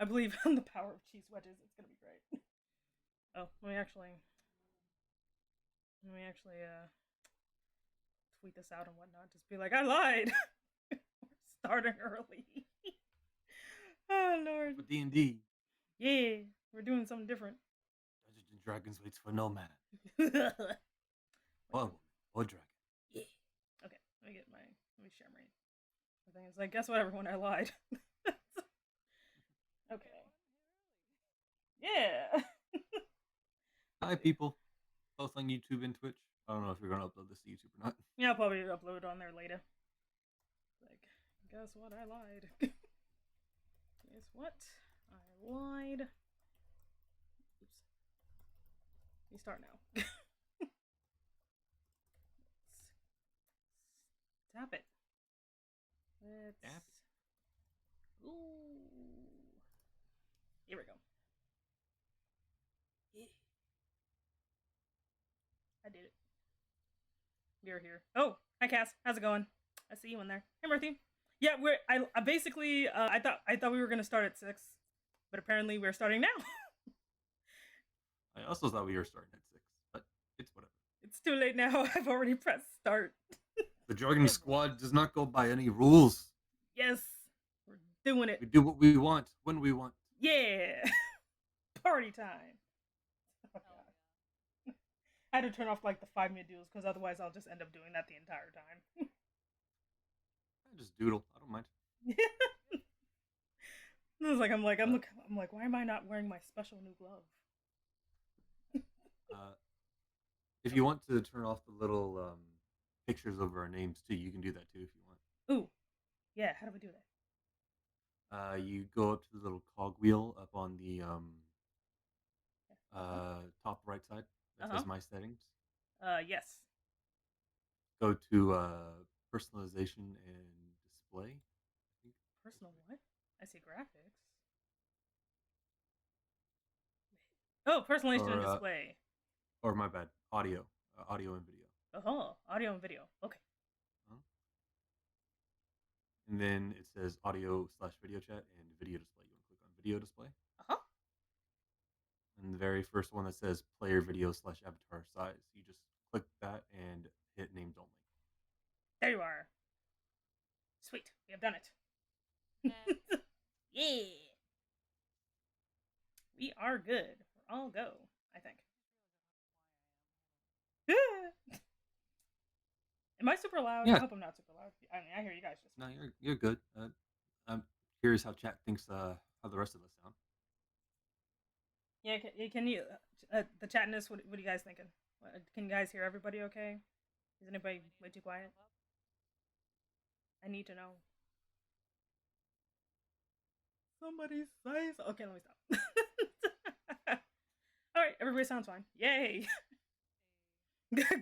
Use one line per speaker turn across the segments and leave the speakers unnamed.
I believe in the power of cheese wedges. It's gonna be great. Oh, let me actually tweet this out and whatnot. Just be like, I lied. We're starting early. Oh Lord.
With D&D,
Yeah, we're doing something different.
Dungeons and Dragons waits for no man.
Wait,
Or woman, or dragon.
yeah. Okay, let me share my thing. It's like, guess what, everyone? I lied. Okay. Yeah.
Hi, people. Both on YouTube and Twitch. I don't know if you're gonna upload this to YouTube or not.
Yeah, I'll probably upload it on there later. Like, guess what? I lied. Guess what? I lied. Oops. You start now. Let's tap it. Let's.
Tap
Ooh. Here we go. Yeah. I did it. You're here. Oh, hi Cass. How's it going? I see you in there. Hey Murthy. Yeah, I basically I thought we were gonna start at 6, but apparently we're starting now.
I also thought we were starting at 6, but it's whatever.
It's too late now. I've already pressed start.
The Dragon Squad does not go by any rules.
Yes, we're doing it.
We do what we want when we want.
Yeah, party time. Oh, God. I had to turn off like the 5-minute duels because otherwise I'll just end up doing that the entire time.
I just doodle. I don't mind.
It was like I'm like, why am I not wearing my special new glove?
If you want to turn off the little pictures of our names too, you can do that too if you want.
Ooh, yeah. How do we do that?
You go up to the little cogwheel up on the top right side that says My Settings.
Yes.
Go to personalization and display. I think.
Personal what? I see graphics. Oh, personalization and display.
Or my bad, audio and video.
Oh, audio and video. Okay.
And then it says audio/video chat and video display. You want to click on video display. And the very first one that says player video/avatar size, you just click that and hit names only.
There you are. Sweet, we have done it. Yeah. We are good. We're all go, I think. Am I super loud?
Yeah.
I hope I'm not super loud. I mean, I hear you guys just.
No, you're good. I'm curious how chat thinks how the rest of us sound.
Yeah, can you the chatness? What are you guys thinking? Can you guys hear everybody okay? Is anybody way too quiet? I need to know. Somebody say so. Okay, let me stop. All right, everybody sounds fine. Yay!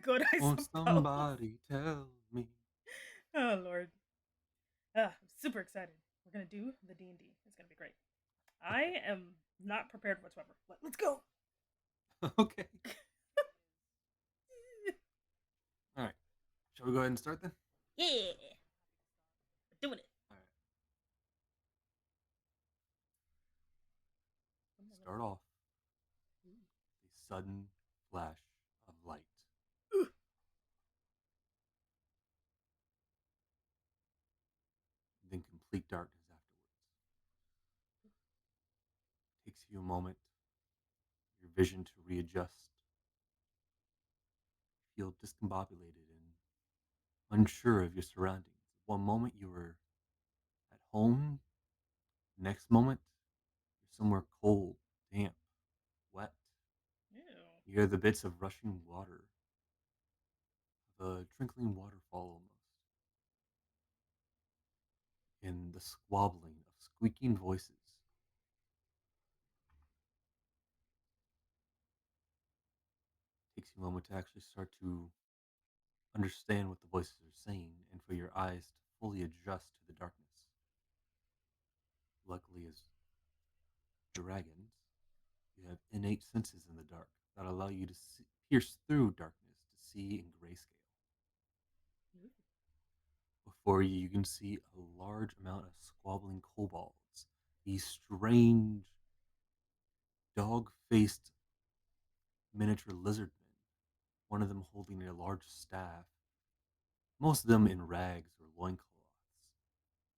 Good.
Won't somebody tell me?
Oh Lord. I'm super excited. We're gonna do the D&D. It's gonna be great. I am not prepared whatsoever. Let's go.
Okay. All right. Shall we go ahead and start then?
Yeah. We're doing it.
All right. Start off. A sudden flash of light. Then complete darkness afterwards. Takes you a moment, your vision to readjust. You feel discombobulated and unsure of your surroundings. One moment you were at home, next moment you're somewhere cold, damp, wet.
Ew.
You hear the bits of rushing water, the trickling waterfall almost, and the squabbling of squeaking voices. Takes you a moment to actually start to understand what the voices are saying and for your eyes to fully adjust to the darkness. Luckily, as dragons, you have innate senses in the dark that allow you to pierce through darkness to see in grayscale. Before you, you can see a large amount of squabbling kobolds these strange dog-faced miniature lizard men, one of them holding a large staff, most of them in rags or loincloths,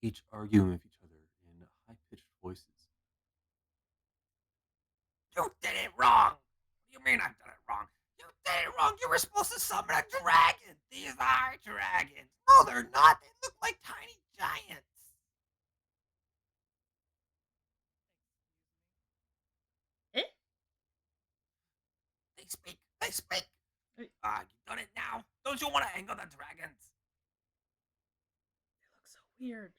each arguing with each other in high-pitched voices.
You did it wrong. What do you mean I did it wrong? You did it wrong. You were supposed to summon a dragon. These are dragons. No, they're not. They look like tiny giants.
Eh?
They speak. They speak.
They
You done it now. Don't you want to anger the dragons?
look so weird.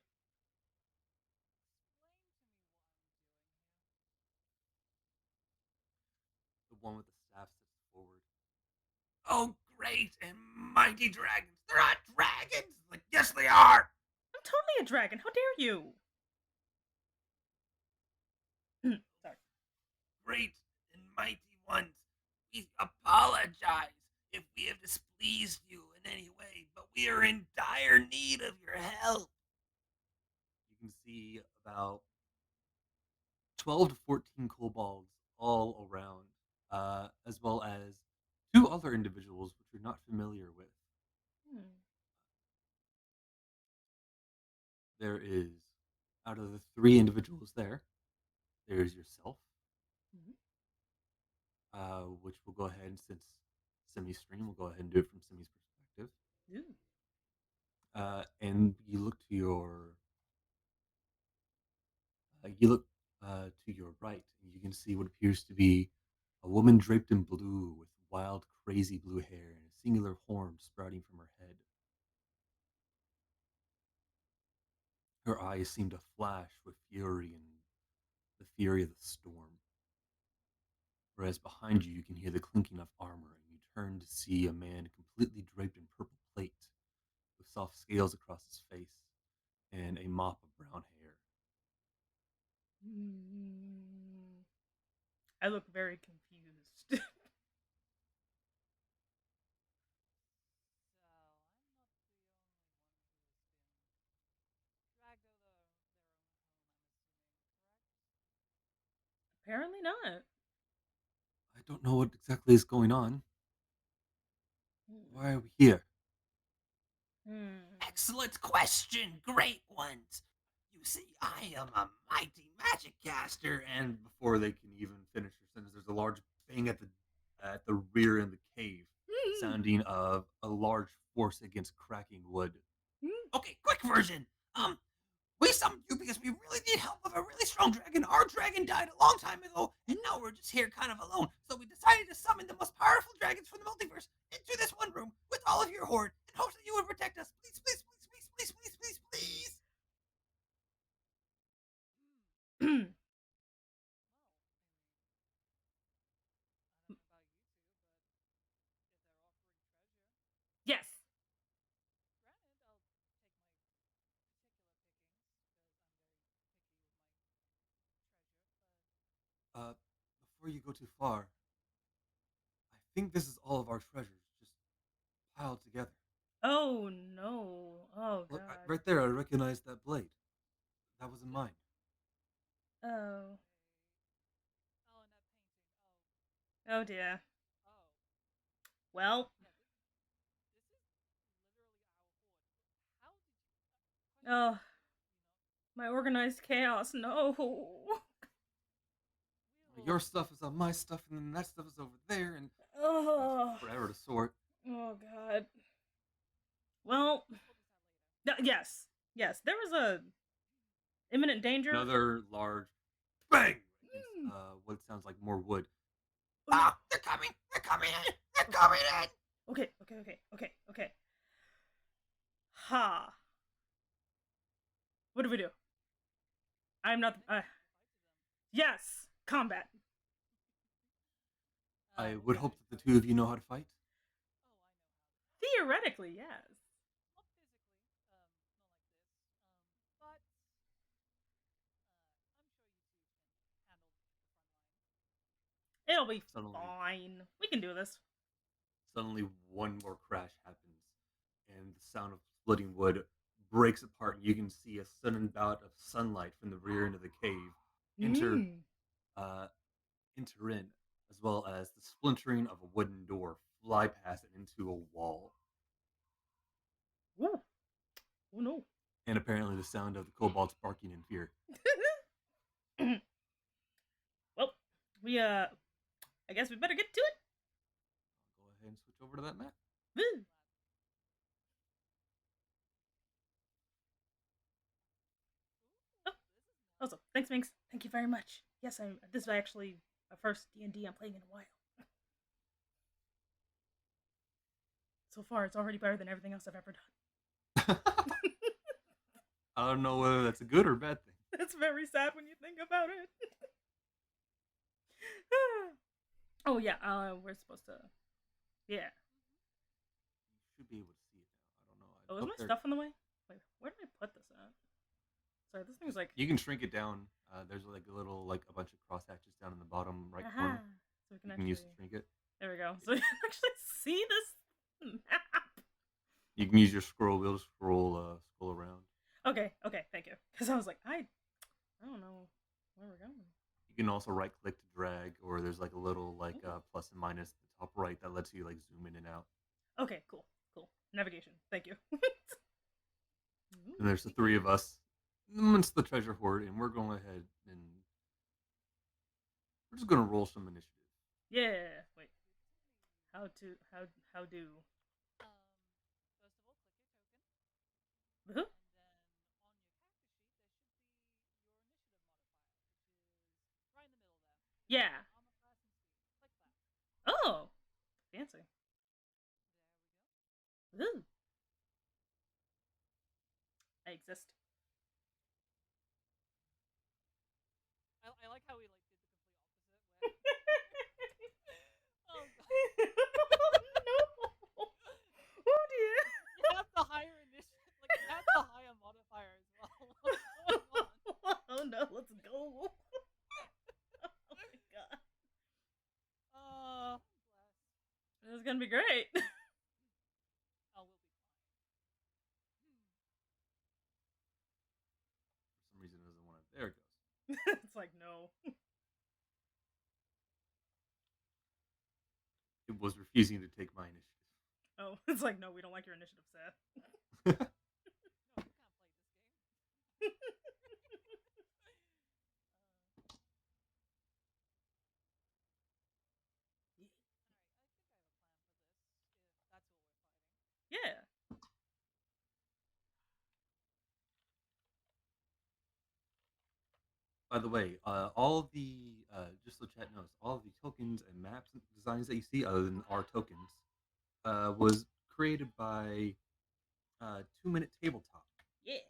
The one with the staff steps forward.
Oh, great and mighty dragons. They're not dragons. Like, yes, they are.
I'm totally a dragon. How dare you? Sorry.
Great and mighty ones. We apologize if we have displeased you in any way, but we are in dire need of your help.
You can see about 12 to 14 kobolds all around, as well as two other individuals which you're not familiar with.
Hmm.
There is, out of the three individuals there's yourself,
Mhm.
which we'll go ahead, since Semi's stream, we'll go ahead and do it from Semi's perspective.
Ooh.
And you look to your right, and you can see what appears to be a woman draped in blue with wild, crazy blue hair and a singular horn sprouting from her head. Her eyes seem to flash with fury and the fury of the storm. Whereas behind you, you can hear the clinking of armor, and you turn to see a man completely draped in purple plate, with soft scales across his face and a mop of brown hair.
I look very confused. Apparently not.
I don't know what exactly is going on.
Hmm.
Why are we here?
Excellent question, great ones. You see, I am a mighty magic caster,
And before they can even finish their sentence, there's a large bang at the rear in the cave, sounding of a large force against cracking wood.
Okay, quick version. We summoned you because we really need help with a really strong dragon. Our dragon died a long time ago, and now we're just here kind of alone. So we decided to summon the most powerful dragons from the multiverse into this one room with all of your horde in hopes that you would protect us. Please, please, please, please, please, please, please, please.
Yes.
Before you go too far, I think this is all of our treasures, just piled together.
Oh no. Oh
Look,
god.
right there, I recognize that blade. That wasn't mine.
Oh. Oh dear. Well. Oh. My organized chaos. No.
Your stuff is on my stuff, and then that stuff is over there, and
Oh.
forever to sort.
Oh god. Well. Yes. Yes. There was a imminent danger.
Another large bang against what sounds like more wood.
Ah, they're coming. They're coming in. They're coming in.
Okay. Okay. Okay. Okay. Okay. Ha. What do we do? I'm not. Yes. Combat.
I would hope that the two of you know how to fight.
Theoretically, yes. It'll be fine. We can do this.
Suddenly, one more crash happens, and the sound of splitting wood breaks apart, and you can see a sudden bout of sunlight from the rear end of the cave enter
Mm.
uh, enter in, as well as the splintering of a wooden door fly past it into a wall,
Ooh. Oh no.
and apparently the sound of the kobolds barking in fear.
Well, we I guess we better get to it.
I'll go ahead and switch over to that map.
Woo. Oh, also, thanks, Minx. Thank you very much. Yes, this is actually a first D&D I'm playing in a while. So far, it's already better than everything else I've ever done.
I don't know whether that's a good or bad thing.
It's very sad when you think about it. Oh yeah, we're supposed to. Yeah.
You should be able to see it now. I don't know.
Oh, is my stuff in the way? Wait, where did I put this at? Sorry, this thing's like.
You can shrink it down. There's like a little, like a bunch of cross hatches down in the bottom right corner.
So we
You
can
can use to shrink it.
There we go. So you can actually see this map.
You can use your scroll wheel to scroll around.
Okay, thank you. Because I was like, I don't know where we're going.
You can also right click to drag, or there's like a little like plus and minus at the top right that lets you like zoom in and out.
Okay, cool. Navigation. Thank you.
And there's the three of us amongst the treasure hoard, and we're going ahead and we're just gonna roll some initiative.
Yeah. Wait. How do?
First of all, click your token.
Uh-huh.
And then on your character sheet, there should be your initiative modifier, which is right in the middle there.
Yeah.
On the person sheet. Click that.
Oh, fancy.
There we go.
Ooh. I exist.
I like how we like did the complete opposite. Oh god.
No. Oh dear.
You have the higher initiative, like you have the higher modifier as well. What's going on?
Oh no, let's go. Oh my god.
Bless.
This is gonna be great.
Oh, we'll be fine.
For some reason, it doesn't want to. There it goes.
It's like, no.
It was refusing to take my initiative.
Oh, it's like, no, we don't like your initiative, Seth.
No, you can't play this game. Alright, I think I have a plan for this, if that's what we're fighting.
Yeah.
By the way, all of the just so chat knows, all of the tokens and maps and designs that you see, other than our tokens, was created by 2 Minute Tabletop.
Yeah.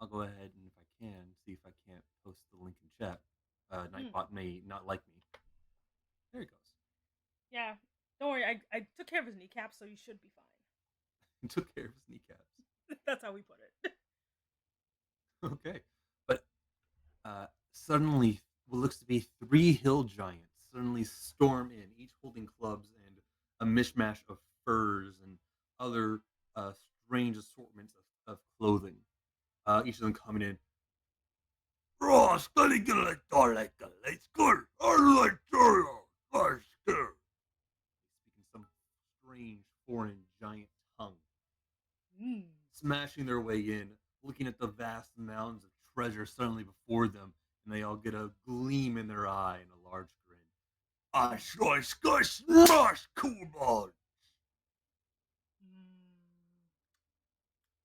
I'll go ahead and if I can see if I can't post the link in chat. Nightbot may not like me. There he goes.
Yeah. Don't worry, I took care of his kneecaps, so you should be fine.
He took care of his kneecaps.
That's how we put it.
Okay, but suddenly, what looks to be 3 hill giants suddenly storm in, each holding clubs and a mishmash of furs and other strange assortments of clothing. Each of them coming in. Speaking some strange foreign giant tongue. Smashing their way in, looking at the vast mounds of treasure suddenly before them, and they all get a gleam in their eye and a large grin. I smash kobolds!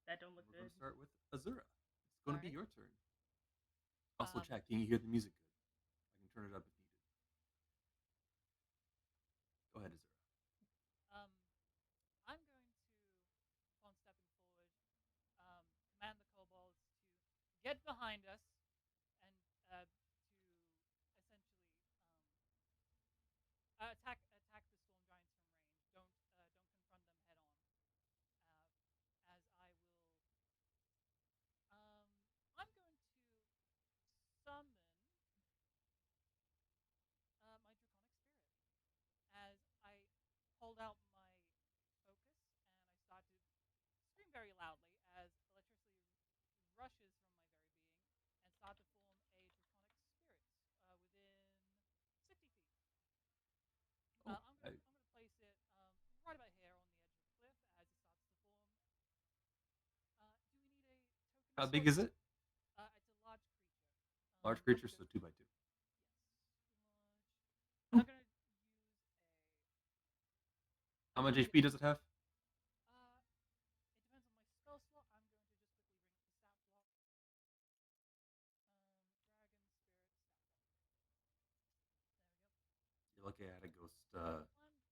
That don't look
We're
good.
going to start with Azura. It's going to be
Alright.
your turn. Also, chat, can you hear the music good? I can turn it up if needed. Go ahead, Azura.
I'm going to, upon stepping forward, command the kobolds to get behind us and to essentially attack the storm giants from range. Don't confront them head on. As I will, I'm going to summon my draconic spirit as I hold out my focus and I start to scream
How
This
big
one-
is it?
It's a large creature.
Large
I'm
creature, so
gonna-
2 by 2.
Yes. Large. I'm gonna use
How much
gonna
HP does it have?
it depends on my spell slot. I'm going to just quickly bring up the stat block. Dragon spirit stat block. There we go.
You're lucky I had a ghost
I'm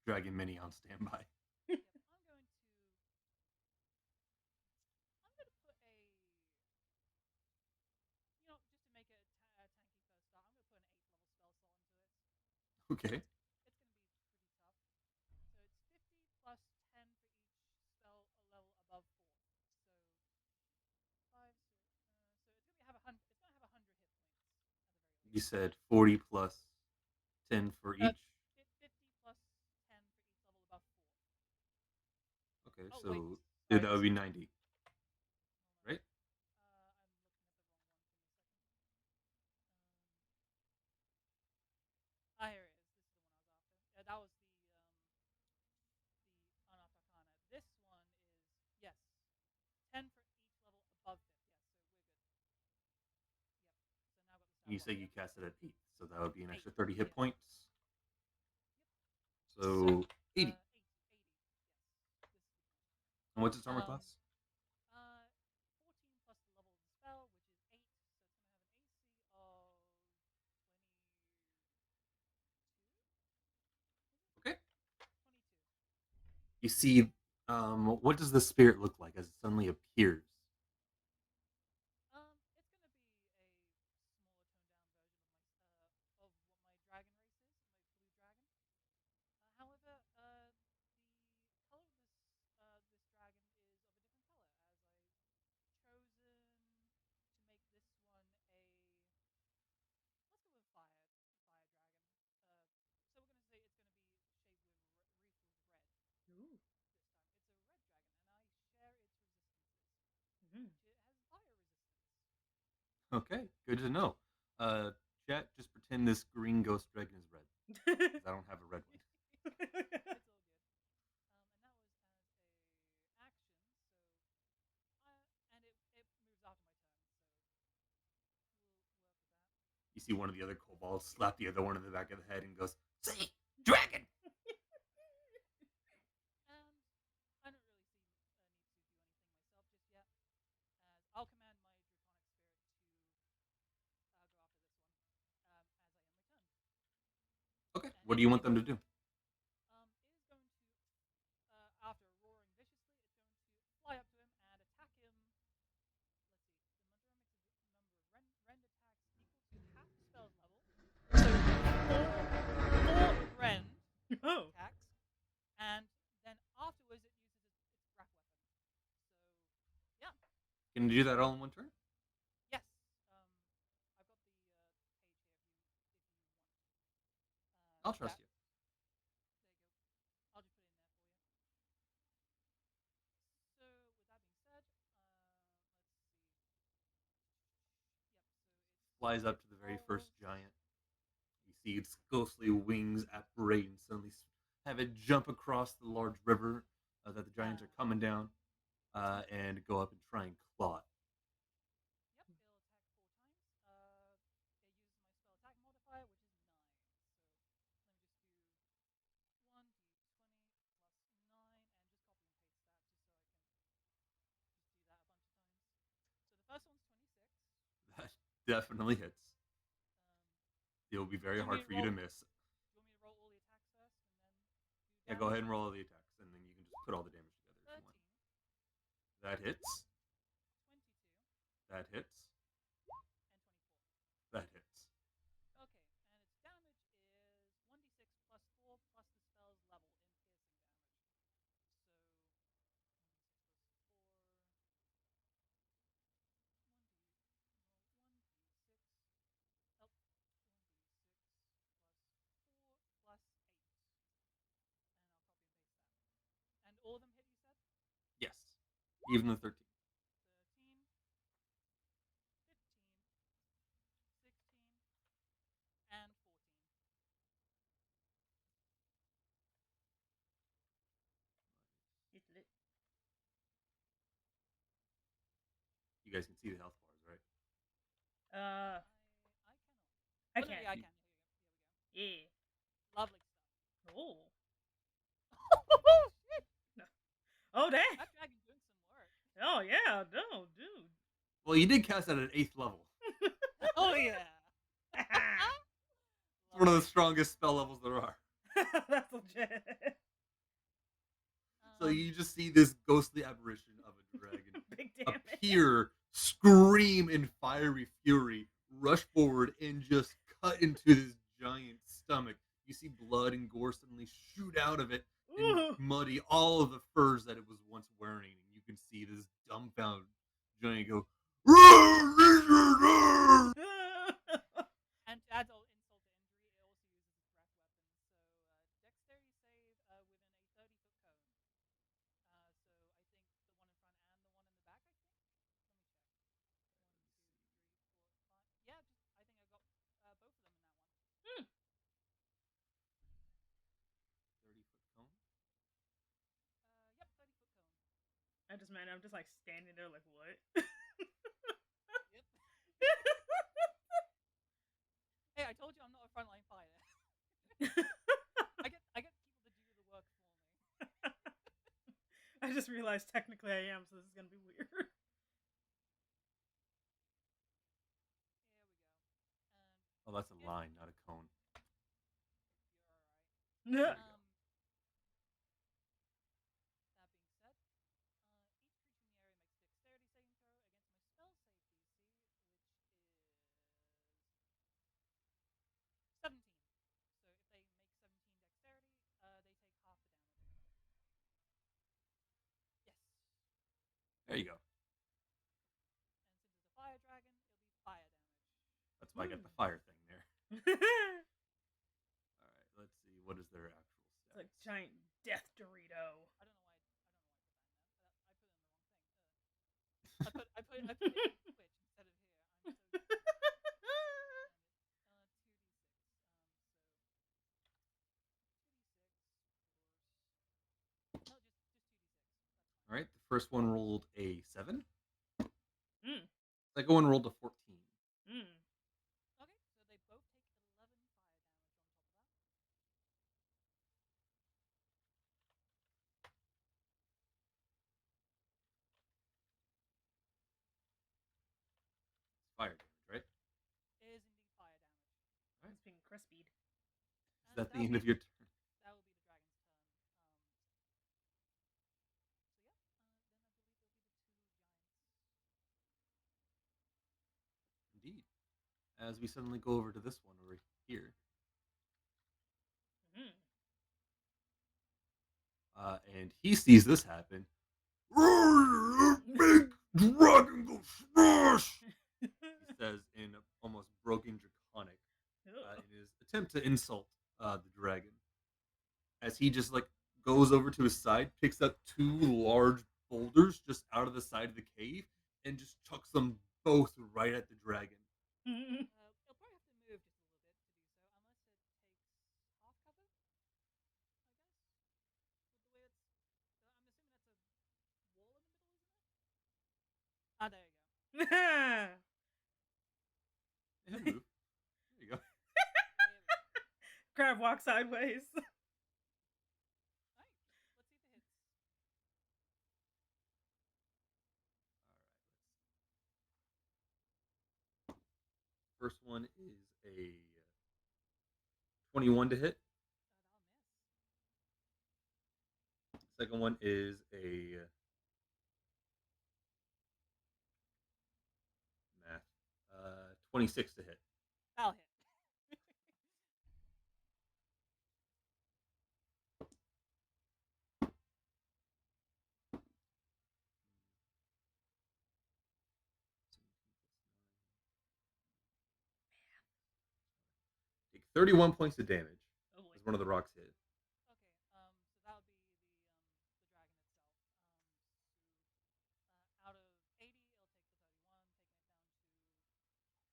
dragon mini on standby.
yep, I'm going to put a just to make it a tanky first start. I'm going to put an 8th level spell slot into it.
Okay.
It's going to be pretty tough. So it's 50 plus 10 for each spell level above 4. So 5. So it's going to have 100. It's going to have 100 hit points at the very
You
least.
said 40 plus 10 for each.
50 plus 10 for each level above 4.
Okay,
Oh,
so
wait,
yeah,
sorry,
that would be 90, right?
I'm looking at the wrong one. Give me a second. Here it is. This is the one I was after. Yeah, that was the Unoff Arcana. This one is, yes, 10 for each level above 5th. Yes, so we're good. Yep. So now I've got the stat
You say
block.
you cast it at 8, so that would be an extra
8,
30 hit
yeah.
points.
Yep.
So 80.
80. Yes. This is the one.
And what's its armor class?
14 plus the level of the spell, which is 8. So it's going to have an AC of 22.
Okay.
22.
You see, what does the spirit look like as it suddenly appears?
It's going to be a smaller toned down version of what my dragon race is, my blue dragon. However, the color of this dragon is of a different color, as I've chosen to make this one a. Let's go with fire dragon. So we're going to say it's going to be shaped with wreathed with red.
Ooh.
This time. It's a red dragon, and I share its resistances.
Mm-hmm.
It has fire resistance.
Okay, good to know. Chat, just pretend this green ghost dragon is red. Because I don't have a red one.
It's all good. And that was as a action, and it moves after my turn, so we'll work with that.
You see one of the other kobolds slap the other one in the back of the head and goes,
Say, dragon!
And I don't really see need to do anything myself just yet, as I'll command my draconic spirit to go after this one, as I end my turn.
okay, what do you want them to do?
It is going to, after roaring viciously, it's going to fly up to him and attack him. Let's see, the number of rend attacks equal to half the spell's level. So 4 rend
Oh.
attacks, and then afterwards it uses its grap weapon. So, yeah.
Can you do that all in one turn?
Yes. I've got the page here if you want.
I'll trust you.
There you go. I'll just put it in there for you. So with that being said, let's see. Yep. So
Flies up to the very first giant. You see its ghostly wings apparate and suddenly have it jump across the large river that the giants are coming down and go up and try and claw it.
Yep, it'll attack 4 times. It uses my spell attack modifier, which is 9. So let me just do 1d20 plus 9 and just copy and paste that just so I can just do that a bunch of times. So the first one's 26.
That definitely hits. It will be very
Do you want
hard
me to
for you to
roll-
miss.
Do you want me to roll all the attacks first and then do
Yeah, go ahead and
damage?
roll all the attacks, and then you can just put all the damage together if
13,
you want. That hits.
22,
That hits.
and 24.
That hits.
Okay, and its damage is 1d6 plus 4 plus the spell's level in piercing damage. So 1d6 plus 4. 1d6 plus 4 plus 8. And I'll copy and paste that. And all of them hit, you said?
Yes. Even the 13.
13, 15, 16, and 14.
It's lit.
You guys can see the health bars, right?
Uh,
I
I
cannot.
can't.
Yeah, I can. Here we go.
Yeah.
Lovely stuff.
Oh.
Oh shit!
Oh, dang.
That dragon's doing some work.
Oh, yeah. No, dude.
Well, you did cast that at 8th level.
Oh yeah.
It's one of the strongest spell levels there are.
That's legit.
So you just see this ghostly apparition of a dragon
Big damage.
appear, scream in fiery fury, rush forward, and just cut into this giant stomach. You see blood and gore suddenly shoot out of it and
Ooh.
muddy all of the furs that it was once wearing. And you can see this dumbfounded giant go.
And to add insult to injury, it also uses its breath weapon. So dexterity save within a 30-foot cone. So I think the one in front and the one in the back. I think. Let me check. 1, 2, 3, 4, 5. Yeah, just I think I got both of them in that one.
30-foot cone.
Yep, 30-foot cone.
I'm just like standing there like, what?
Yep. Hey, I told you I'm not a frontline fighter. I get people to do the work for me.
I just realized technically I am, so this is gonna be weird.
Here we go.
Oh, that's a line, not a cone.
You're alright.
No.
That being said, each creature in the area makes a dexterity saving throw against my spell save DC, which is 17. So if they make 17 dexterity, they take half the damage. Yes.
There you go.
And since it's a fire dragon, it'll be fire damage.
That's why I got the fire thing there.
It's
All right, let's see. What is their actual stats?
like giant death Dorito.
I don't know why. I put that in there. I put it in Twitch instead of here. I'm so. 2d6. 2d6. No, just 2d6.
All right, the first one rolled a 7.
Mm.
Second one rolled a 14.
Mm.
Okay, so they both take 11 fire damage on top of that.
It's fire damage, right?
It is indeed fire damage.
It's being crispied.
Is that the end of your turn?
That will be the dragon's turn. So yeah, then I believe it'll be the 2 giants.
Indeed. As we suddenly go over to this one over here.
Mm.
And he sees this happen. Big dragon go smash! He says in almost broken draconic in his attempt to insult the dragon. As he just like goes over to his side, picks up 2 large boulders just out of the side of the cave, and just chucks them both right at the dragon.
Mm.
It'll probably have to move just a little bit to do so, unless it takes half cover, I guess. With the way it's, I'm assuming that's a wall in the middle, isn't it? Ah, there you go.
Yeah, move. There you go.
Crab walks sideways.
Alright, let's see if it hits.
First one is a 21 to hit.
That'll miss.
Second one is a math 26 to hit.
That'll hit.
Take 31 points of damage
Oh, boy.
as one of the rocks hit.
Okay, so that would be the dragon itself. Out of 80, it'll take the 31, taking it down to, I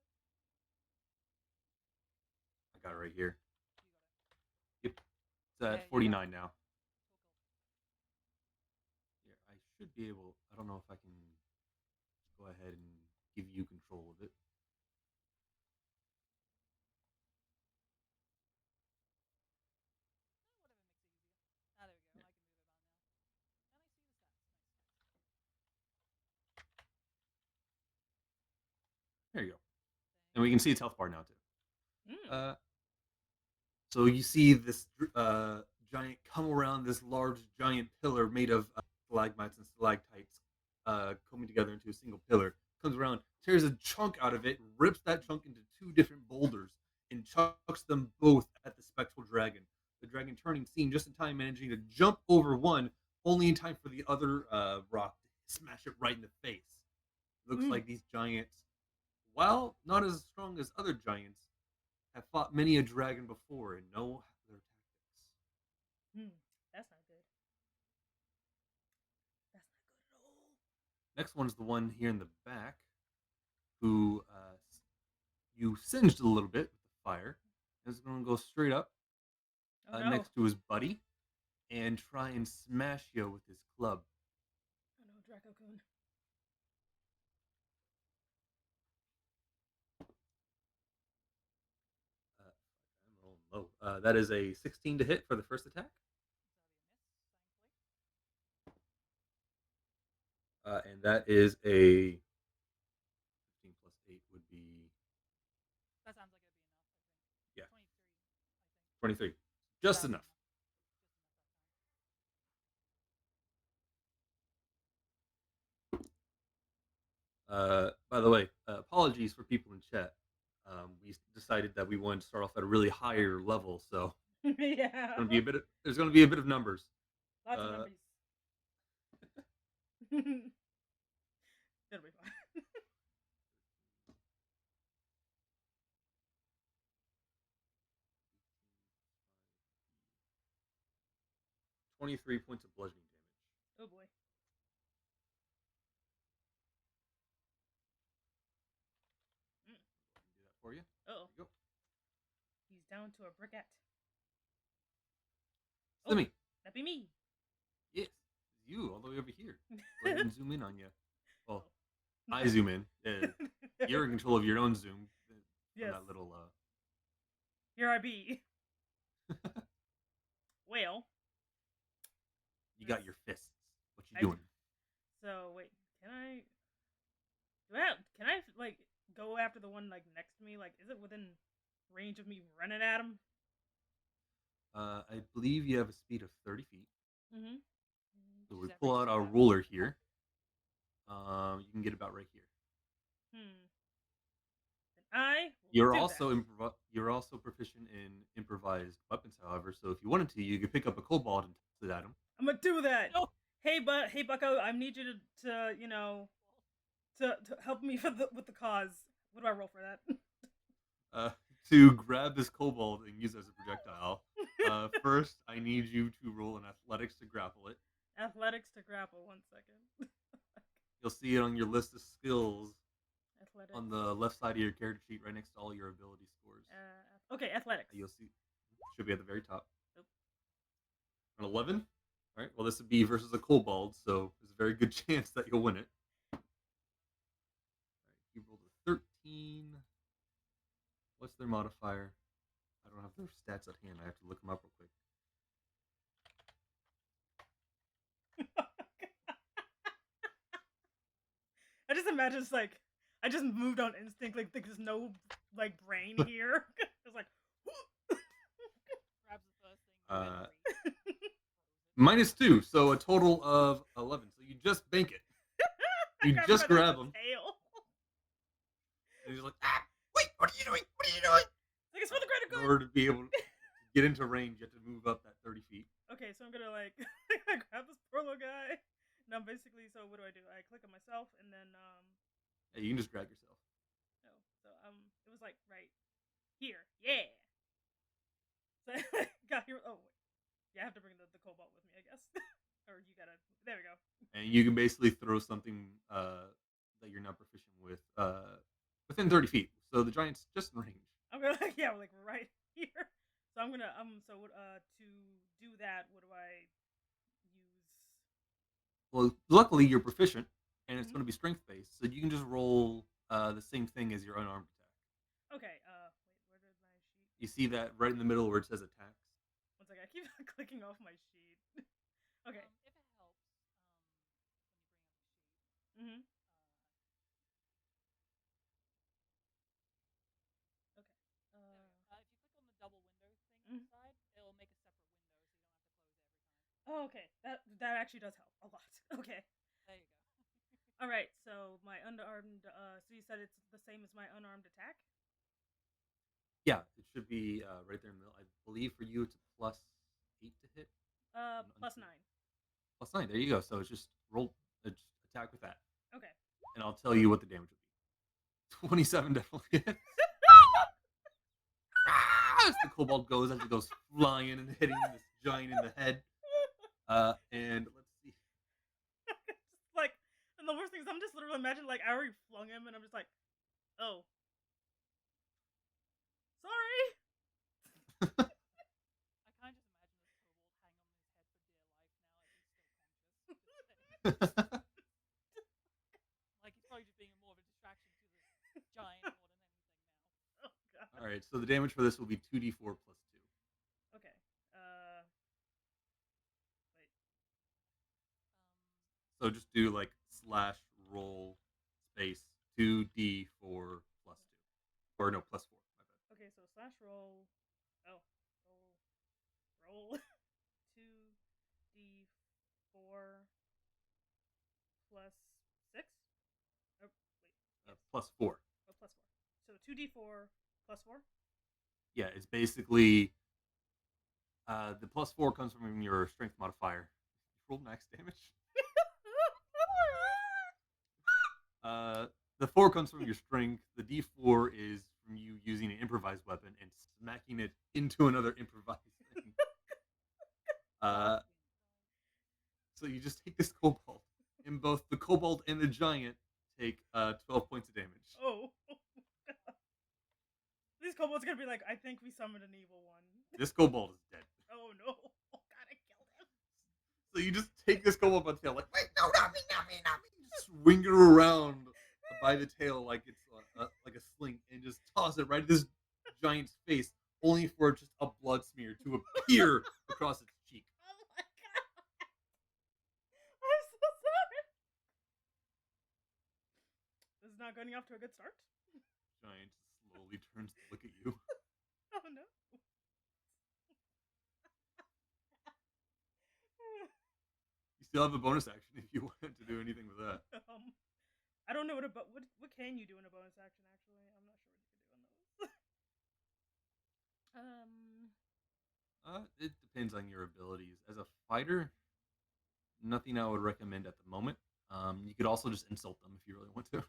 think 49 was it?
I got it right here.
You got it.
Yep. It's at
Yeah, you got
49 now.
Cool, cool.
Here, I should be able. I I don't know if I can go ahead and give you control of it.
Whatever makes it easier. Ah, there we go. I can move it about now. And I see the stats. Nice.
There you go. And we can see its health bar now too.
Mm.
So you see this giant come around this large giant pillar made of stalagmites and stalactites coming together into a single pillar. Comes around, tears a chunk out of it, rips that chunk into two different boulders, and chucks them both at the spectral dragon. The dragon turning, seeing just in time, managing to jump over one, only in time for the other rock to smash it right in the face. Looks like these giants, while not as strong as other giants, have fought many a dragon before and know their tactics.
That's not good. That's not good at all.
Next one's the one here in the back, who you singed a little bit with the fire. Is going to go straight up next to his buddy and try and smash you with his club.
Oh no, Draco-kun.
I'm rolling low. That is a 16 to hit for the first attack. And that is a 15 plus 8 would be.
That sounds like it'd be enough, I think.
Yeah.
23, I think.
23. Just enough. By the way, apologies for people in chat. We decided that we wanted to start off at a really higher level, so
Yeah.
there's going to be a bit of numbers.
Lots of numbers. It'll be fine.
23 points of bludgeoning damage.
Oh boy.
Do that for you.
Oh.
There you go.
He's down to a briquette.
Slimmy.
That'd be me.
Yes. You, all the way over here. Go ahead and zoom in on you. Well, I zoom in. You're in control of your own zoom.
Yes.
That little.
Here I be. Well.
You got your fists. What you doing?
So wait, can I like go after the one like next to me? Like, is it within range of me running at him?
I believe you have a speed of 30 feet.
Mm-hmm.
So we pull out our ruler here. You can get about right here. You're also proficient in improvised weapons, however. So if you wanted to, you could pick up a kobold and toss it at him.
I'm gonna do that.
No.
Hey, Bucko, I need you to you know to help me with the cause. What do I roll for that?
To grab this kobold and use it as a projectile. First, I need you to roll an athletics to grapple it.
Athletics to grapple. 1 second.
You'll see it on your list of skills.
Athletics.
On the left side of your character sheet, right next to all your ability scores.
Okay, athletics.
You'll see. Should be at the very top.
Nope.
An 11. All right. Well, this would be versus a kobold, so there's a very good chance that you'll win it. All right. You rolled a 13. What's their modifier? I don't have their stats at hand. I have to look them up real quick.
I just imagine it's like I just moved on instinct, like there's no like brain here. It's like
Grabs the first thing.
-2, so a total of 11. So you just bank it. You just grab him. And he's like, ah!
Wait, what are you doing? What are you doing?
Like, it's for the greater
In
good.
order to be able to get into range, you have to move up that 30 feet.
Okay, so I'm gonna like grab this poor little guy. And I'm basically, so what do? I click on myself and then
Yeah, you can just drag yourself.
no. So it was like right here. Yeah. So I got here. Oh wait. Yeah, I have to bring the cobalt with me, I guess. Or you gotta. There we go.
And you can basically throw something that you're not proficient with within 30 feet. So the giant's just in range.
I'm gonna like right here. So I'm gonna to do that. What do I use?
Well, luckily you're proficient, and it's
Mhm.
going to be strength based, so you can just roll the same thing as your unarmed attack.
Okay. Wait. Where did my sheet?
You see that right in the middle where it says attacks.
One second. I keep clicking off my sheet. Okay.
If it helps, when you bring up the sheet,
Mhm. Okay.
there we go. If you click on the double windows thing on
Mhm.
the side, it'll make a separate window, so you don't have to close it every time.
Oh, okay. That actually does help a lot. Okay.
There you go.
All right. So my unarmed. So you said it's the same as my unarmed attack.
Yeah, it should be right there in the middle. I believe for you it's a +8 to hit.
Plus 9.
+9. There you go. So it's just roll, just attack with that,
Okay.
and I'll tell you what the damage would be. 27 definitely hits. As the kobold goes, as it goes flying and hitting this giant in the head. And let's see.
Just like, and the worst thing is, I'm just literally imagining like I already flung him, and I'm just like, oh, sorry.
I kind of just imagine this kobold hang on his head for dear life now as he's still conscious. Like he's probably just being more of a distraction to the giant more than anything now.
Oh god.
All right, so the damage for this will be 2d4 plus 2.
Okay. Wait.
So just do like slash roll space 2d4 plus 2. Or no, plus 4. My bad.
Okay. So slash roll. Oh, roll 2d4 plus 6. Oh wait. Yes.
Plus 4.
Oh, plus 4. So 2d4 plus 4.
Yeah, it's basically the plus 4 comes from your strength modifier. Roll max damage. The 4 comes from your strength. The d4 is from you using an improvised weapon and smacking it into another improvised thing. So you just take this kobold, and both the kobold and the giant take 12 points of damage.
Oh. These kobolds are gonna be like, I think we summoned an evil one.
This kobold is dead.
Oh no. Oh god, I killed him.
So you just take this kobold by the tail, like, wait, no, not me, not me, not me. You just swing it around by the tail like it's like a sling, and just toss it right at this giant's face, only for just a blood smear to appear across its cheek.
Oh my god. I'm so sorry. This is not getting off to a good start.
Giant slowly turns to look at you.
Oh no.
You still have a bonus action if you want to do anything with that.
I don't know what can you do in a bonus action actually? I'm not sure what you can do in those.
It depends on your abilities. As a fighter, nothing I would recommend at the moment. You could also just insult them if you really want to.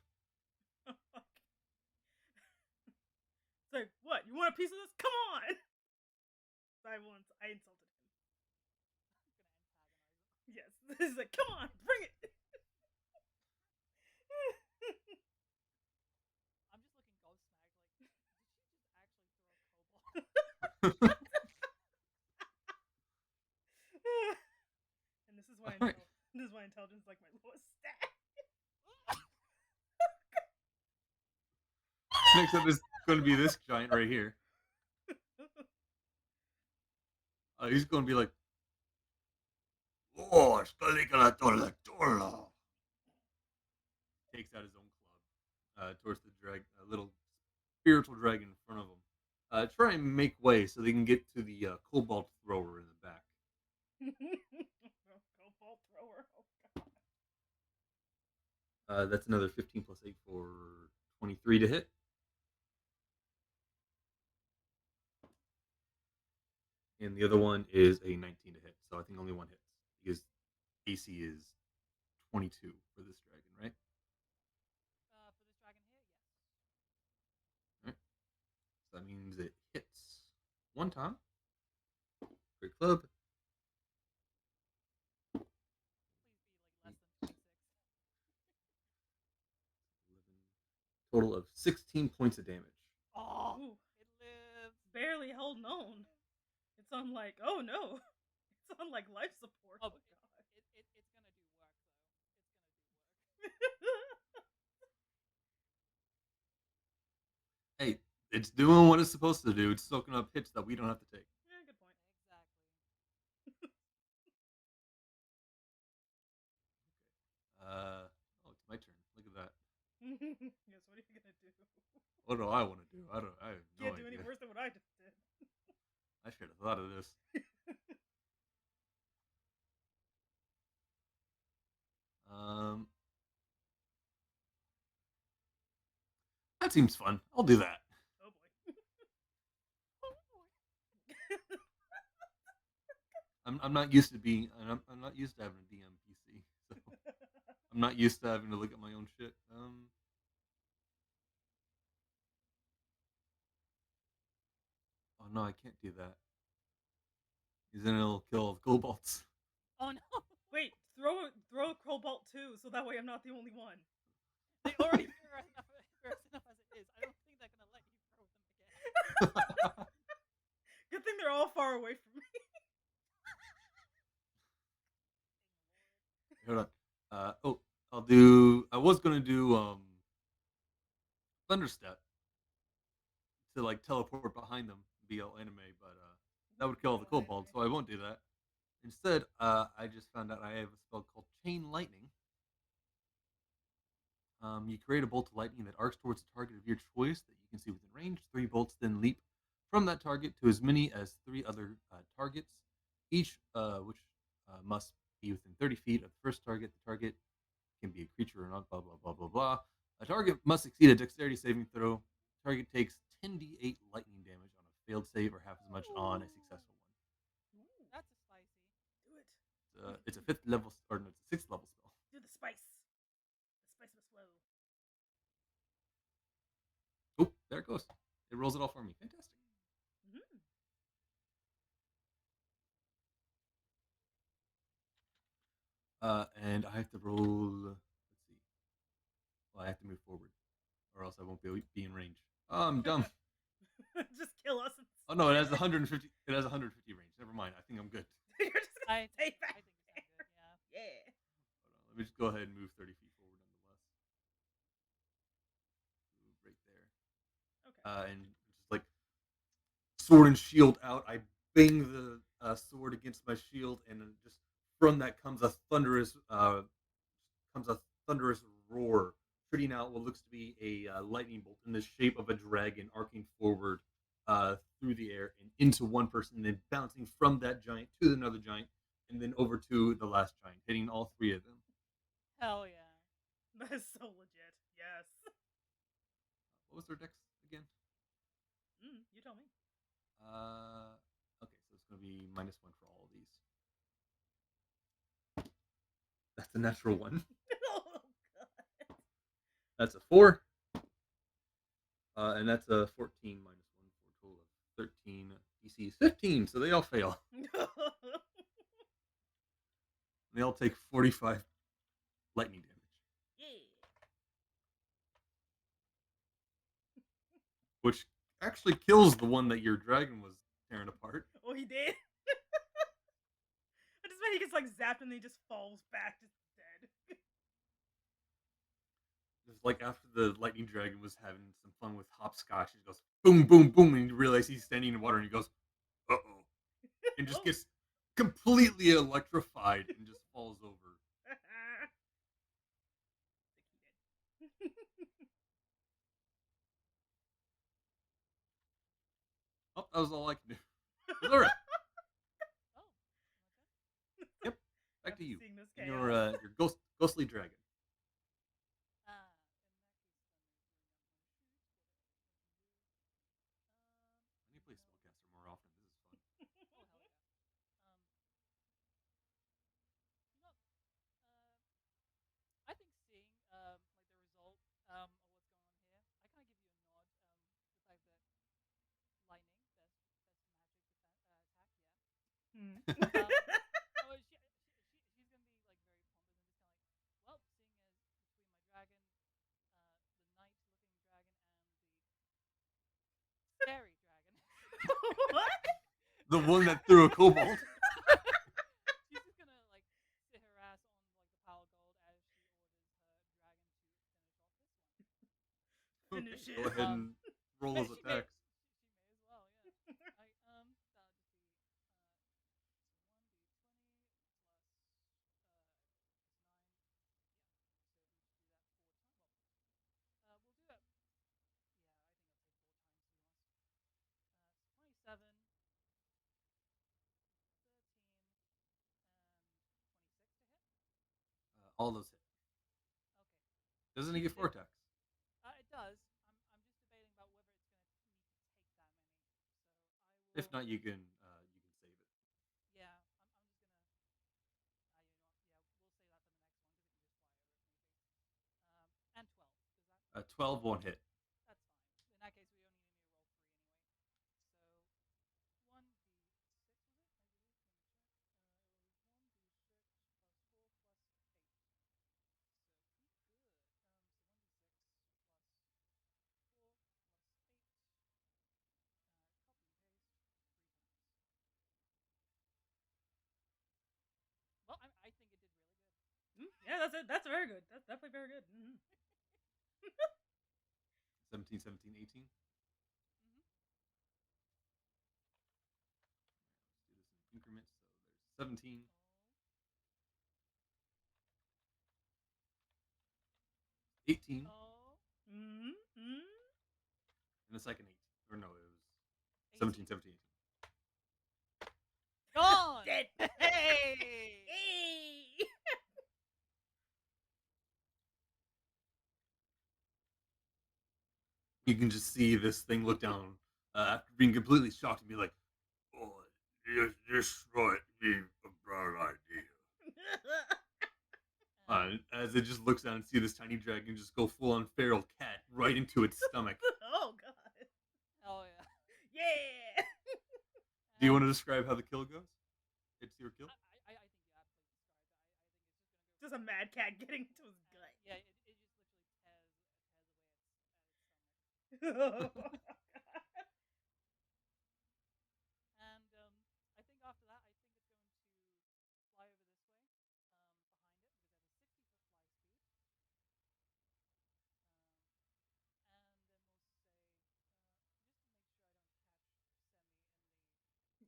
It's like, what? You want a piece of this? Come on! I insulted him. Yes. He's like, come on, bring it!
I'm just looking gobsmacked. Like, did she just actually throw a kobold?
And this is why
Alright.
this is why intelligence is like my lowest stat.
Next up is going to be this giant right here. He's going to be like, oh, Scaligula. Takes out his own club towards the little spiritual dragon in front of him. Try and make way so they can get to the cobalt thrower in the back.
Cobalt thrower. Oh god.
That's another 15 plus 8 for 23 to hit. And the other one is a 19 to hit. So I think only one hits because AC is 22 for this dragon, right?
For this dragon here, yes.
Right. So that means it hits one time. Great club.
Please be like less than 26.
11, total of 16 points of damage.
Oh,
Ooh,
it lives.
barely holding on. It's on like, oh no. It's on like life support.
Oh,
Oh
but
god.
it's gonna do work though.
Hey, it's doing what it's supposed to do. It's soaking up hits that we don't have to take.
Yeah, good point.
Exactly.
Oh, it's my turn. Look at that.
Yes, what are you gonna do?
What do I want to do? I have no
Can't do
idea.
any worse than what I just did.
I should have thought of this. That seems fun. I'll do that.
Oh boy.
I'm not used to being. I'm not used to having a DM PC, so I'm not used to having to look at my own shit. Oh no, I can't do that. Because then it'll kill all the kobolds.
Oh no!
Wait, throw a cobalt too, so that way I'm not the only one.
They already fierce enough as it is. I don't think they're gonna let you throw them again.
Good thing they're all far away from me.
Hold on. Oh, I'll do. I was gonna do Thunderstep to like teleport behind them, BL anime, but that would kill all the kobolds, so I won't do that. Instead, I just found out I have a spell called Chain Lightning. You create a bolt of lightning that arcs towards a target of your choice that you can see within range. 3 bolts then leap from that target to as many as 3 other targets, each which must be within 30 feet of the first target. The target can be a creature or not, blah, blah, blah, blah, blah. A target must succeed a dexterity saving throw. Target takes 10d8 lightning damage on a failed save or half as much on a successful one.
Ooh,
That's a spicy.
do it.
It's a 5th level, or no, it's a 6th level spell.
Do the spice. The spice must flow.
Oh, there it goes. It rolls it all for me. Fantastic.
Mm-hmm.
And I have to roll. Let's see. Well, I have to move forward, or else I won't be in range. Oh, I'm dumb.
Just kill us.
Oh no, it has 150. It has 150 range. Never mind. I think I'm good.
You're just gonna
I
stay
think
back
you sound good. Yeah.
there. Yeah.
Hold on. Let me just go ahead and move 30 feet forward, nonetheless. Move right there.
Okay.
And just like sword and shield out, I bang the sword against my shield, and then just from that comes a thunderous roar, shooting out what looks to be a lightning bolt in the shape of a dragon, arcing forward through the air and into one person, and then bouncing from that giant to another giant, and then over to the last giant, hitting all 3 of them.
Hell yeah.
That is so legit. Yes.
What was their dex again?
You tell me.
Okay, so it's going to be -1 for all of these. That's a natural 1.
Oh god.
That's a 4. And that's a 14 -1 for a total of 13. DC is 15, so they all fail. They all take 45 lightning damage.
Yeah.
Which actually kills the one that your dragon was tearing apart.
Oh, he did. I just bet he gets like zapped and then he just falls back, just dead.
Just like after the lightning dragon was having some fun with hopscotch, he goes boom, boom, boom, and you realize he's standing in water, and he goes, "Uh-oh," and just gets completely electrified and just falls over. Oh, that was all I can do. Azura,
Oh.
yep, back
After
to you.
seeing this
And
chaos.
your ghostly dragon.
In that case,
I need to play spellcaster more often. This is fun.
oh hell yeah. You know, I think seeing like the result of what's going on here, I kind of give you a nod. The fact that lightning, best magic attack, yeah. Oh, she's gonna be like very pompous and just kind of like, well, seeing as between my dragon, the knight-looking dragon, and the scary dragon.
What?
The one that threw a kobold.
She's just gonna like sit her ass on like the pile of gold as she orders her
shit.
Go ahead and roll those
She may,
attacks.
she may as well, yeah. I that'll just be 1d20 plus 9. Yeah, so we should do that 4 times. Well, we'll do it. Yeah, I think I'll say 4 times to be honest. It's 27, 13, and 26 to hit.
All those hit.
Okay.
Doesn't he get 4 attacks?
It does. I'm just debating about whether it's going to need to take that many. So I will.
If not, you can save it.
Yeah, I'm just gonna. You know what? Yeah, we'll say that for the next one because it can just fly over if need be. And 12. Does that?
12 won't hit.
That's fine. In that case, we only need to roll 3 anyway. So 1d6 was it? I believe. Let me check. It was 1d6 plus 4 plus 8. So pretty good. So 1d6 plus 4 plus 8. Copy and paste 3 times. Well, I think it did really good.
Yeah, that's it. That's very good. That's definitely very good.
17, 17, 18.
Mm-hmm.
Let's do this in increments. So there's 17, 18,
Mm-hmm.
and a second 18. Or no, it was 17, 17, 18.
Gone!
Dead.
Hey!
Hey!
You can just see this thing look down after being completely shocked and be like, "Oh, this might be a bad idea." As it just looks down and see this tiny dragon just go full on feral cat right into its stomach.
Oh god.
Oh yeah.
Yeah.
Do you want to describe how the kill goes? It's your kill?
I think you absolutely described it. I think it's just gonna go.
Just a mad cat getting into his gut.
Yeah, it just literally tears away its stomach. And I think after that, I think it's going to fly over this way, behind it, because it has a 60-foot fly speed. And then we'll say, just to make sure I don't catch Semi in the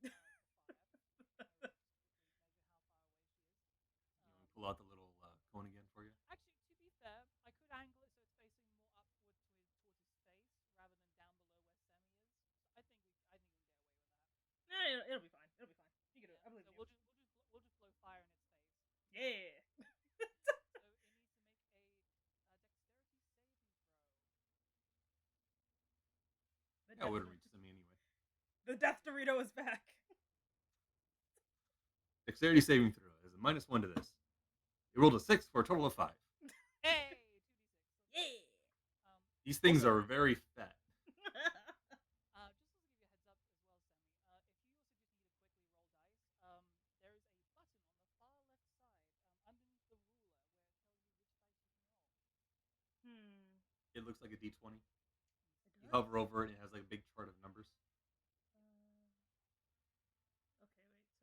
fire. I will just quickly measure how far away she is.
You want to pull out the little cone again for you?
Actually, to be fair, I could angle it so it's facing more upward towards his face rather than down below where Semi is. So I think we can get away with that.
Nah, it'll be fine. It'll be fine. You can do it. I believe
So
you.
we'll just blow fire in its face.
Yeah.
So it needs to make a dexterity saving throw.
Yeah, I would have reached Semi anyway.
The Death Dorito is back.
Dexterity saving throw is a -1 to this. You rolled a 6 for a total of 5.
Hey, 2d6.
Yeah.
These things are very fat.
Just to give you a heads up as well, Semi. If you also just need to quickly roll dice, there is a button on the far left side, underneath the ruler, where it tells you which dice you can roll.
It looks like a D20.
It
You
does?
hover over it, and it has like a big chart of numbers.
Okay, wait. So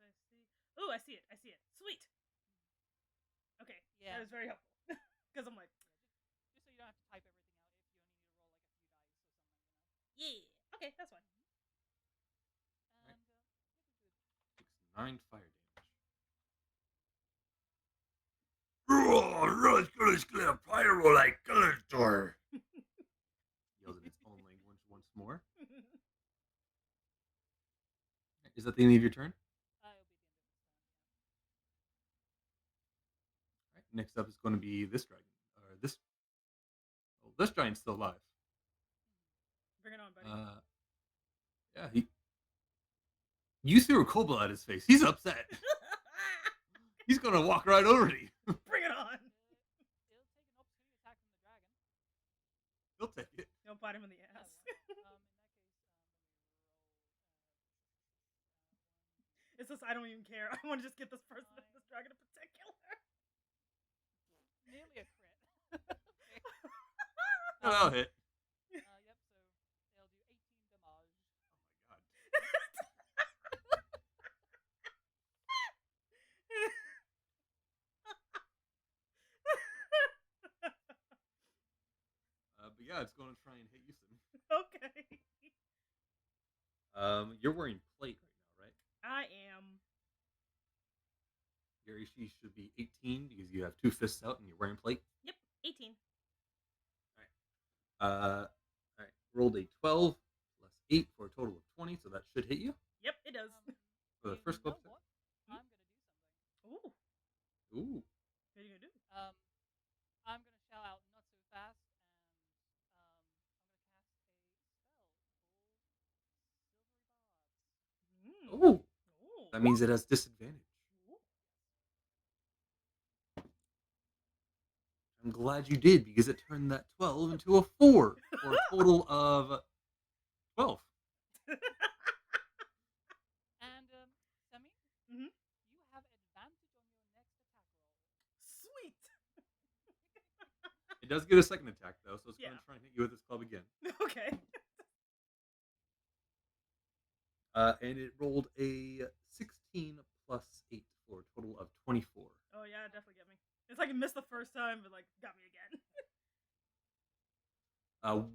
I see. Oh, I see it. I see it. Sweet. Okay.
Yeah.
That was very helpful. Because I'm like,
Just so you don't have to type everything out if you only need to roll like a few dice or something,
yeah. Okay, that's fine.
And
Takes 9 fire damage.
pyro like Skeletor.
Yells in its own language once more. Is that the end of your turn?
it'll be the end of its turn.
All right. Next up is going to be this dragon. Or this. Oh, this giant's still alive.
Bring it on, buddy.
Yeah, You threw a cobalt at his face. He's upset. He's gonna walk right over to you.
Bring it on.
It'll take an opportunity attack from the dragon.
He'll take it.
Don't bite him in the
Yeah,
ass.
in that case, let me roll.
It's just I don't even care. I want to just get this person, this dragon in particular.
Nearly a crit. Okay.
Oh, that'll hit.
Yep, so they'll do 18 damage.
Oh my god. But yeah, Yeah, it's going to try and hit you, Simi.
Okay.
You're wearing plate right now, right?
I am.
Your AC should be 18 because you have two fists out and you're wearing plate.
Yep, 18.
All right. Rolled a 12 plus 8 for a total of 20, so that should hit you.
Yep, it does.
For the
you
first
know
club.
what? I'm gonna do something.
Ooh,
Ooh.
what are you gonna do?
I'm gonna shout out not so fast, and I'm gonna cast a spell called Silvery Barbs.
Mm.
Ooh.
Ooh.
That means it has disadvantage.
Ooh.
I'm glad you did because it turned that 12 into a 4 for a total of 12.
And Semi,
Mhm.
you have advantage on your next attack roll.
Sweet.
It does get a second attack though, so it's going
Yeah.
to try and hit you with this club again.
Okay.
And it rolled a 16 plus 8 for a total of 24.
Oh yeah, it definitely got me. It's like it missed the first time, but like got me again.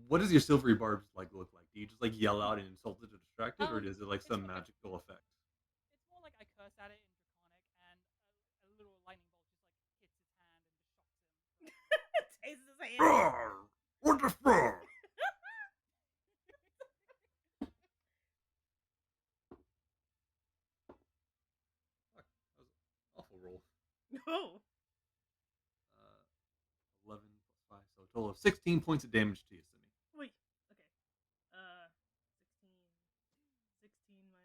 What does your silvery barbs like look like? Do you just like yell out and insult it to distract it, or is it like
It's
some
like-
magical effect?
It's more like I curse at it in Draconic, and a little lightning bolt just like hits its hand and just shocks him.
Tastes his hand.
Roar! What the fuck?
Fuck, that was an awful roll.
No.
11 plus 5, so a total of 16 points of damage to you, Simi.
Wait. Okay. 16 minus.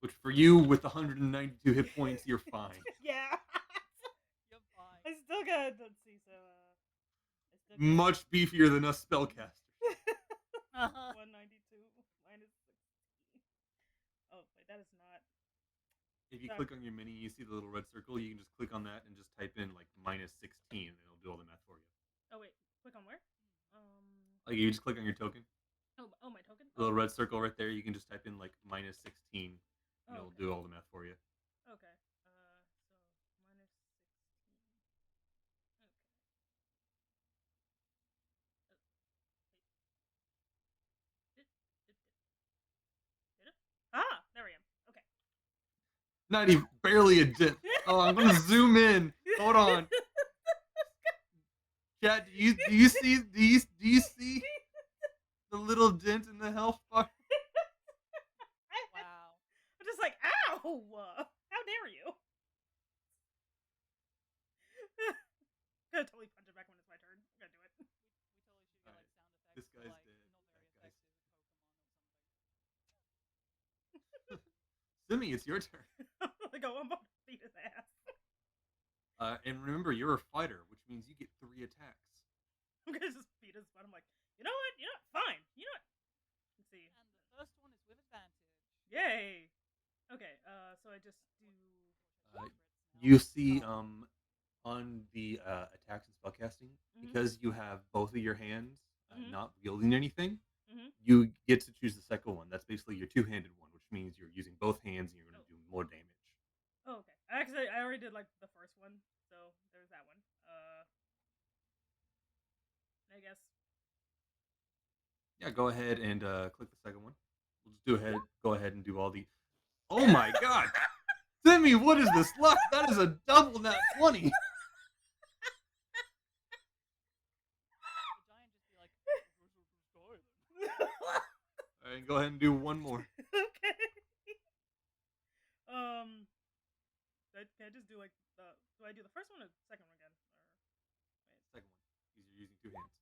Which for you, with 192 hit points, you're fine.
Yeah.
You're fine.
I still got. Let's see. So. I still got
Much beefier than us spellcasters.
192 minus 16. Oh wait, that is not.
If you
Sorry.
click on your mini, you see the little red circle. You can just click on that and just type in like minus 16, and it'll do all the math for you.
Oh wait, click on where?
Like you just click on your token,
Oh, my token.
the little red circle right there. You can just type in like minus 16, and
Oh,
it'll
okay.
do all the math for you.
Okay. So minus 16. Okay. Did it? Ah, there I am. Okay.
Not even barely a dent. Oh, I'm gonna zoom in. Hold on, chat. Do you see the little dent in the health bar?
Wow.
I'm just like, ow! How dare you? Gonna totally punch it back when it's my turn. I'm gonna do it.
We totally should get like sound effects.
This
for,
guy's
like,
dead.
not very
That guy's-
effective with Pokemon or something.
Simi, it's your turn.
Like, oh, I'm about to beat his ass.
And remember, you're a fighter, which means you get 3 attacks.
I'm gonna just beat his butt. I'm like, you know what? Fine. You know what? Let's see.
And the first one is with advantage.
Yay. Okay. So I just do.
You see, on the attacks and spellcasting,
Mhm.
because you have both of your hands
Mhm.
not wielding anything,
Mhm.
you get to choose the second one. That's basically your two-handed one, which means you're using both hands and you're going to do more damage.
Oh, okay. Actually, I already did like the first one, so there's that one. I guess.
Yeah, go ahead and click the second one. We'll just go ahead and do all the. Oh my God, Simi, what is this luck? That is a double nat 20.
The giant just be like,
All right, go ahead and do one more.
Okay. Can I just do like the? Do I do the first one or the second one again? Or
Second one, because you're using two hands.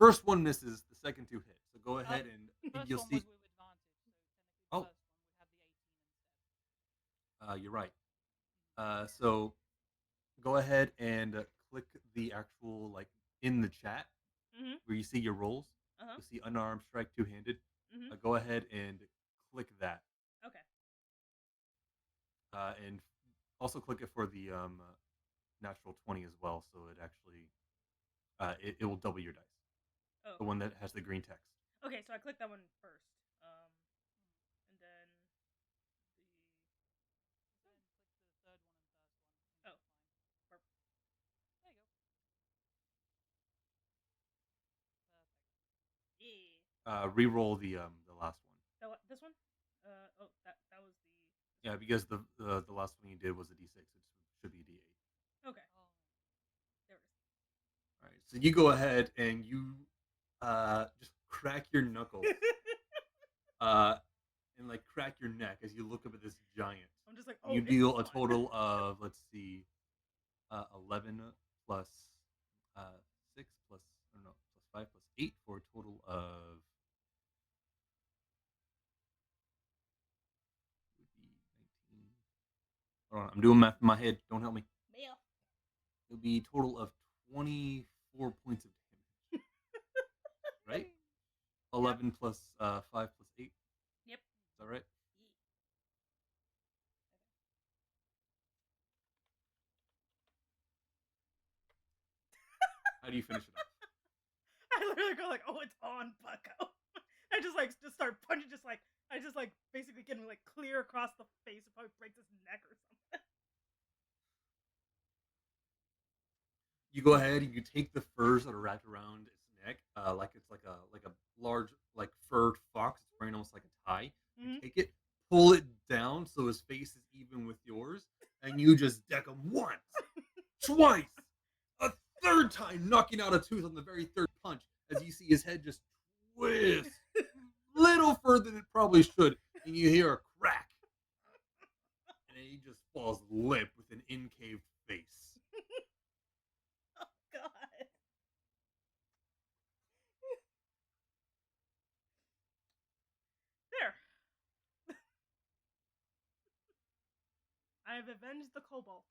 First one misses, the second two hit. So go ahead and
First
you'll
one
see.
was with advantage, so technically the
Oh.
first one would have the 18 instead.
You're right. So go ahead and click the actual like in the chat
Mhm.
where you see your rolls.
Uh-huh.
You'll see unarmed strike two-handed.
Mhm.
Go ahead and click that,
Okay.
and also click it for the natural 20 as well. So it actually it will double your dice.
Oh.
The one that has the green text.
Okay, so I clicked that one first. And then
Then click the third one and first one.
Oh.
Fine. There you
Re-roll the last one.
This one? Oh, that was the.
Yeah, because the last one you did was a D6. It should be a D8.
Okay.
Oh.
There it is.
All right. So you go ahead and you just crack your knuckles and like crack your neck as you look up at this giant.
I'm just like,
And
oh,
you
this
deal
is
a
fun.
total of 11 plus 6 plus I don't know plus 5 plus 8 for a total of would be 19. Hold on, I'm doing math in my head. Don't help me.
Mail.
It would be a total of 24 points of damage. Right? 11 plus 5 plus 8.
Yep.
Is that right? How do you finish it off?
I literally go like, oh, it's on, Bucko. I just start punching, I just basically get him like clear across the face and probably breaks his neck or something.
You go ahead and you take the furs that are wrapped around its neck, like it's like a large like furred fox. It's wearing almost like a tie. You take it, pull it down so his face is even with yours, and you just deck him once, twice, a third time, knocking out a tooth on the very third punch. As you see his head just twist, little further than it probably should, and you hear a crack, and then he just falls limp with an incaved face.
Oh God. There. I have avenged the cobalt.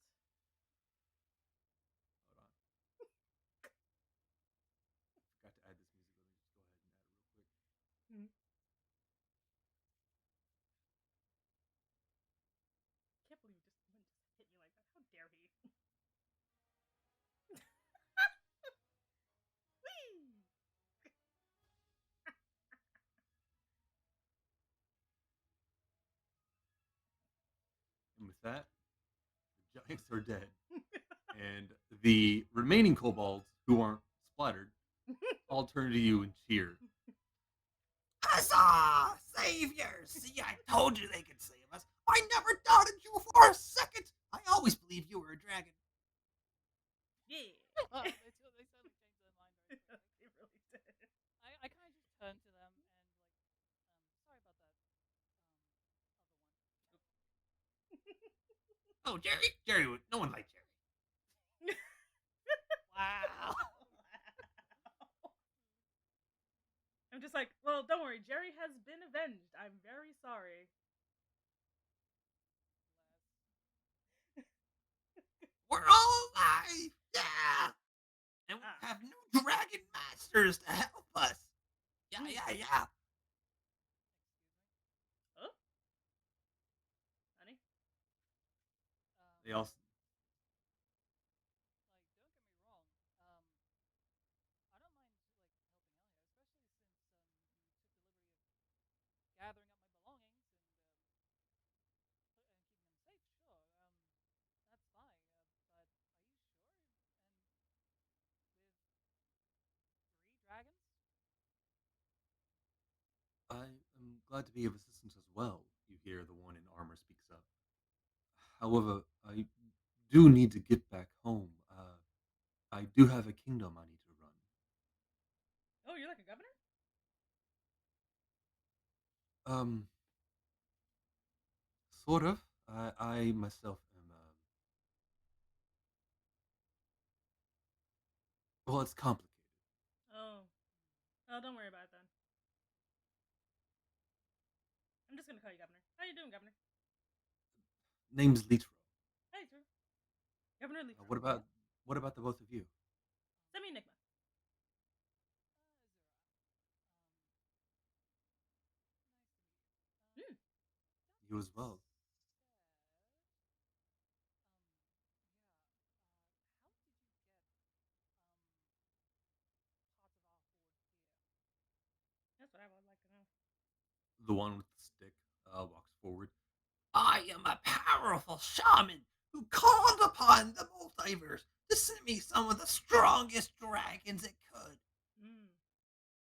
Hold on. Forgot to add this music. Let me just go ahead and add it real quick.
Can't believe just hit me like that. How dare he? Whee!
And with that, the giants are dead. And the remaining kobolds who aren't splattered all turn to you and cheer.
Huzzah! Saviors! See, I told you they could save us. I never doubted you for a second. I always believed you were a dragon.
Yeah.
They certainly changed their mind very quickly.
They really did.
I kind of just turned to them and sorry about that.
Oh, Jerry? Jerry, no one liked Jerry.
Wow.
I'm just like, well, don't worry. Jerry has been avenged. I'm very sorry.
We're all alive! Yeah! And we have new dragon masters to help us. Yeah.
Oh? Honey?
They all.
Like, don't get me wrong. I don't mind like helping out here, especially since you took the liberty of gathering up my belongings and keeping them safe. Sure, that's fine. But are you sure? And with 3 dragons?
I am glad to be of assistance as well. You hear the one in armor speaks up. However, I do need to get back home. I do have a kingdom I need to run.
Oh, you're like a governor?
Sort of. I myself am. Well, it's complicated.
Oh. Oh, don't worry about it then. I'm just gonna call you governor. How you doing, governor?
Name's Litro.
Hey, Drew. Governor Litro.
What about the both of you?
Send me Enigma.
You as well.
That's what I would like to know.
The one with the stick walks forward.
I am a powerful shaman who called upon the multiverse to send me some of the strongest dragons it could.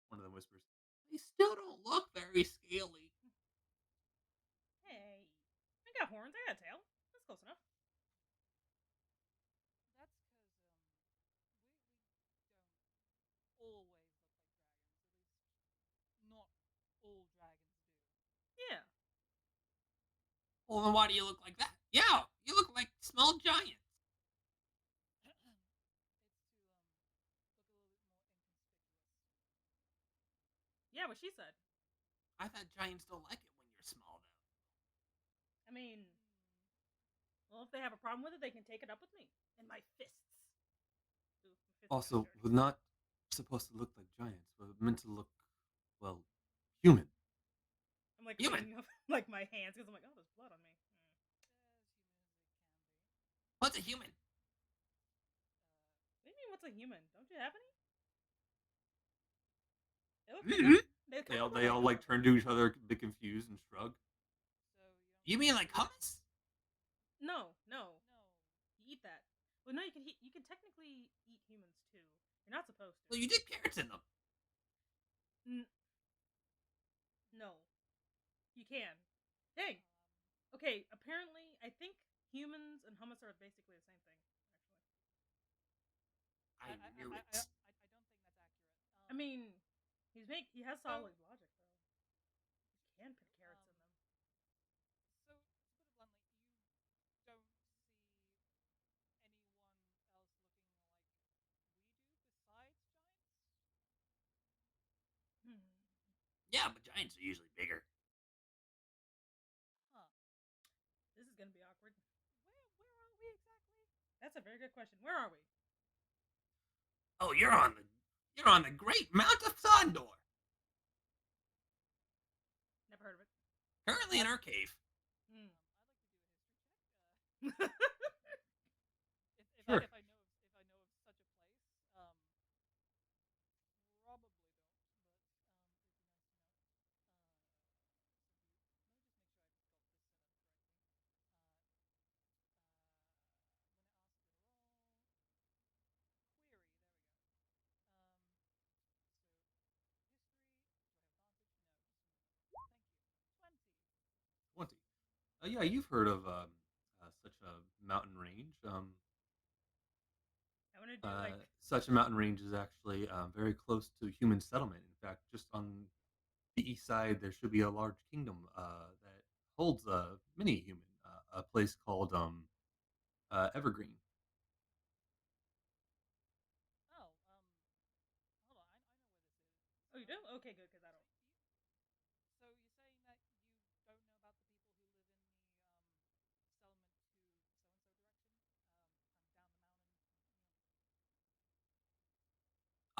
One of them whispers,
They still don't look very scaly.
Hey, I got horns. I got a tail. That's close enough.
That's because we don't always look like dragons. At least not all dragons do.
Yeah.
Well, then why do you look like that? Yeah, you look like small giants.
It's to look a little bit more inconspicuous.
Yeah, what she said.
I thought giants don't like it when you're small, though.
I mean,
Hmm.
well, if they have a problem with it, they can take it up with me and my fists. Ooh, my fists are
Also,
dirty.
we're not supposed to look like giants. We're meant to look, well, human.
I'm like
Human.
cleaning up like my hands because I'm like, oh, there's blood on me.
As human as they can be.
What's a human?
What do you mean? What's a human? Don't you have any? They look
Mhm.
They
They all like turn to each other, a bit confused, and shrug.
So
You mean like hummus?
No.
No.
You eat that. Well, no, you can technically eat humans too. You're not supposed to.
Well, you dip carrots in them.
No, you can. Dang. Okay, apparently, I think humans and hummus are basically the same thing. Actually,
I knew it.
I don't think that's accurate.
I mean, he has solid logic though. You can put carrots in them.
So, to put it bluntly, you don't see anyone else looking like we do besides giants?
Yeah, but giants are usually bigger.
Huh.
This is gonna be awkward.
Where are we exactly?
That's a very good question. Where are we?
Oh, you're on the Great Mount of Thondor.
Never heard of it.
Currently in our cave.
Mm.
I'd like to do a history check. If
Sure.
I know of such a place, probably don't. But it'd be nice to know. Let me just make sure I just got this set up correctly. Query. There we go. So history. Do I have advantage? No, just a normal. Thank you. 20.
20. Yeah, you've heard of such a mountain range.
I want to do like
Such a mountain range is actually very close to human settlement. In fact, just on the east side, there should be a large kingdom that holds many human. A place called Evergreen.
Oh, hold on. I know where this is.
Oh, you do? Okay, good, because I don't.
So you're saying that you don't know about the people who live in the settlement to so and so direction, kind of down the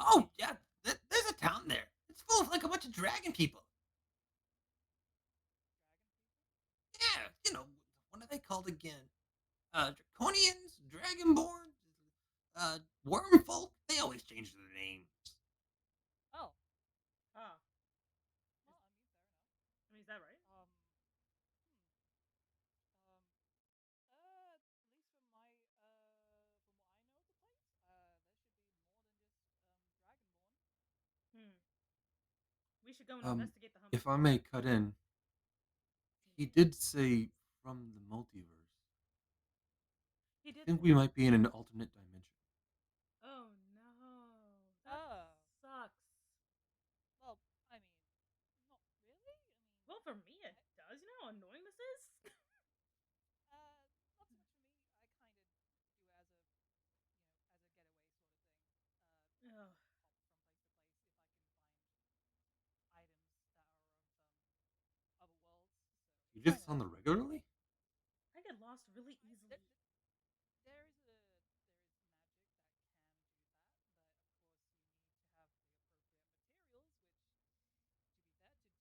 mountain.
Oh, yeah, there's a town there. It's full of like a bunch of dragon people.
Dragon people.
Yeah, what are they called again? Draconians, Dragonborn, Wormfolk. They always change their names.
Oh.
Ah.
Well, I mean, fair enough.
I mean, is that right?
At least from my from what I know of the place, there should be more than just Dragonborn.
We should go and investigate the hummus.
If I may cut in, he did say from the multiverse.
He did.
I think we might be in an alternate dimension.
Oh no, that sucks.
Well, I mean, not really. I mean,
Well, for me it does. You know how annoying this is.
not so much for me. I kind of do as a, as a getaway sort of thing.
Ugh.
Hop from place to place if I can find items that are of other worlds. So
You just on the regularly?
I get lost really easily.
there is magic that can do that, but of course you need to have the appropriate materials, which,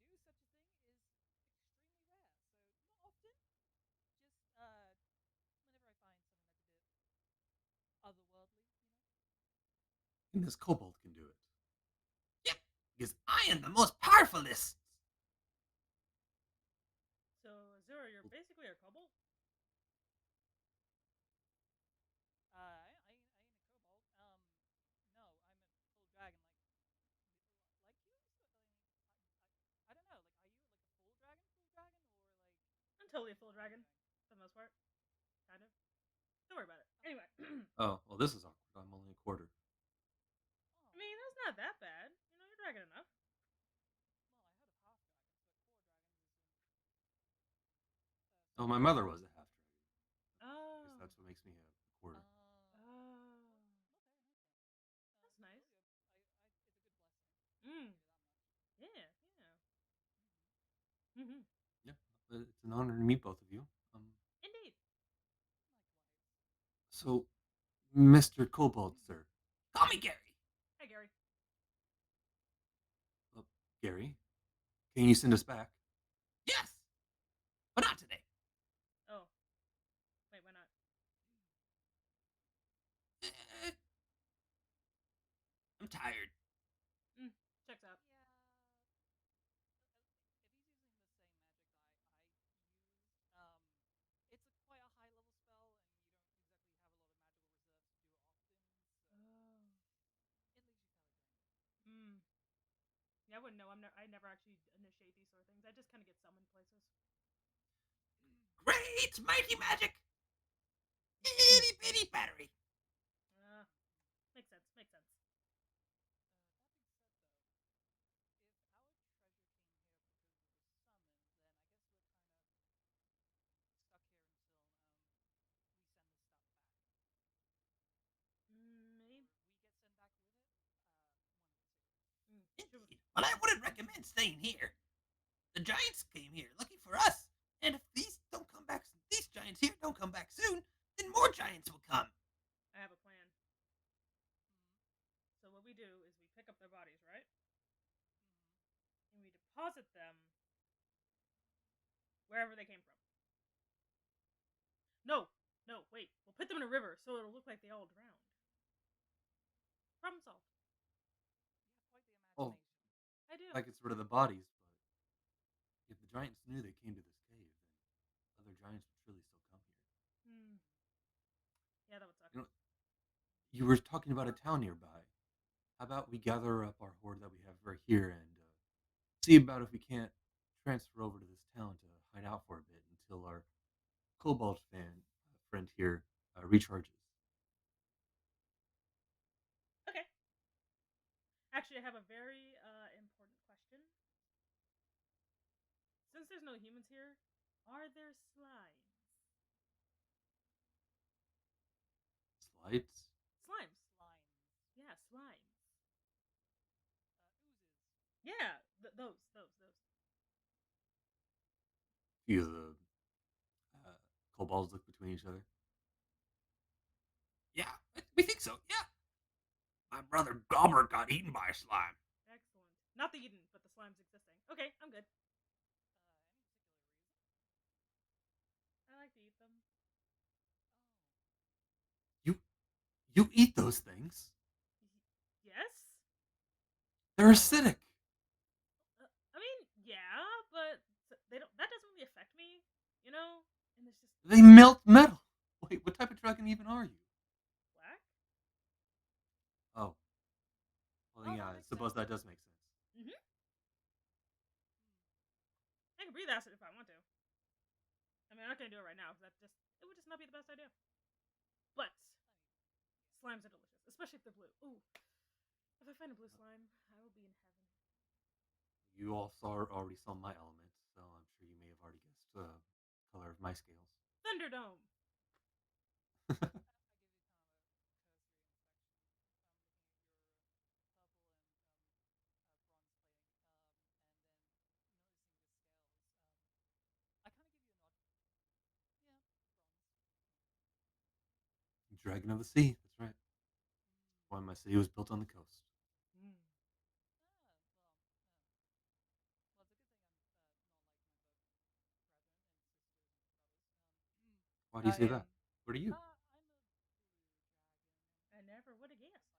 to be fair, to do such a thing is extremely rare. So not often. Just whenever I find something that's a bit otherworldly.
And this kobold can do it.
Yep, because I am the most powerfulest.
So Azura, you're basically a kobold.
I ain't a kobold. No, I'm a full dragon, like you.
totally a full dragon for the most part. Kind of. Don't worry about it. Anyway.
Oh, well, this is awkward. I'm only a quarter.
I mean, that's not that bad. You know, you're dragon enough.
Oh, my mother was a half dragon.
Oh.
I guess that's what makes me a quarter.
Oh. That's nice. Mm. Yeah, yeah. Mm-hmm.
Yeah, it's an honor to meet both of you.
Indeed.
So, Mr. Cobalt, sir.
Call me Gary.
Hi, Gary.
Gary, can you send us back?
Yes, but not today.
Oh. Wait, why not?
I'm tired.
Checks out.
It's a quite a high level spell, and you don't exactly have a lot of magical reserves to do it often, so
Oh.
it leaves you fairly drained.
Mm. Yeah, I wouldn't know. I never actually initiate these sort of things. I just kind of get summoned places.
Great mighty magic. Itty bitty battery.
Makes sense. Makes sense.
Indeed. But I wouldn't recommend staying here. The giants came here looking for us, and if these giants here don't come back soon, then more giants will come.
I have a plan. So what we do is we pick up their bodies, right? And we deposit them wherever they came from. No, wait. We'll put them in a river so it'll look like they all drowned. Problem solved.
Oh,
I do.
I gets rid of the bodies, but if the giants knew they came to this cave, then other giants would surely still come here.
Yeah, that would suck.
You were talking about a town nearby. How about we gather up our horde that we have right here and see about if we can't transfer over to this town to hide out for a bit until our Cobalt friend here recharges.
Okay. Actually, I have a very important question. Since there's no humans here, are there slimes?
Slides?
Slimes. Yeah, slimes. Oozes. Yeah, those.
Few of the kobolds look between each other.
Yeah, we think so. Yeah. My brother Gobber got eaten by a slime.
Excellent. Not the Eden, but the slimes existing. Okay, I'm good. I like to eat them.
You eat those things?
Yes?
They're acidic.
I mean, yeah, but they don't. That doesn't really affect me, you know. And it's just
They melt metal. Wait, what type of dragon even are you?
black.
Oh. Well, yeah, I suppose that does make sense.
I can breathe acid if I want to. I mean, I'm not gonna do it right now because it would just not be the best idea. But slimes are delicious, especially if they're blue. Ooh, if I find a blue slime, I will be in heaven.
You already saw my element, so I'm sure you may have already guessed the color of my scales.
Thunderdome.
Dragon of the sea, that's right. Why my city was built on the coast. Why do you say that? What are you?
I never would have guessed.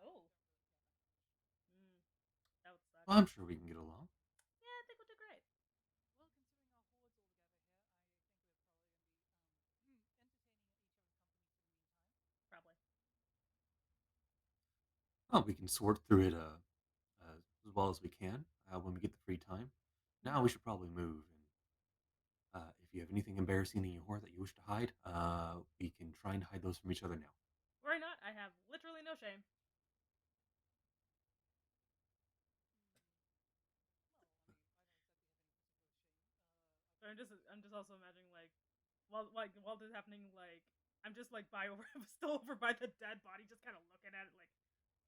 Oh. That would suck.
Well, I'm sure we can get along.
Yeah, I think we'll do great. Probably.
Well, we can sort through it as well as we can when we get the free time. Now we should probably move and If you have anything embarrassing in your horror that you wish to hide, we can try and hide those from each other now.
Why not? I have literally no shame. So I'm just also imagining while this is happening, like I'm just like I'm still over by the dead body, just kind of looking at it like,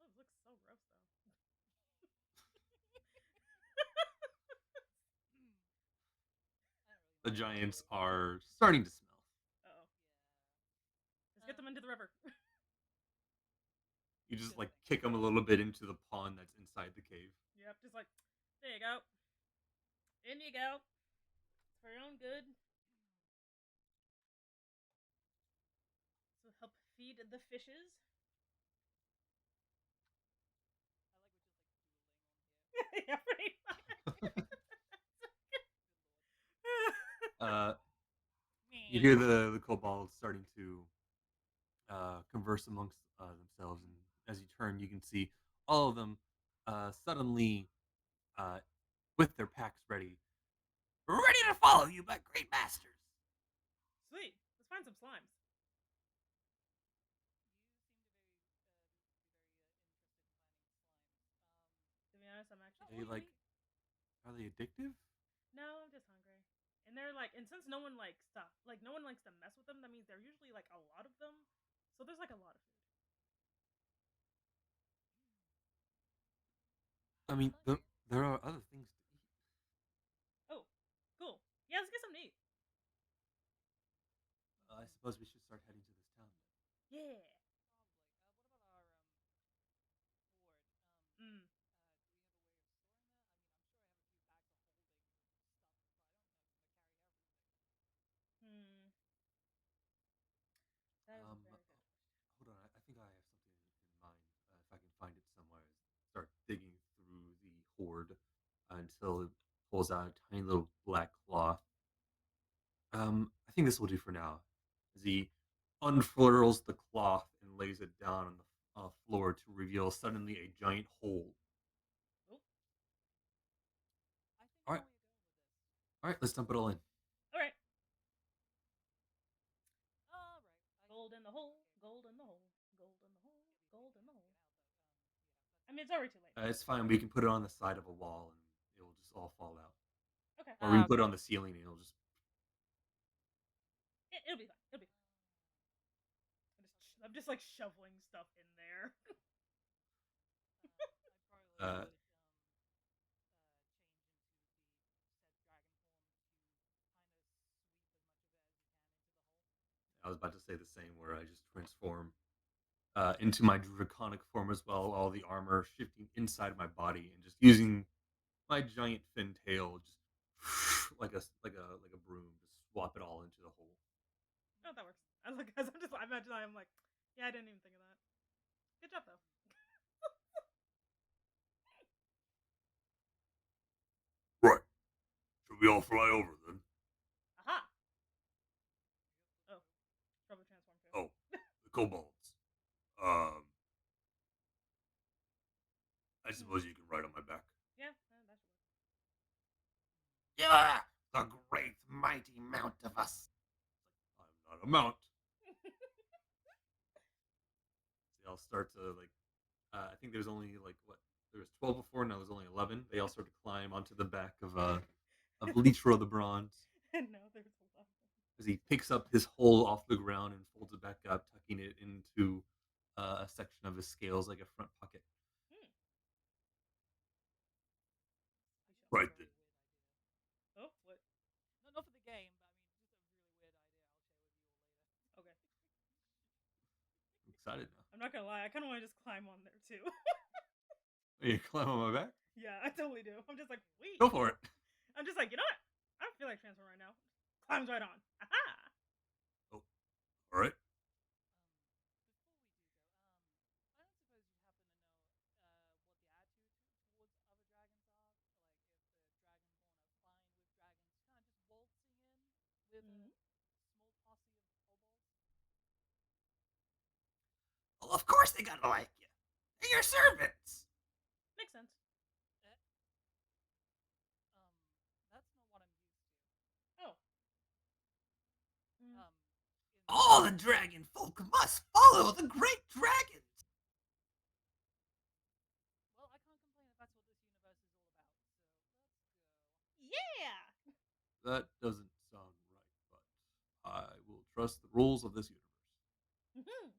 oh, it looks so gross though.
The giants are starting to smell.
Uh-oh. Let's get them into the river.
You just like kick them a little bit into the pond that's inside the cave.
Yep, just like, there you go. In you go. It's for your own good. This will help feed the fishes. Yeah, pretty much.
You hear the kobolds starting to converse amongst themselves, and as you turn, you can see all of them suddenly with their packs ready.
Ready to follow you, my great masters.
Sweet. Let's find some slimes. To be honest, I'm actually.
Are they addictive?
No, I'm just hungry. And they're like, and since no one likes no one likes to mess with them, that means there are usually like a lot of them. So there's like a lot of food.
I mean, there are other things to eat.
Oh, cool. Yeah, let's get some to eat.
I suppose we should start heading to this town.
Yeah. Mm. Hmm. That is a very good question.
Hold on, I think I have something in mind. If I can find it somewhere, start digging through the hoard until it pulls out a tiny little black cloth. I think this will do for now. As he unfurls the cloth and lays it down on the floor to reveal suddenly a giant hole.
Oh.
All right, let's dump it all in.
All right. Gold in the hole. Gold in the hole. Gold in the hole. Gold in the hole. I mean, it's already too late.
It's fine. We can put it on the side of a wall and it will just all fall out.
Okay.
Or we can put it on the ceiling and it'll just.
It'll be fine. It'll be fine. I'm just like shoveling stuff in there.
I was about to say the same, where I just transform into my draconic form as well, all the armor shifting inside my body, and just using my giant fin tail, just like a broom, just swap it all into the hole.
Oh, that works. I was like, I'm like, yeah, I didn't even think of that. Good job, though.
Right. Should we all fly over then?
Aha! Oh, probably transform too.
Oh, the kobolds. I suppose you can ride on my back.
Yeah, that should work.
Yeah, the great mighty mount of us.
I'm not a mount.
They all start to I think there's only there was 12 before, now there's only 11. They all start to climb onto the back of Litro the Bronze.
No, there's a lot.
As he picks up his hole off the ground and folds it back up, tucking it into a section of his scales like a front pocket.
Right then.
Oh, what?
Not for the game, but I mean, just a really weird idea. I'll share with you all later.
Okay.
I'm excited now.
I'm not gonna lie, I kind of want to just climb on there too.
You climb on my back?
Yeah, I totally do. I'm just like, wait.
Go for it.
I'm just like, you know what? I don't feel like transforming right now. Climbs right on. Aha!
Oh, all right.
Before we do go, I don't suppose you happen to know what the attitude towards other dragons are. Like if the dragon born are fine with dragons, kind of just waltzing in with a small posse of kobolds.
Well, of course they gotta like you. They're your servants.
Makes sense.
That's not what I'm used to.
Oh,
All the dragon folk must follow the great dragons.
Well, I can't complain if that's what this universe is all about. So let's go.
Yeah.
That doesn't sound right, but I will trust the rules of this universe.
Mhm.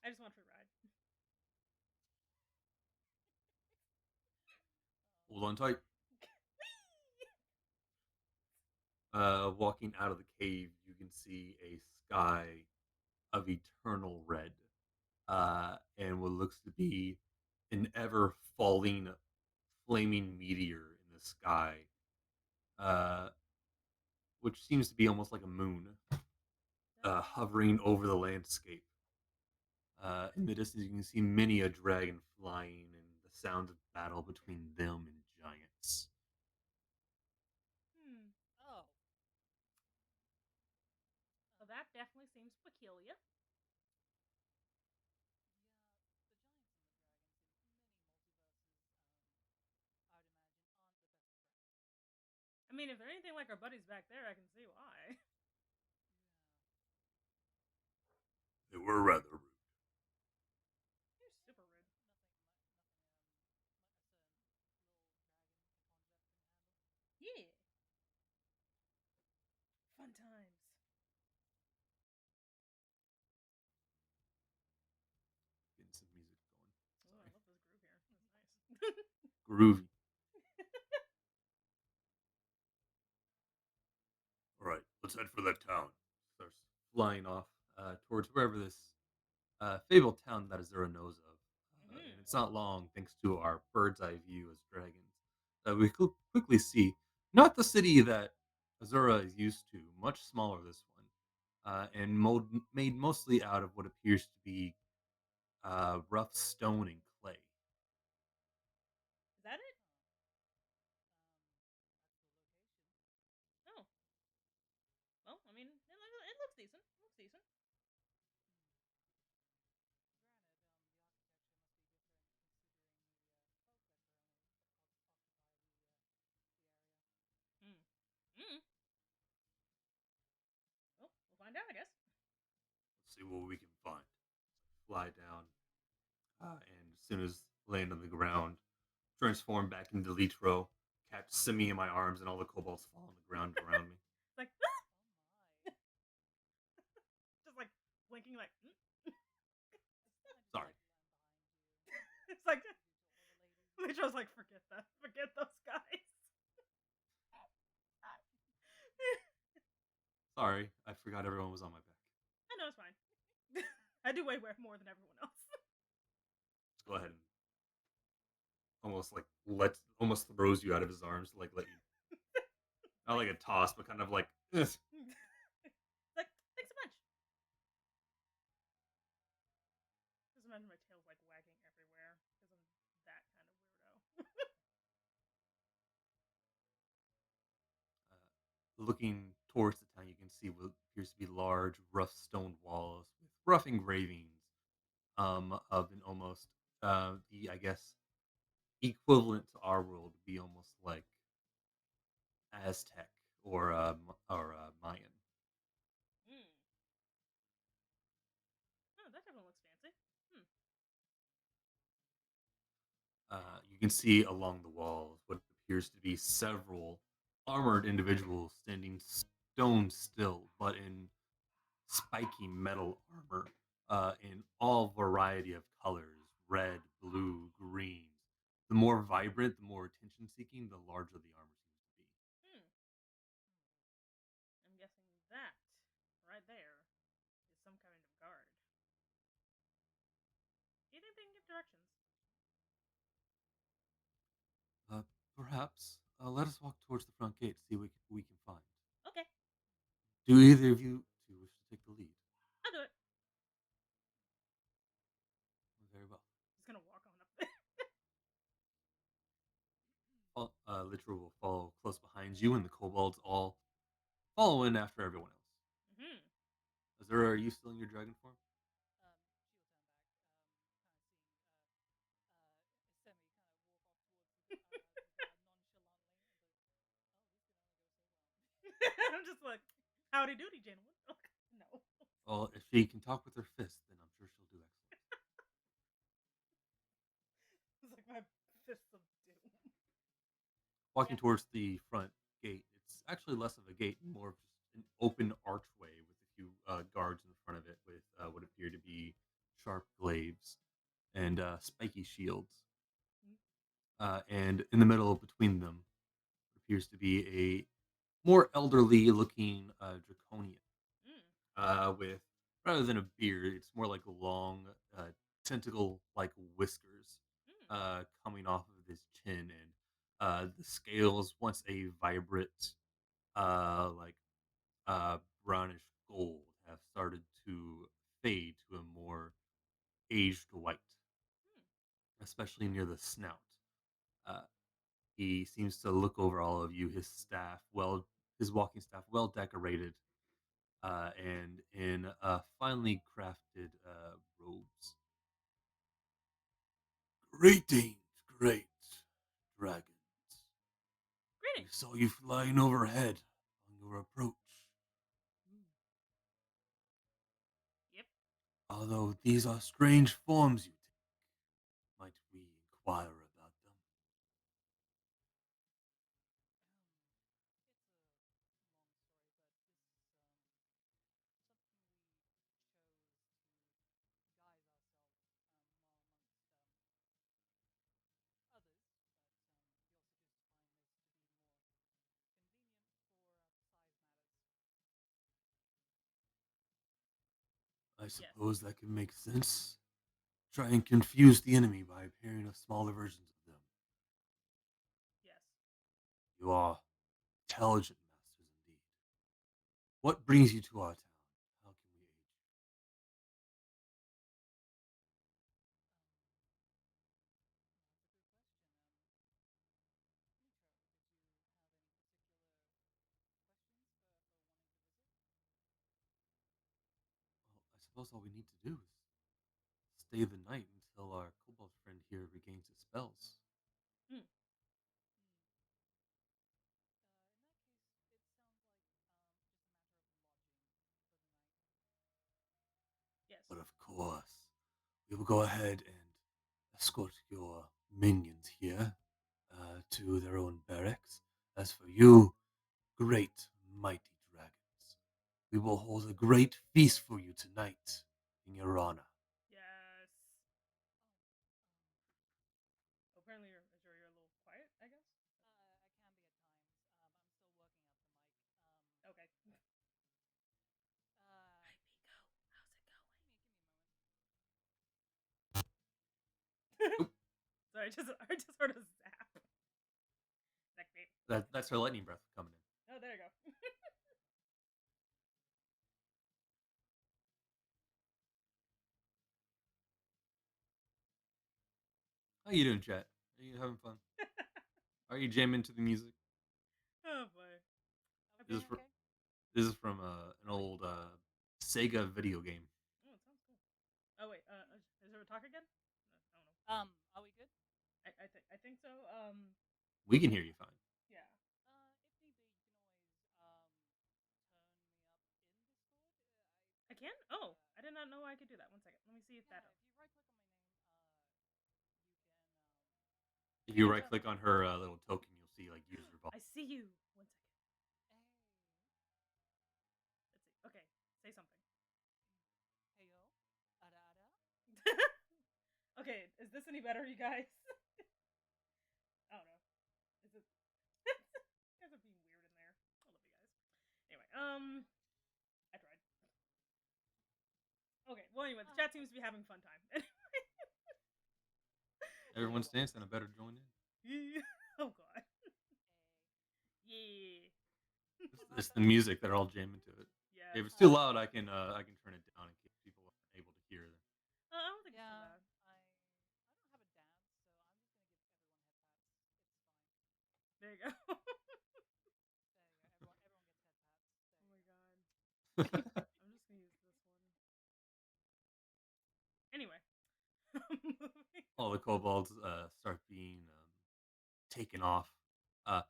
I just want a free ride.
Hold on tight. Walking out of the cave, you can see a sky of eternal red, and what looks to be an ever falling, flaming meteor in the sky, uh, which seems to be almost like a moon, hovering over the landscape. In the distance, you can see many a dragon flying, and the sounds of battle between them and giants.
Oh,
Well, that definitely seems peculiar.
yeah, the giants in the dragon in many multiverses, I would imagine, aren't the best friends.
I mean, if they're anything like our buddies back there, I can see why.
They were rather rude.
You're super rude.
Nothing,
Yeah. Fun times.
Getting some music going.
Oh, I
Sorry.
love this groove here. That's nice.
Groovy.
All right, let's head for that town.
Starts flying off towards wherever this fabled town that Azura knows of. And it's not long, thanks to our bird's eye view as dragons, that we quickly see not the city that Azura is used to, much smaller this one, and made mostly out of what appears to be rough stone and clay.
Is that it? Oh. Well, I mean, it looks decent. It looks decent. Mm. Mm. Well, we'll find out, I guess.
Let's see what we can find.
Fly down, and as soon as land on the ground, transform back into Litro, catch Simi in my arms, and all the kobolds fall on the ground around me.
It's like,
Oh my.
just like blinking, like,
Sorry.
it's like, Litro's like, forget that. Forget those guys.
Sorry, I forgot everyone was on my back.
I know, it's fine. I do way more than everyone else.
Just go ahead and almost throws you out of his arms to let you, not like a toss, but kind of like ugh.
Like, thanks a bunch. Just imagine my tail's like wagging everywhere because I'm that kind of weirdo.
Looking towards the town. You can see what appears to be large, rough stone walls with rough engravings of an almost the I guess equivalent to our world would be almost like Aztec or Mayan.
Mm. Oh, that definitely looks fancy.
You can see along the walls what appears to be several armored individuals standing stone still, but in spiky metal armor in all variety of colors: red, blue, greens. The more vibrant, the more attention seeking, the larger the armor seems to be.
Hmm. I'm guessing that right there is some kind of guard. Do you think they can give directions?
Perhaps let us walk towards the front gate, see what we can find.
Okay,
Do either of you two wish to take the lead?
I'll do it.
Very well.
Just gonna walk on up there.
Literal will follow close behind you, and the kobolds all follow in after everyone else.
Mm-hmm.
Azura, are you still in your dragon form?
She'll turn back, kind of seeing Semi kind of walk off towards the nonchalantly. And like, oh, this did only go so well.
I'm just like, howdy doody, gentlemen. No.
Well, if she can talk with her fist, then I'm sure she'll do excellent.
It's like my fist of doom.
Walking
Yeah.
towards the front gate, it's actually less of a gate, more of just an open archway with a few guards in front of it with what appear to be sharp glaives and spiky shields.
Mm.
And in the middle between them appears to be a more elderly looking draconian
Mm.
with rather than a beard, it's more like long tentacle like whiskers
Mm.
coming off of his chin, and the scales, once a vibrant like brownish gold, have started to fade to a more aged white,
Mm.
especially near the snout. Uh, he seems to look over all of you, his walking staff, well decorated, and in finely crafted robes. Greetings, great dragons. We
Greetings.
saw you flying overhead on your approach.
Mm. Yep.
Although these are strange forms you take, might we inquire about them? I
Yes.
suppose that can make sense. Try and confuse the enemy by appearing as smaller versions of them.
Yes.
You are intelligent masters indeed. What brings you to our town? How can we aid you? Well, I suppose all we need to do is stay the night until our kobold friend here regains his spells.
Mm. Yes.
But of course, we will go ahead and escort your minions here to their own barracks. As for you, great mighty dragons, we will hold a great feast for you tonight in your honor.
Yes. Oh, apparently, you're a little quiet. I guess. Okay. Hi, Pico. How's it going?
Oop.
Sorry, I just heard a zap. Like, babe.
That's her lightning breath coming in.
Oh, there you go.
How you doing, chat? Are you having fun? Are you jamming to the music?
Oh boy.
This is
Okay.
from this is from an old Sega video game.
Oh, it sounds cool. Oh wait. Is there a talk again? No, I don't know.
Are we good?
I think so.
We can hear you fine.
Yeah.
If need be, you can always turn me up in Discord.
I can. Oh, I did not know I could do that. One second. Let me see if
Yeah,
that.
if you right click on my name,
If
I
you
can
right
tell.
click on her little token, you'll see like user volume.
I see you. One second.
you can
Let's see. Okay. Say something.
hey yo, ada ada.
Okay. Is this any better, you guys? I don't know. Is it? You guys are being weird in there. I love you guys. Anyway. I tried. Okay. Well, anyway, the chat seems to be having fun time.
Everyone's dancing. I better join in.
Oh god. Yeah.
It's the music. They're all jamming to it.
Yes.
If it's too loud, I can turn it down in case people aren't able to hear.
I don't think
Yeah,
it's too loud.
I don't have a dance, so I'm just gonna give everyone headpats. It's fine.
There you go.
There you go. Everyone gets headpats.
Oh my god. I'm just gonna use this one. Anyway.
All the kobolds start being taken off. Uh,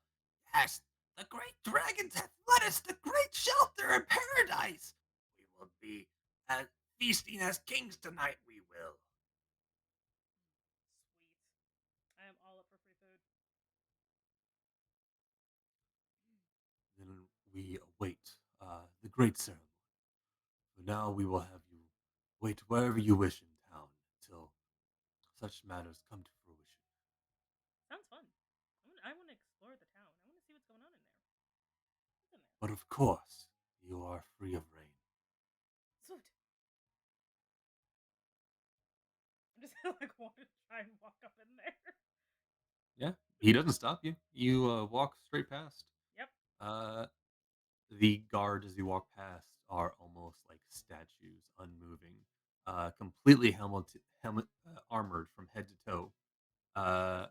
Yes, the great dragons have led us to great shelter and paradise. We will be feasting as kings tonight, we will.
Sweet. I am all up for free food.
Then we await the great ceremony. For now, we will have you wait wherever you wish in town until such matters come to fruition.
Sounds fun. I want to explore the town. I want to see what's going on in there. What's in there?
But of course, you are free of rain.
Sweet. I just like want to try and walk up in there.
Yeah, he doesn't stop you. You walk straight past.
Yep.
The guard, as you walk past, are almost like statues, unmoving, completely armored from head to toe, uh,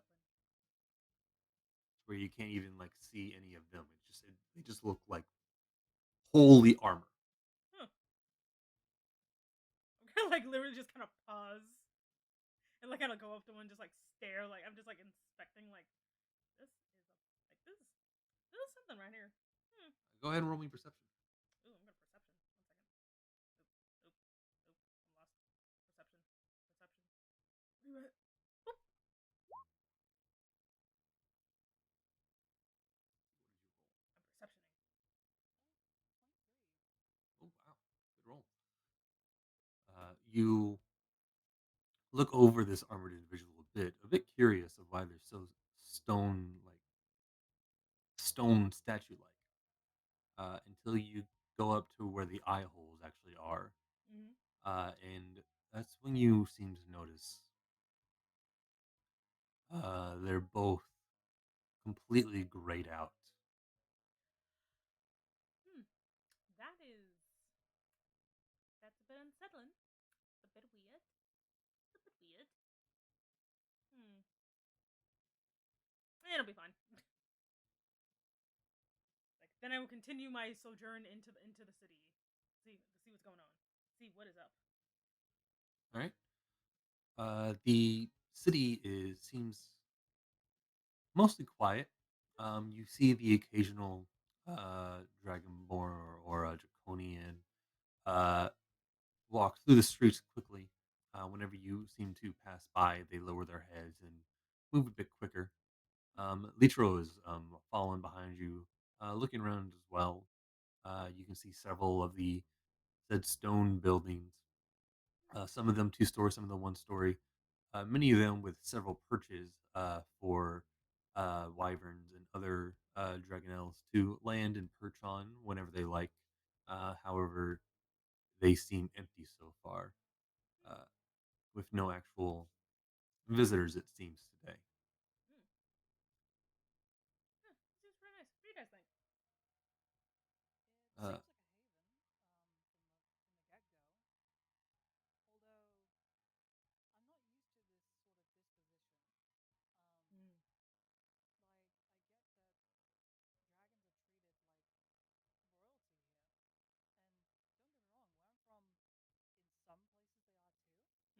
where you can't even like see any of them. They just look like holy armor.
Huh. I'm gonna like literally just kind of pause and like kind of go up to one, just like stare, like I'm just like inspecting, like this is something right here. Hmm.
Go ahead and roll me perception.
Ooh, I'm gonna perception. 1 second. Oop, oop, oop. I'm lost. Perception. Perception. Where you at? Oop. I'm perceptioning.
Oh wow, good roll. You look over this armored individual a bit curious of why they're so stone statue like. Until you go up to where the eye holes actually are,
Mm-hmm.
and that's when you seem to notice they're both completely grayed out.
Hmm. That is. That's a bit unsettling. A bit weird. A bit weird. Hmm. It'll be fine. Like then I will continue my sojourn into the city. See what's going on. See what is up.
All right. The city seems mostly quiet. You see the occasional dragonborn or a draconian uh, walk through the streets quickly. Whenever you seem to pass by, they lower their heads and move a bit quicker. Litro is following behind you, looking around as well. You can see several of the said stone buildings, some of them 2 story, some of them 1 story, many of them with several perches for wyverns and other dragonels to land and perch on whenever they like. However, they seem empty so far, uh, with no actual visitors, it seems, today.
Hmm. Huh. This is pretty nice. What do you guys think?
It
Uh,
seems like a haven from the get go. Although I'm not used to this sort of disposition.
Hmm.
Like I get that dragons are treated like royalty here, and don't get me wrong, where I'm from, in some places they are too.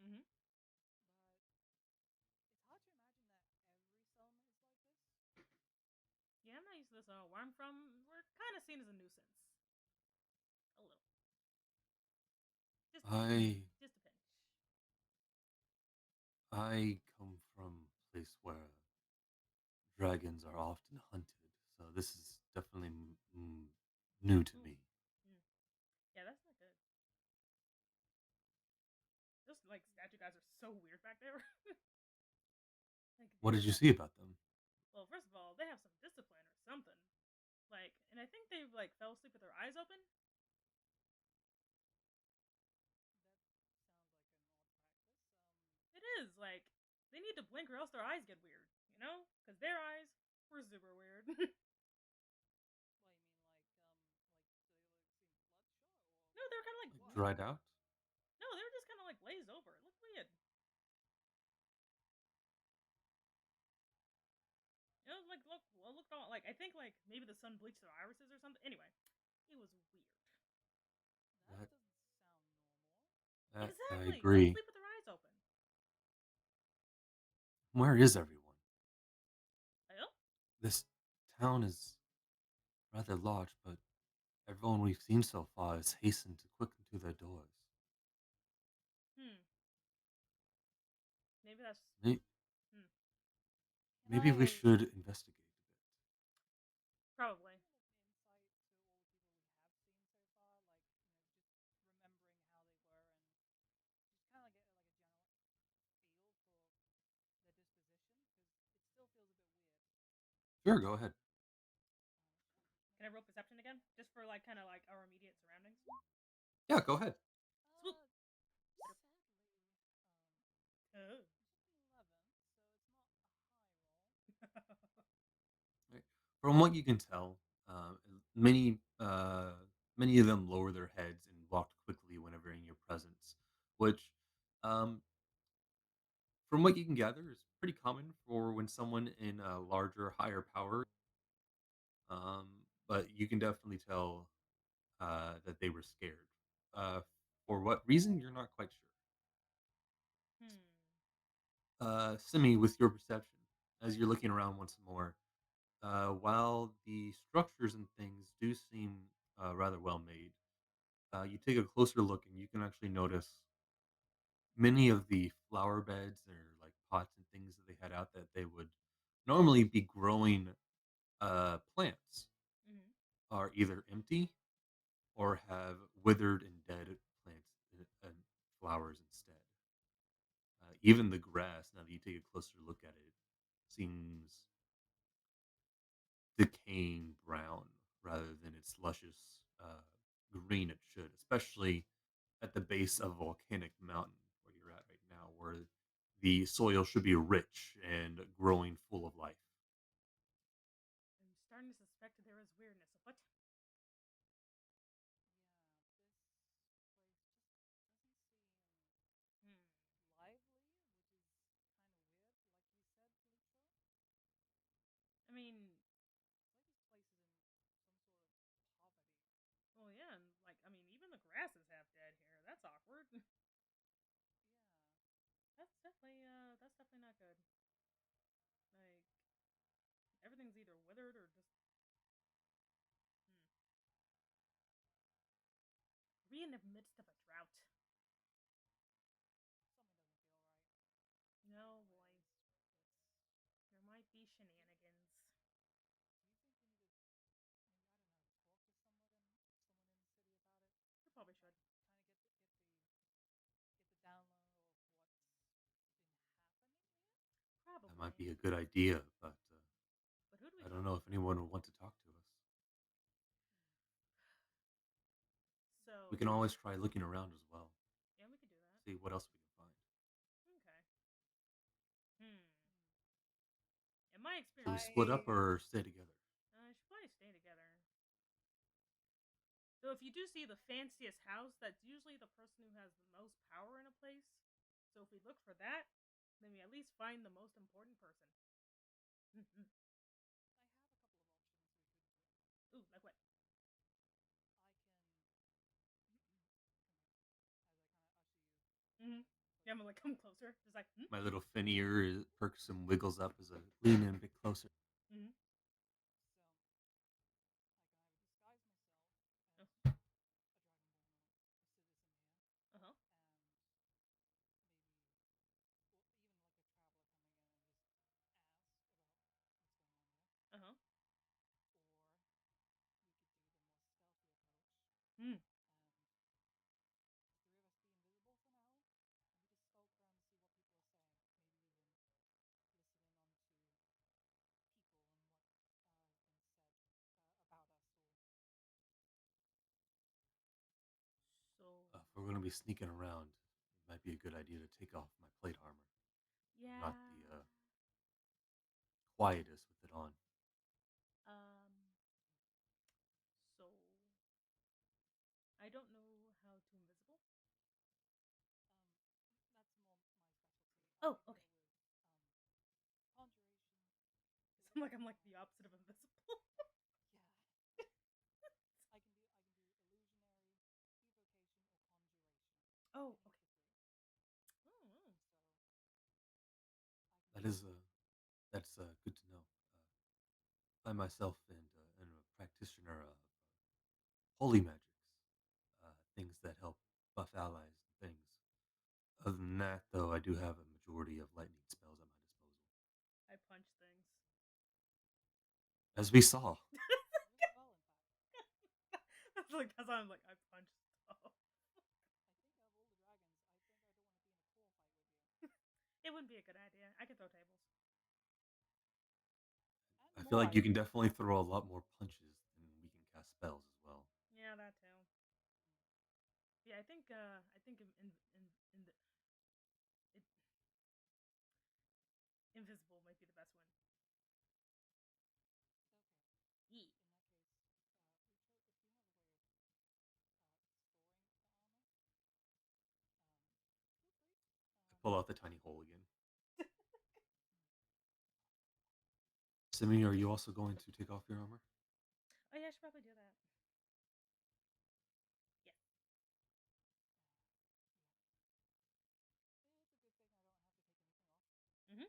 Mm-hmm.
But it's hard to imagine that every settlement is like this.
Yeah, I'm not used to this. Where I'm from, we're kind of seen as a nuisance. A little. Just,
I
just a pinch.
I come from a place where dragons are often hunted, so this is definitely new to
Ooh.
me.
Mm. Yeah, that's not good. Those like statue guys are so weird back there. Like
What
they're
did you
like,
see about them?
well, first of all, they have some discipline or something. Like, and I think they like fell asleep with their eyes open.
That sounds like an odd practice.
It is like they need to blink or else their eyes get weird. You know, because their eyes were super weird.
What you mean, like
No, they were kind of like
Like
what?
dried out?
no, they were just kind of like glazed over. It looked weird. It was like looked all like I think like maybe the sun bleached their irises or something. Anyway, it was weird.
That
That doesn't sound normal.
I
Exactly. Don't
agree.
sleep with their eyes open.
Where is everyone?
Well,
This town is rather large, but everyone we've seen so far has hastened to quickly to their doors.
maybe that's.
May-
Hmm,
Can
Maybe we
I
should investigate a bit.
probably.
give an insight to all the people we have seen so far? Like, just remembering how they were and just kind of get like a general feel for their disposition because it still feels a bit weird.
Sure, go ahead.
Sure.
Can I roll perception again, just for like kind of like our immediate surroundings?
Yeah, go ahead.
Swoop.
Sadly,
Oh.
it's just an 11, so it's not a high roll.
Right. From what you can tell, many many of them lower their heads and walked quickly whenever in your presence, which, um, from what you can gather, is pretty common for when someone in a larger, higher power. Um, but you can definitely tell that they were scared. For what reason, you're not quite sure.
Hmm.
Simi, with your perception, as you're looking around once more, while the structures and things do seem rather well made, you take a closer look and you can actually notice many of the flower beds or like pots and things that they had out that they would normally be growing plants
Mm-hmm.
are either empty or have withered and dead plants and flowers instead. Even the grass, now that you take a closer look at it, seems decaying brown rather than its luscious green it should, especially at the base of a volcanic mountain where you're at right now, where the soil should be rich and growing full of life.
I'm starting to suspect there is weirdness. What?
Yeah,
Hmm.
this place just doesn't seem lively, which is kind of weird, like you said, Litro.
I mean,
It's like this place is in some sort of poverty.
well, yeah, and like, I mean, even the grass is half dead here. That's awkward.
Yeah.
That's definitely not good. Like, everything's either withered or just. Hmm. Are we in the midst of a drought?
Something doesn't feel right.
No, boy.
Anyways, let's.
There might be shenanigans.
Do you think we need to maybe, I don't know, talk to someone in the city about it?
We probably should.
Kind of get the download of what's been happening here.
That
Probably.
might be a good idea, but
But who do we
I don't
talk
know
to?
if anyone would want to talk to us.
So,
We can always try looking around as well,
yeah, we could do that.
see what else we can find.
Okay. Hmm. In my
Should we
experience,
split up or stay together?
I should probably stay together. Though, if you do see the fanciest house, that's usually the person who has the most power in a place. So, if we look for that, then we at least find the most important person. Mm-hmm.
I have a couple of options we could do.
Ooh, like what?
I can come here as I kind of usher you
Yeah, I'm gonna like come
closer.
closer. Just like,
My little fin ear perks and wiggles up as I lean in a bit closer.
mm-hmm.
So I can either disguise myself
Oh.
as a dragonborn or a citizen here,
Uh huh.
and
Uh
maybe,
huh.
or even like a traveler coming in and just ask about
Hmm.
what's going on here, or we could do the more stealthy approach and just skulk around to see what people are saying. Maybe even listen in on to people and what has been said about us, or
So,
If we're going to be sneaking around, it might be a good idea to take off my plate armor. I'm not
yeah.
the quietest with it on.
Um. So, I don't know how to invisible.
That's
Oh,
more my
okay.
specialty.
So I'm
I
like
can
the
deal with
opposite of invisible.
yeah. I can do illusionary,
Oh,
evocation, or
okay.
conjuration.
Oh,
So I
That
can
is
do
that's good to know. I myself am a practitioner of holy magics, things that help buff allies and things. Other than that, though, I do have a majority of lightning spells at my disposal.
I punch things.
As we saw.
Really well, in fact.
That's like that's why I'm like I punch stuff.
I think of all the dragons, I think I don't want to be in a claw fight with you.
It wouldn't be a good idea. I could throw tables.
I feel like you can definitely throw a lot more punches than we can cast spells as well.
Yeah, that too. Yeah, I think in the it, invisible might be the best one.
Okay.
Yee.
To
In that case, Litro, if you have a way of storing the armor, feel free.
pull out the tiny hole again. Simi, are you also going to take off your armor?
Oh yeah, I should probably do that. Yeah.
It's a good thing I don't have to take anything off.
Mhm.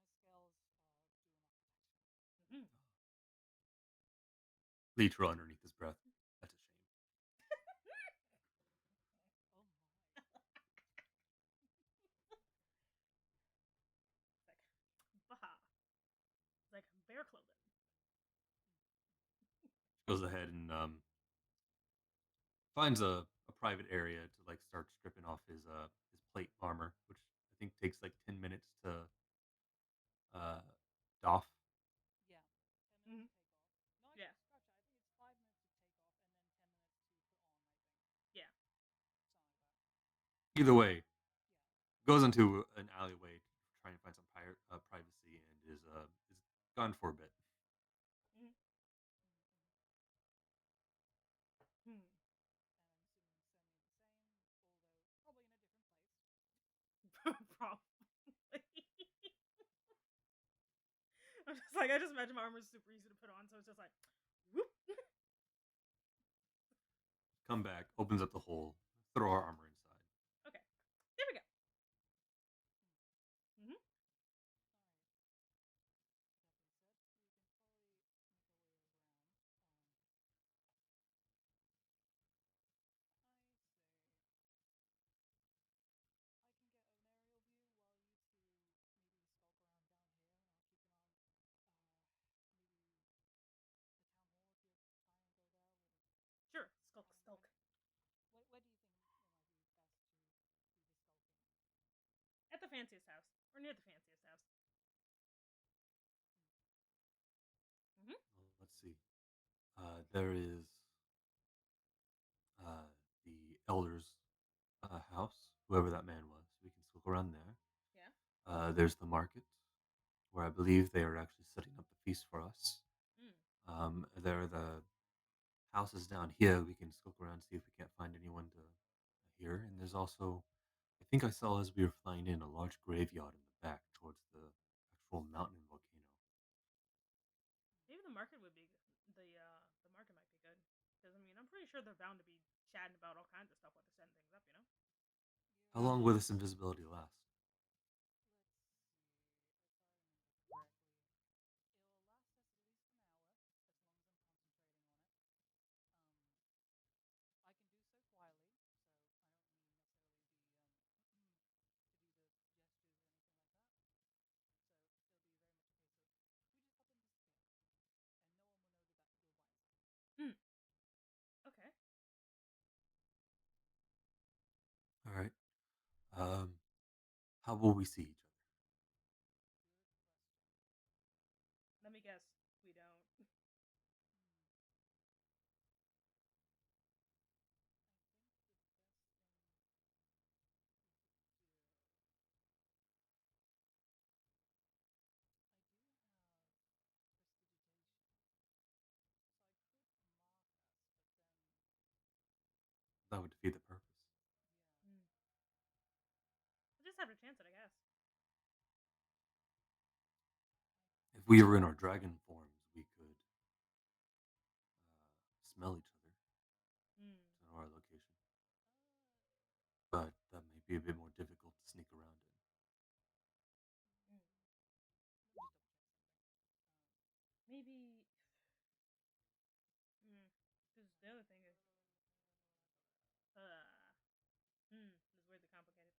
My scales do enough protection.
Mhm.
Litro underneath his breath. That's a shame.
Oh my.
It's like, baha. It's like bear clothing.
Goes ahead and finds a private area to like start stripping off his plate armor, which I think takes like 10 minutes to doff.
Yeah. 10
Mhm.
minutes to take off. No,
Yeah.
actually, scratch it. I think it's 5 minutes to take off and then 10 minutes to put on, I think.
Yeah.
Something like that.
Either way,
Yeah.
goes into an alleyway to try and find some privacy and is gone for a bit.
Mhm. Hmm.
And I'm assuming Semi is the same, although probably in a different place.
Probably. I'm just like I just imagine my armor is super easy to put on, so it's just like whoop.
Come back, opens up the hole, throw our armor inside.
Okay. There we go. Mhm. That being said, we can probably make our way around. I say. Sure. Skulk.
Where do you think it might be best to do the skulking?
At the fanciest house or near the fanciest house. Mhm.
Well, let's see. There is the elder's house, whoever that man was. We can look around there.
Yeah.
There's the market, where I believe they are actually setting up the feast for us.
Mm.
There are the houses down here. We can look around, see if we can't find anyone to hear. And there's also, I think I saw as we were flying in, a large graveyard in the back towards the actual mountain volcano.
Maybe the market would be the market might be good because I mean I'm pretty sure they're bound to be chatting about all kinds of stuff while they're setting things up.
How long will this invisibility last?
Hmm. Okay.
All right. How will we see each other?
Let me guess. We don't.
That would defeat the purpose.
Hmm. We'll just have to chance it, I guess.
If we were in our dragon forms, we could smell each other
Hmm.
to know our location. But that may be a bit more difficult to sneak around in.
Hmm. Maybe. Hmm. Because the other thing is. This is weirdly complicated.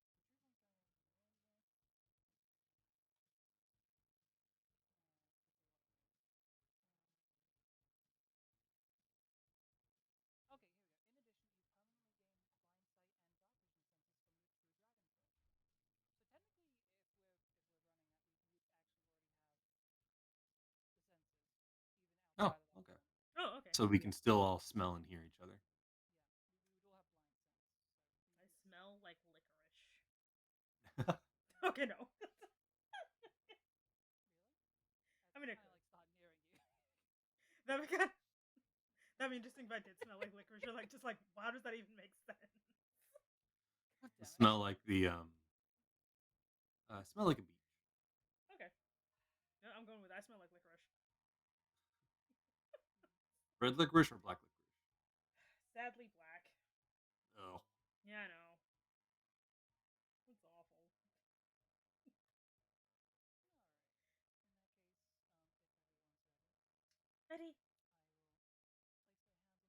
so we can still all smell and hear each other.
We would all have blind sense.
I smell like licorice. Okay, no.
Really?
I mean, it
kind of
could.
like start nearing you.
That would kind I mean, just think if I did smell like licorice, you're like, just like, how does that even make sense?
God damn it.
Smell like the smell like a beach.
Okay. No, I'm going with I smell like licorice.
Red licorice or black licorice?
Sadly, black.
Oh,
Yeah, I know. It's awful.
All right. In that case, if everyone's ready,
Ready?
I will place a hand on the both of you,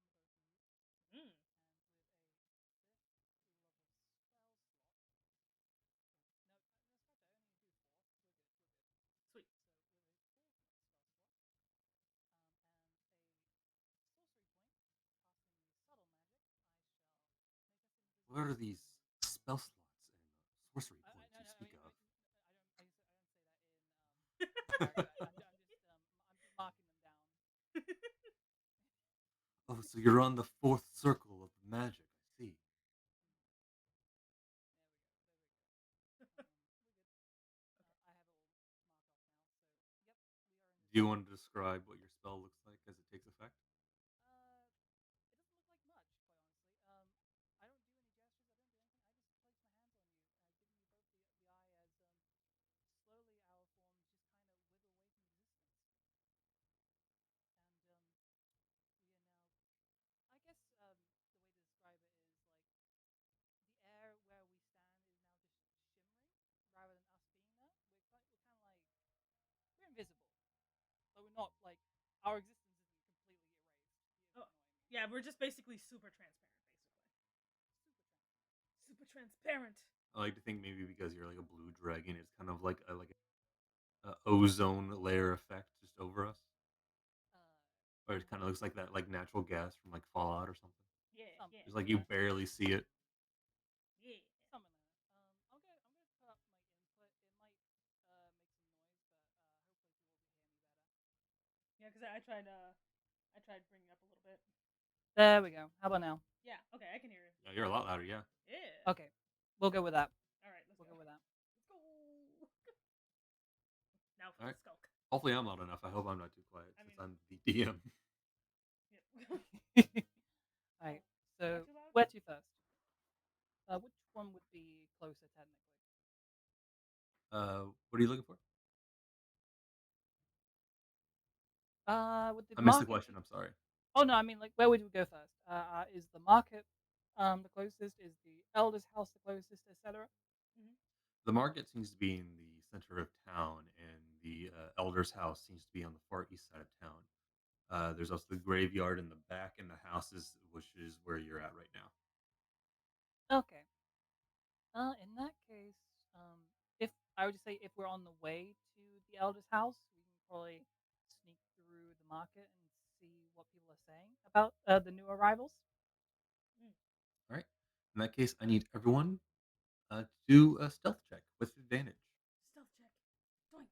Mm.
and with a bit love of spell slot. No, let's start there. I only need to do 4. We're good. We're good.
Sweet.
So with a 4-slot spell slot, and a sorcery point, casting a subtle magic, I shall make us invisible.
what are these spell slots and sorcery points you speak of?
I don't say that in I'm marking them down.
Oh, so you're on the fourth circle of magic. I see.
There we go. We're good. I have it all marked off now. So, yep, we are in
Do you
this.
want to describe what your spell looks like as it takes effect?
It doesn't look like much, quite honestly. I don't do any gestures. I don't do anything. I just place my hands on you, giving you both the eye as slowly our forms just kind of wither away from existence. And we are now. I guess the way to describe it is like the air where we stand is now just shimmering rather than us being there. We're kind of like we're invisible, but we're not like our existence isn't completely erased. If you know
Oh,
what I mean.
yeah, we're just basically super transparent, basically.
Super
Super transparent.
I like to think maybe because you're like a blue dragon, it's kind of like a ozone layer effect just over us, or it kind of looks like that like natural gas from like Fallout or something.
Yeah,
Something.
yeah.
It's like you
yeah.
barely see it.
Yeah.
Something like that. I'm gonna put up my input. It might make some noise, but hopefully people will hear me better.
Yeah, because I tried bringing it up a little bit.
There we go. How about now?
Yeah, okay, I can hear you.
Yeah, you're a lot louder. Yeah.
Yeah.
Okay, we'll go with that.
All right, let's
We'll
go.
go with that.
Let's go. Now for
All right.
the skulk.
Hopefully, I'm loud enough. I hope I'm not too quiet
I
since
mean-
I'm the DM.
Yep.
Alright,
Not
so
too loud?
where to first? Which one would be closer technically?
What are you looking for?
Would the
I missed the
market
question.
be-
I'm sorry.
Oh no, I mean like where would we go first? Is the market the closest? Is the elder's house the closest, etc.?
The market seems to be in the center of town, and the elder's house seems to be on the far east side of town. There's also the graveyard in the back, and the houses, which is where you're at right now.
Okay. In that case, if I would just say if we're on the way to the elder's house, we can probably sneak through the market and see what people are saying about the new arrivals.
All right. In that case, I need everyone to do a stealth check with advantage.
Stealth check. Doink.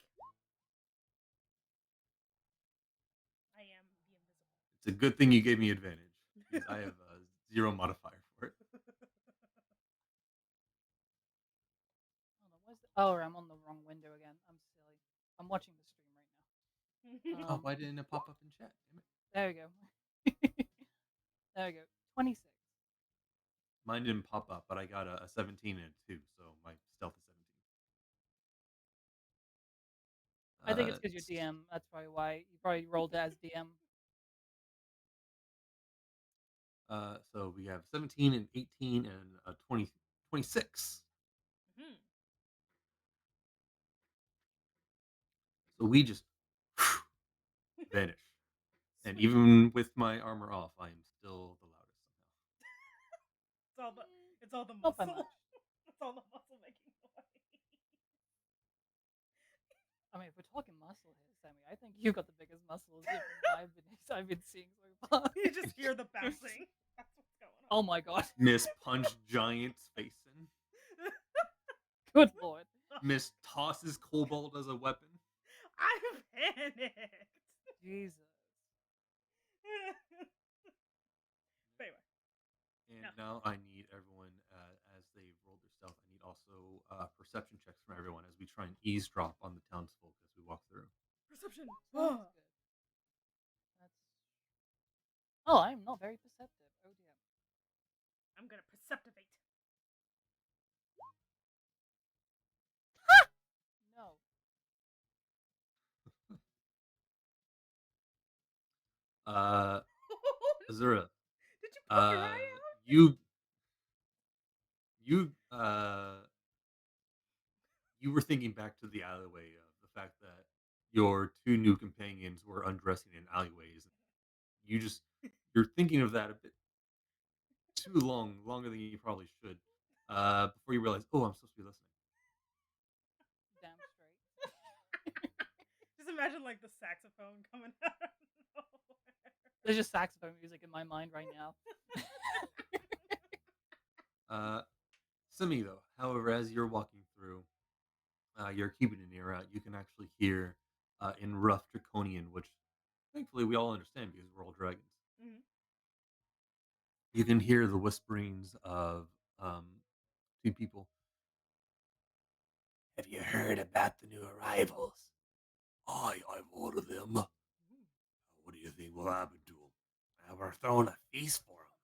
I am the invisible.
It's a good thing you gave me advantage because I have 0 modifier for it.
Hold on, oh, I'm on the wrong window again. I'm silly. I'm watching the stream right now.
Oh, why didn't it pop up in chat? Damn it.
There we go. There we go. 26.
Mine didn't pop up, but I got a 17 and a 2, so my stealth is 17.
I think it's because you're DM. That's probably why you probably rolled it as DM.
So we have 17 and 18 and 20, 26. So we just vanish. And even with my armor off, I am still the loudest somehow.
It's all the
Not by
muscle.
much.
It's all the muscle making noise.
I mean, if we're talking muscle here, Sammy, I think you got the biggest muscles I've been seeing so far.
You just hear the bouncing. That's what's going on.
Oh my god.
Miss punch giant's face in.
Good lord.
Miss tosses Cobalt as a weapon.
I'm panicked.
Jesus.
Now I need everyone, as they roll their stealth, I need also perception checks from everyone as we try and eavesdrop on the townsfolk as we walk through.
Perception.
Sounds
Ah.
good. That's. Oh, I'm not very perceptive. Oh dear.
I'm gonna perceptivate.
No.
Azura,
Did you poke your eye out?
you you were thinking back to the alleyway of the fact that your two new companions were undressing in alleyways. You're thinking of that a bit too long, longer than you probably should, before you realize, oh, I'm supposed to be listening.
Damn straight.
Just imagine like the saxophone coming out of nowhere.
There's just saxophone music in my mind right now.
Simi, though, however, as you're walking through, you're keeping an ear out. You can actually hear in rough draconian, which thankfully we all understand because we're all dragons.
Mhm.
You can hear the whisperings of two people.
Have you heard about the new arrivals?
Aye, I've heard of them.
Ooh.
What do you think will happen to them?
We're throwing a feast for them.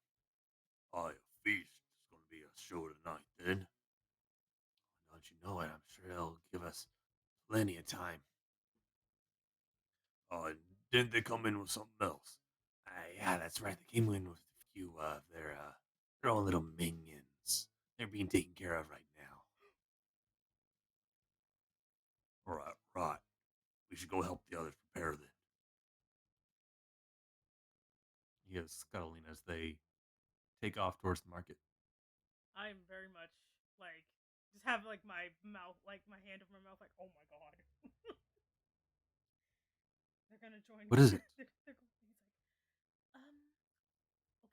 Aye, a feast. It's going to be a show tonight, then.
Don't you know it? I'm sure they'll give us plenty of time.
Didn't they come in with something else?
Yeah, that's right. They came in with a few of their own little minions. They're being taken care of right now.
Right, right. We should go help the others prepare then.
He is scuttling as they take off towards the market.
I'm very much like just have like my mouth, like my hand over my mouth, like oh my god. They're gonna join.
What is it?
He's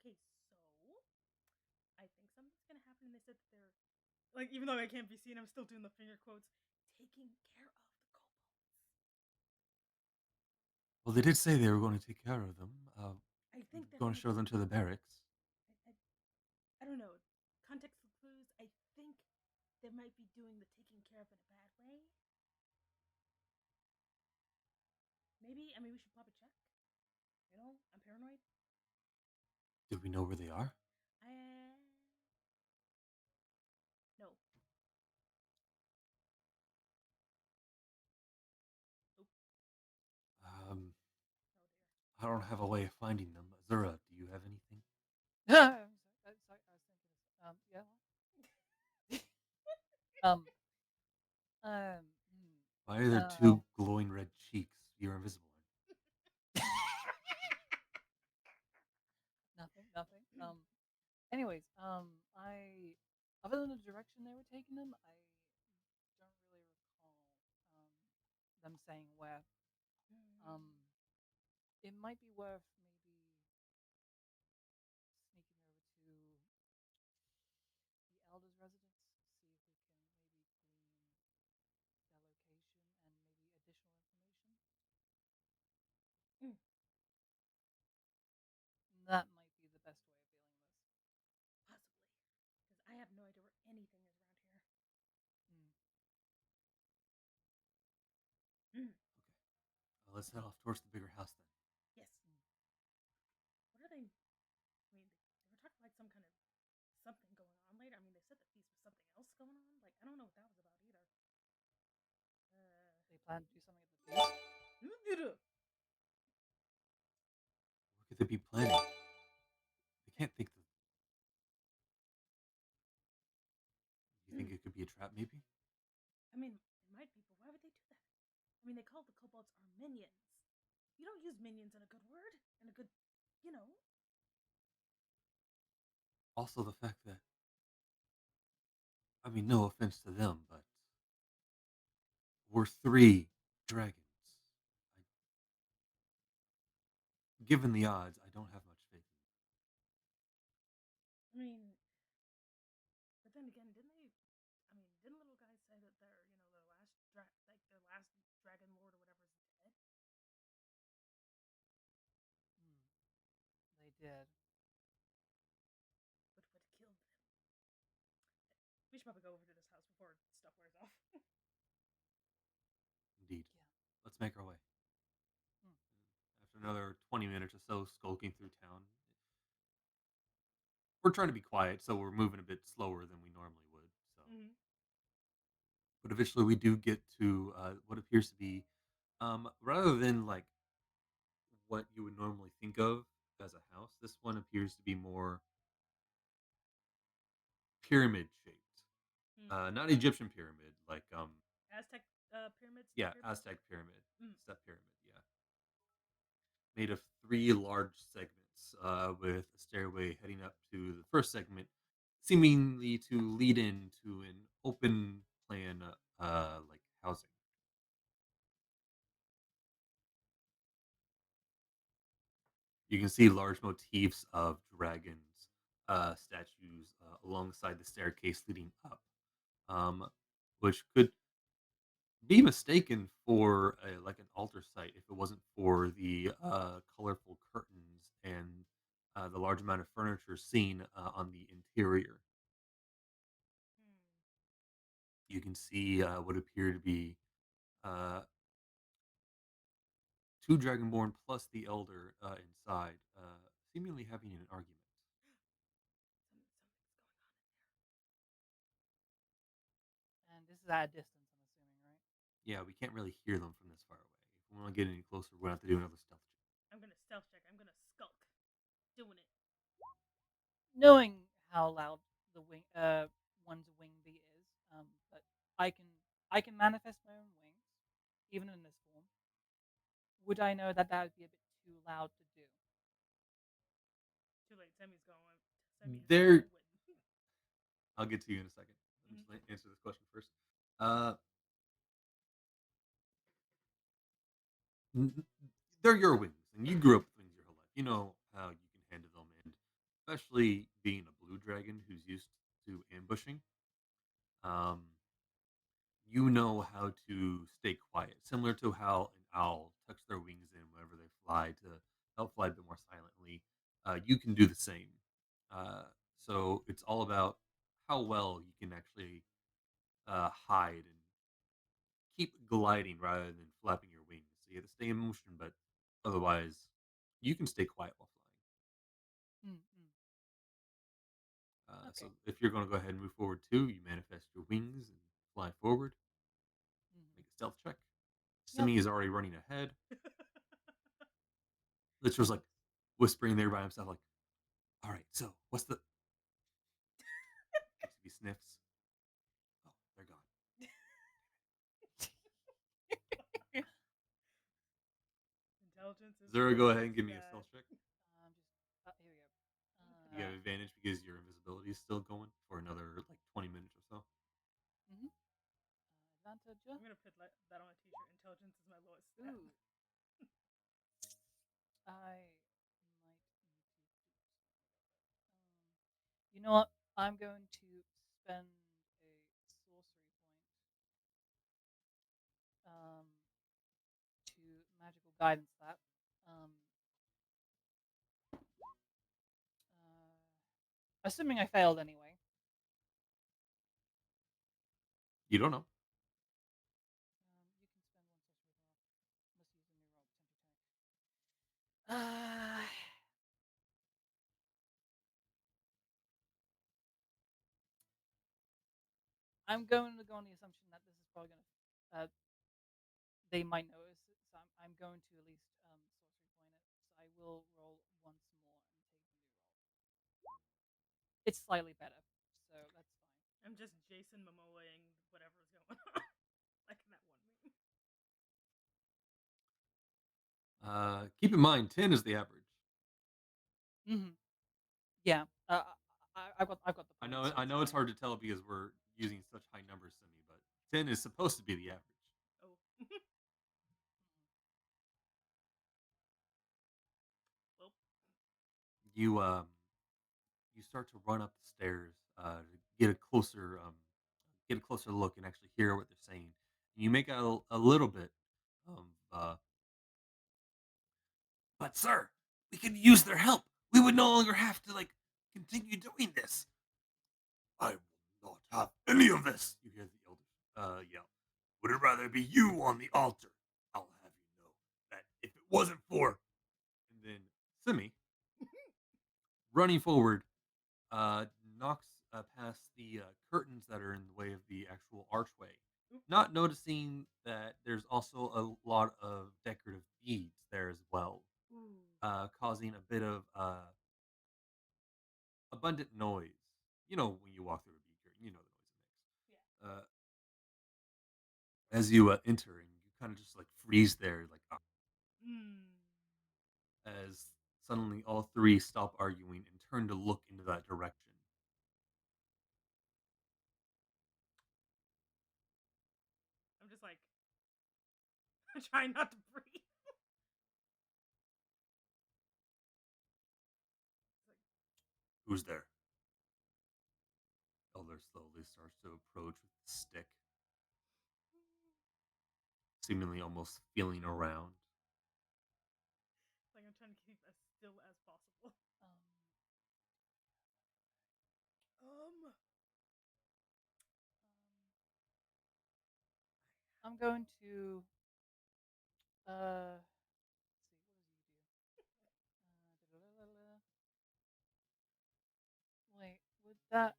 like, okay, so I think something's gonna happen. And they said that they're like, even though I can't be seen, I'm still doing the finger quotes, taking care of the kobolds.
Well, they did say they were going to take care of them.
I think they're
Going to show them to the barracks.
I don't know. Context clues. I think they might be doing the taking care of in a bad way. Maybe. I mean, we should probably check. You know, I'm paranoid.
Do we know where they are?
No. Oop.
Um,
Oh dear.
I don't have a way of finding them. Azura, do you have anything?
Sorry, I was thinking this. Yeah.
Why are there two glowing red cheeks? You're invisible.
Nothing. Anyways, other than the direction they were taking them, I don't really recall them saying where. It might be worth maybe sneaking over to the elder's residence, see if we can maybe glean their location and maybe additional information.
Mm.
That might be the best way of dealing with this.
Possibly, because I have no idea where anything is around here. Mm.
Let's head off towards the bigger house then.
Yes. What are they? I mean, they were talking like some kind of something going on later. I mean, they said the feast was something else going on. Like I don't know what that was about either.
They plan to do something at the feast.
What could they be planning? They can't think that. You think it could be a trap, maybe?
I mean, it might be, but why would they do that? I mean, they call the kobolds our minions. You don't use minions in a good word, in a good, you know.
Also, the fact that, I mean, no offense to them, but we're three dragons. Given the odds, I don't have much faith in them.
I mean, but then again, didn't they? I mean, didn't little guys say that their, you know, their last dragon lord or whatever is dead?
They did.
But what probably go over to this house before stuff wears off.
Indeed.
Yeah.
Let's make our way.
Hmm.
After another 20 minutes or so skulking through town, we're trying to be quiet, so we're moving a bit slower than we normally would. So,
Mm-hmm.
but eventually we do get to what appears to be, rather than like what you would normally think of as a house, this one appears to be more pyramid shaped.
Mm.
Not Egyptian pyramid, like
Aztec pyramids.
yeah,
Pyramids?
Aztec pyramid,
Mm.
step pyramid, yeah, made of three large segments, with a stairway heading up to the first segment, seemingly to lead into an open plan, like housing. You can see large motifs of dragons, statues, alongside the staircase leading up, um, which could be mistaken for like an altar site if it wasn't for the colorful curtains and the large amount of furniture seen on the interior.
Mm.
You can see what appear to be uh, two dragonborn plus the elder inside, seemingly having an argument.
Something's going on.
And this is at a distance, I'm assuming, right?
Yeah, we can't really hear them from this far away. If we want to get any closer, we're going to have to do another stealth check.
I'm gonna stealth check. I'm gonna skulk. Doing it.
Knowing how loud the one's wing bee is, but I can I can manifest my own wings, even in this form. Would I know that that would be a bit too loud to do?
Too late. Semi's going. Semi is
There,
going with.
I'll get to you in a second. Let me
Mhm.
just answer this question first. Uh, n- they're your wings, and you grew up with wings your whole life. You know how you can handle them, and especially being a blue dragon who's used to ambushing, um, you know how to stay quiet, similar to how an owl tucks their wings in whenever they fly to help fly a bit more silently. You can do the same. Uh, so it's all about how well you can actually hide and keep gliding rather than flapping your wings. So you have to stay in motion, but otherwise, you can stay quiet while
Mm, mm.
flying. So
Okay.
if you're going to go ahead and move forward too, you manifest your wings and fly forward.
Hmm.
Make a stealth check.
Yep.
Simi is already running ahead. Litro's like whispering there by himself, like, "All right, so what's the?" Looks if he sniffs. Oh, they're gone.
Intelligence is
Zara, go ahead and give me a
bad.
stealth check.
Here we go.
You have advantage because your invisibility is still going for another like 20 minutes or so.
Mm-hmm. Advantage.
I'm gonna put that on a t-shirt. Intelligence is my lowest stat.
Ooh. I might need to do you know what? I'm going to spend a sorcery point um, to magical guidance that. Um, assuming I failed anyway.
You don't know.
You can spend one sorcery point. Must use a new roll. I'm going to go on the assumption that this is probably going to. They might notice it, so I'm going to at least sorcery point it. So I will roll once more and take the new roll. It's slightly better, so that's fine.
I'm just Jason Momoaing whatever's going on. Like in that one meme.
Keep in mind, 10 is the average.
Mm-hmm. Yeah. I've got the
I
point.
know.
So
I know it's
fine.
hard to tell because we're using such high numbers, Simi, but 10 is supposed to be the average.
Oh. Well.
You start to run up the stairs to get a closer look and actually hear what they're saying. You make out a little bit of
But sir, we could use their help. We would no longer have to like continue doing this.
I will not have any of this.
You hear the elders yell.
Would it rather be you on the altar? I'll have you know that if it wasn't for
And then Simi, running forward, knocks past the curtains that are in the way of the actual archway,
Oop.
not noticing that there's also a lot of decorative beads there as well,
Ooh.
causing a bit of abundant noise. You know when you walk through a bead curtain, you know the noise it makes. As you enter, and you kind of just like freeze there, like
Mm.
as suddenly all three stop arguing and turn to look into that direction.
I'm just like trying not to breathe.
who's there.
Elder slowly starts to approach with the stick, seemingly almost feeling around.
Like I'm trying to keep as still as possible. Um.
I'm going to let's see, what does he do? Wait, would that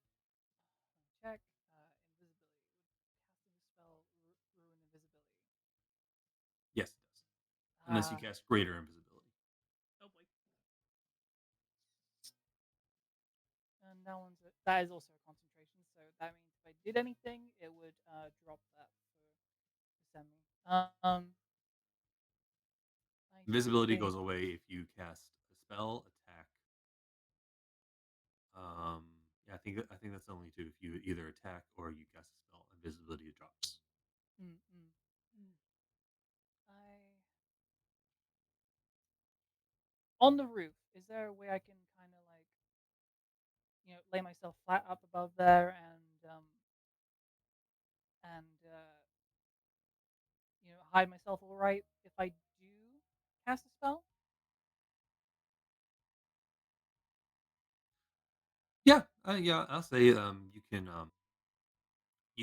check invisibility? Would casting the spell ruin invisibility?
Yes, it does. Unless you
Ah,
cast greater invisibility.
Oh boy.
and that is also a concentration. So that means if I did anything, it would drop that for semi. I
Invisibility
think
goes away if you cast a spell, attack. Um, yeah, I think that's only two. If you either attack or you cast a spell, invisibility drops.
mm, mm.
Mm.
I on the roof. Is there a way I can kind of like lay myself flat up above there and hide myself all right if I do cast a spell?
Yeah, yeah. I'll say you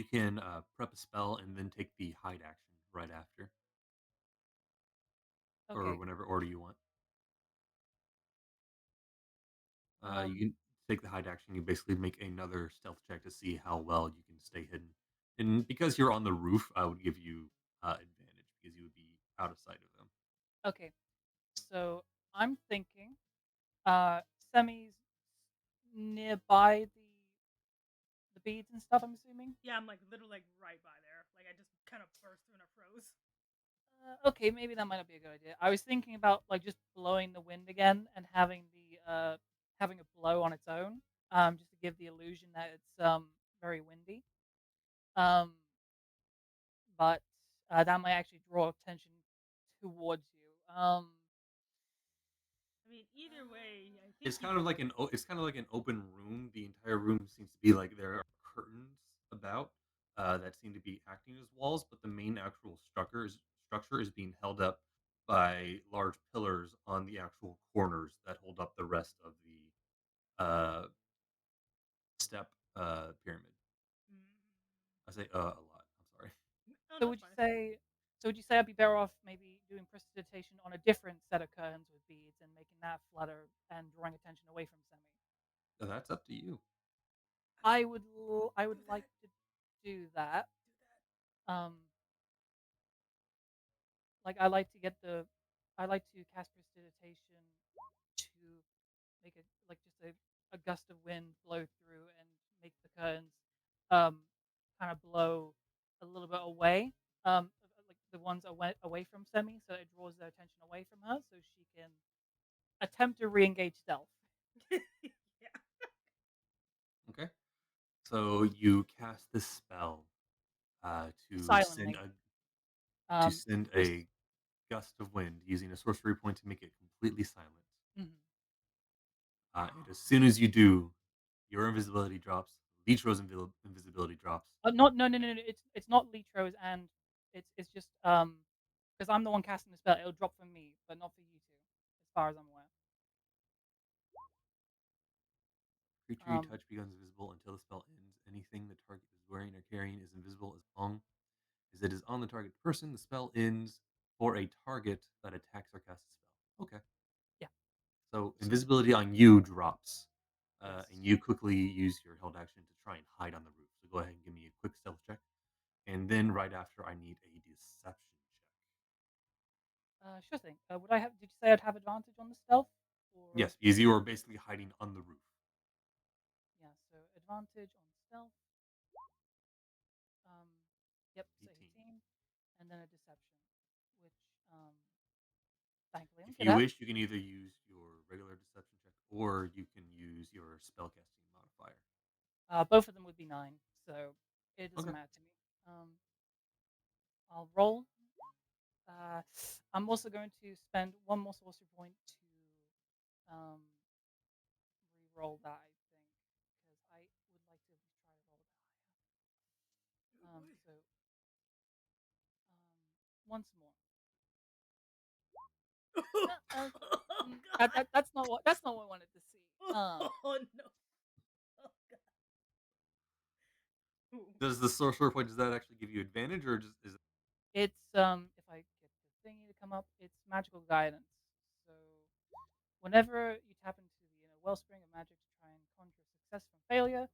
can prep a spell and then take the hide action right after, or
Okay.
whenever order you want.
Um.
You can take the hide action. You basically make another stealth check to see how well you can stay hidden. And because you're on the roof, I would give you advantage because you would be out of sight of them.
Okay. So I'm thinking, uh, Semi's nearby the beads and stuff. I'm assuming.
Yeah, I'm like literally like right by there. Like I just kind of burst through and I froze.
Okay, maybe that might not be a good idea. I was thinking about like just blowing the wind again and having it blow on its own, just to give the illusion that it's very windy. Um, but that might actually draw attention towards you.
I mean, either way, I think
It's
you
kind of
could.
like it's kind of like an open room. The entire room seems to be like there are curtains about that seem to be acting as walls, but the main actual structure is being held up by large pillars on the actual corners that hold up the rest of the step pyramid.
Mm.
I say a lot. I'm sorry.
Oh
so
no, it's
would you
fine.
say? So would you say I'd be better off maybe doing prestidigitation on a different set of curtains with beads and making that flutter and drawing attention away from Semi?
So that's up to you.
I would
Do
like
that.
to do that.
Do that.
Um, like I like to cast prestidigitation to make it like just a gust of wind blow through and make the curtains um kind of blow a little bit away, like the ones away from Semi, so it draws their attention away from her, so she can attempt to re-engage stealth
Yeah.
Okay. So you cast this spell to send
silently.
to
Um,
send
just
a gust of wind using a sorcery point to make it completely silent.
mhm.
And as soon as you do, your invisibility drops. Litro's invisibility drops.
Not no no no no. It's not Litro's, and it's just because I'm the one casting the spell. It'll drop for me, but not for you two, as far as I'm aware.
Creature you
Um,
touch becomes invisible until the spell ends, anything the target is wearing or carrying is invisible as long as it is on the target person. The spell ends for a target that attacks or casts a spell. Okay.
Yeah.
So
So
invisibility on you drops,
yes.
and you quickly use your held action to try and hide on the roof. So go ahead and give me a quick stealth check, and then right after I need a deception check.
Sure thing. Would I have? Did you say I'd have advantage on the stealth? Or
Yes, because you are basically hiding on the roof.
yeah. So advantage on stealth. Um, yep. So
18.
18, and then a deception, which thankfully I'm
If
good
you
at.
wish, you can either use your regular deception check or you can use your spellcasting modifier.
Both of them would be 9, so it doesn't
Okay.
matter to me. I'll roll. I'm also going to spend one more sorcery point to um, re-roll that, I think, because I would like to try to roll that higher. So once more. Okay.
Oh god.
That's not what I wanted to see.
Oh no. Oh god. Ooh.
Does the sorcerer point, does that actually give you advantage or just is it?
It's if I get the thingy to come up, it's magical guidance. So whenever you tap into the inner wellspring of magic to try and conjure success from failure,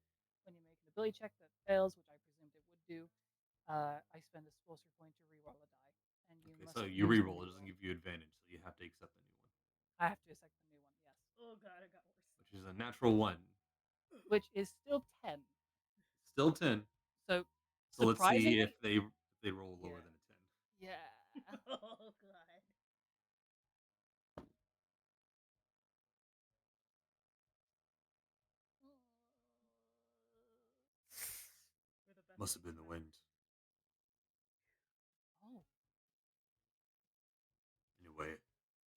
when you make an ability check that fails, which I presumed it would do, I spend a sorcery point to reroll a die, and you
Okay,
must
so you
use the
reroll, it doesn't
reroll.
give you advantage, so you have to accept the new one,
I have to accept the new one, yes,
Oh god, it got worse.
which is a natural one.
which is still 10.
Still 10.
So
So let's see
surprisingly,
if they roll lower
yeah,
than a 10.
yeah.
Oh god. We're the best
Must have
team
been the
ever.
wind.
Oh,
Anyway,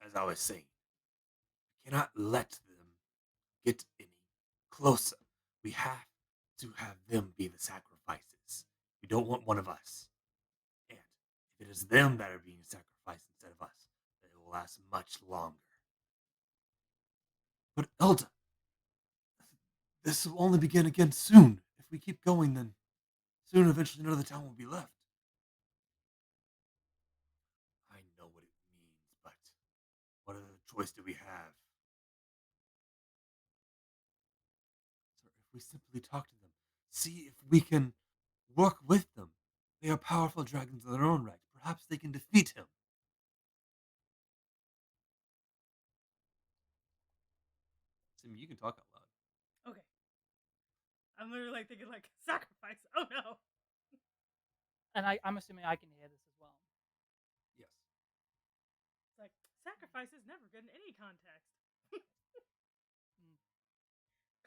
as I was saying, we cannot let them get any closer. We have to have them be the sacrifices. We don't want one of us. And if it is them that are being sacrificed instead of us, then it will last much longer. But Elda, this will only begin again soon. If we keep going, then soon eventually none of the town will be left. I know what it means, but what other choice do we have? So if we simply talk to them, see if we can work with them. They are powerful dragons in their own right. Perhaps they can defeat him.
Sim, you can talk out loud.
Okay. I'm literally like thinking like sacrifice. Oh no.
and I'm assuming I can hear this as well.
Yes.
It's like sacrifice is never good in any context.
Hmm.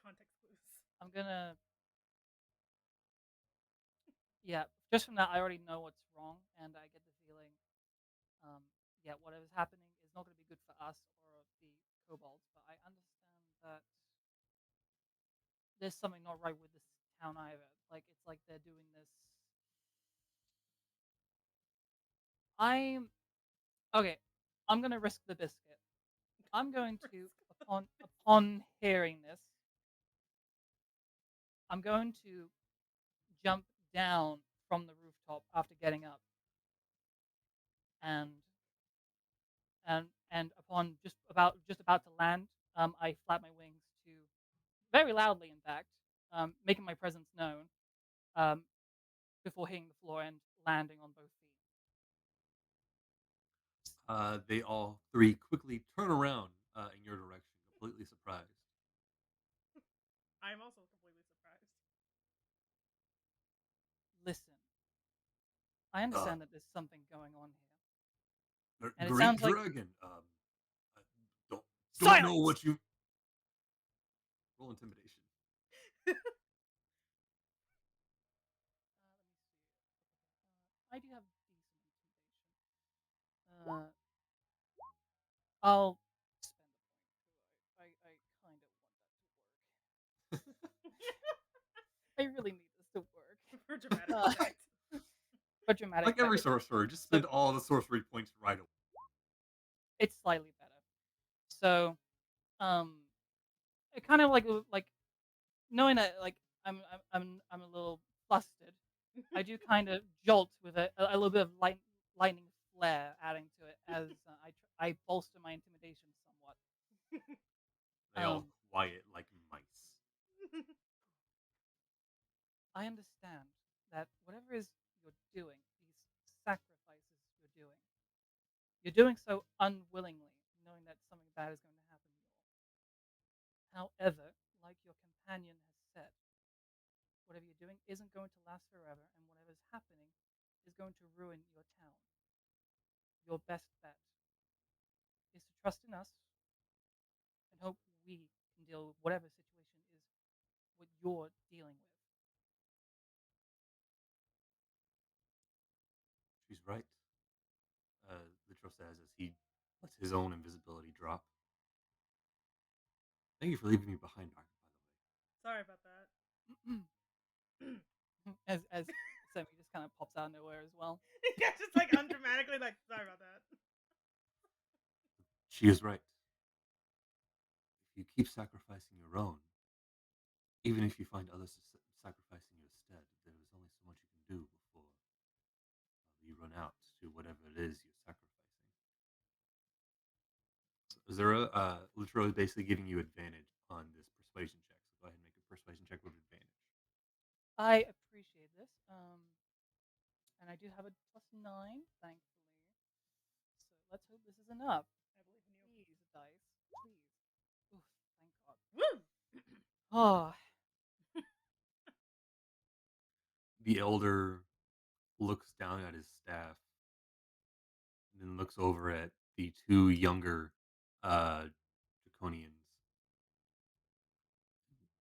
Context clues.
I'm gonna, yeah. Just from that, I already know what's wrong, and I get the feeling, yeah, whatever's happening is not going to be good for us or the kobolds. But I understand that there's something not right with this town either. Like it's like they're doing this. I'm okay. I'm gonna risk the biscuit. I'm going to upon hearing this, I'm going to jump down from the rooftop after getting up, and and upon just about to land, I flap my wings to very loudly, in fact, making my presence known, um, before hitting the floor and landing on both feet.
They all three quickly turn around in your direction, completely surprised.
I'm also completely surprised.
Listen, I
Uh,
understand that there's something going on here, and it
Great
sounds like
dragon. I don't know
silence.
what you.
Roll intimidation.
Let me see. I do have decent intimidation. I'll spend a point. I kind of want that to work. I really need this to work.
For dramatic
Uh,
effect.
for dramatic
Like every
effect.
sorcerer, just
So
spend all the sorcery points right away.
it's slightly better. So, it kind of like knowing that like I'm a little flustered. I do kind of jolt with a little bit of lightning flare adding to it as I bolster my intimidation somewhat.
They all
Um,
quiet like mice.
I understand that whatever is you're doing, these sacrifices you're doing so unwillingly, knowing that something bad is going to happen to you all. However, like your companion has said, whatever you're doing isn't going to last forever, and whatever is happening is going to ruin your town. Your best bet is to trust in us and hope we can deal with whatever situation is what you're dealing with.
She's right. Litro says as he lets his own invisibility drop. Thank you for leaving me behind, Ark, by the way.
Sorry about that.
as Semi just kind of pops out of nowhere as well.
Yeah, just like undramatically, like sorry about that.
She is right. If you keep sacrificing your own, even if you find others sacrificing you instead, there is only so much you can do before you run out to whatever it is you're sacrificing. So Azura, Litro is basically giving you advantage on this persuasion check. So go ahead and make a persuasion check with advantage.
I appreciate this. And I do have a +9, thankfully. So let's hope this is enough.
I believe in you.
Please, dice. Please. Oof, thank God.
Woo!
Oh,
The elder looks down at his staff and then looks over at the two younger draconians.